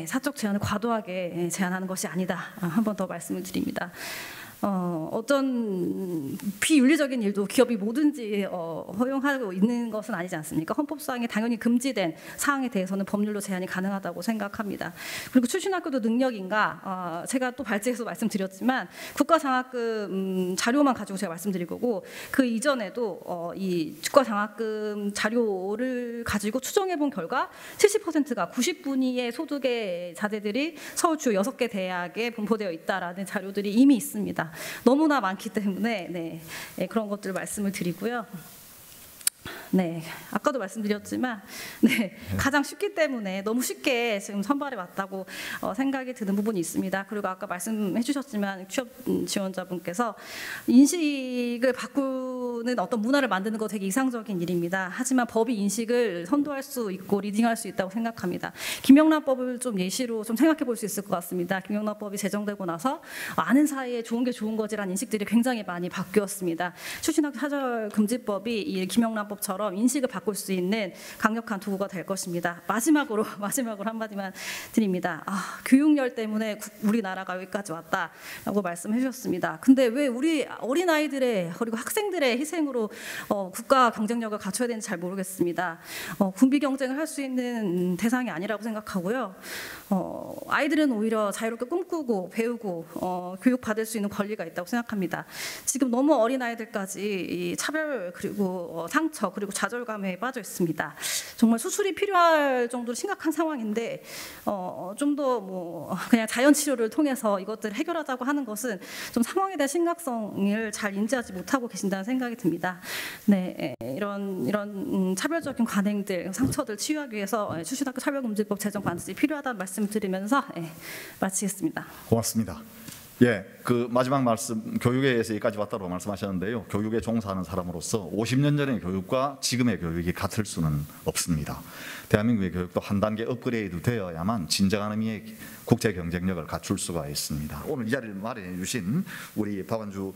사적 제한을 과도하게 제한하는 것이 아니다. 한 번 더 말씀을 드립니다. 어떤 비윤리적인 일도 기업이 뭐든지 허용하고 있는 것은 아니지 않습니까? 헌법상에 당연히 금지된 사항에 대해서는 법률로 제한이 가능하다고 생각합니다. 그리고 출신학교도 능력인가? 제가 또 발제해서 말씀드렸지만 국가장학금 자료만 가지고 제가 말씀드릴 거고 그 이전에도 이 국가장학금 자료를 가지고 추정해 본 결과 70%가 90분위의 소득의 자제들이 서울 주요 6개 대학에 분포되어 있다라는 자료들이 이미 있습니다. 너무나 많기 때문에 그런 것들을 말씀을 드리고요. 아까도 말씀드렸지만 가장 쉽기 때문에 너무 쉽게 지금 선발해 왔다고 생각이 드는 부분이 있습니다. 그리고 아까 말씀해 주셨지만 취업 지원자분께서 인식을 바꾸는 어떤 문화를 만드는 거 되게 이상적인 일입니다. 하지만 법이 인식을 선도할 수 있고 리딩할 수 있다고 생각합니다. 김영란법을 좀 예시로 좀 생각해 볼 수 있을 것 같습니다. 김영란법이 제정되고 나서 아는 사이에 좋은 게 좋은 거지라는 인식들이 굉장히 많이 바뀌었습니다. 출신학교 사절금지법이 이 김영란법처럼 인식을 바꿀 수 있는 강력한 도구가 될 것입니다. 마지막으로 한마디만 드립니다. 교육열 때문에 우리나라가 여기까지 왔다라고 말씀해 주셨습니다. 근데 왜 우리 어린아이들의 그리고 학생들의 희생으로 국가 경쟁력을 갖춰야 되는지 잘 모르겠습니다. 군비 경쟁을 할 수 있는 대상이 아니라고 생각하고요. 아이들은 오히려 자유롭게 꿈꾸고 배우고 교육받을 수 있는 권리가 있다고 생각합니다. 지금 너무 어린아이들까지 이 차별 그리고 상처 그리고 좌절감에 빠져 있습니다. 정말 수술이 필요할 정도로 심각한 상황인데 좀 더 그냥 자연 치료를 통해서 이것들을 해결하자고 하는 것은 좀 상황에 대한 심각성을 잘 인지하지 못하고 계신다는 생각이 듭니다. 이런 차별적인 관행들, 상처들 치유하기 위해서 출신학교 차별금지법 제정 반드시 필요하다는 말씀을 드리면서 마치겠습니다. 고맙습니다. 그 마지막 말씀 교육에 의해서 여기까지 왔다고 말씀하셨는데요. 교육에 종사하는 사람으로서 50년 전의 교육과 지금의 교육이 같을 수는 없습니다. 대한민국의 교육도 한 단계 업그레이드 되어야만 진정한 의미의 국제 경쟁력을 갖출 수가 있습니다. 오늘 이 자리를 마련해 주신 우리 박원주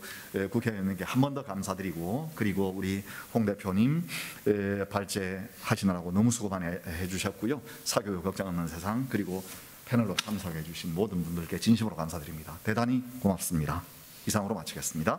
국회의원님께 한 번 더 감사드리고 그리고 우리 홍 대표님 발제하시느라고 너무 수고 많이 해주셨고요. 사교육 걱정 없는 세상 그리고 패널로 참석해 주신 모든 분들께 진심으로 감사드립니다. 대단히 고맙습니다. 이상으로 마치겠습니다.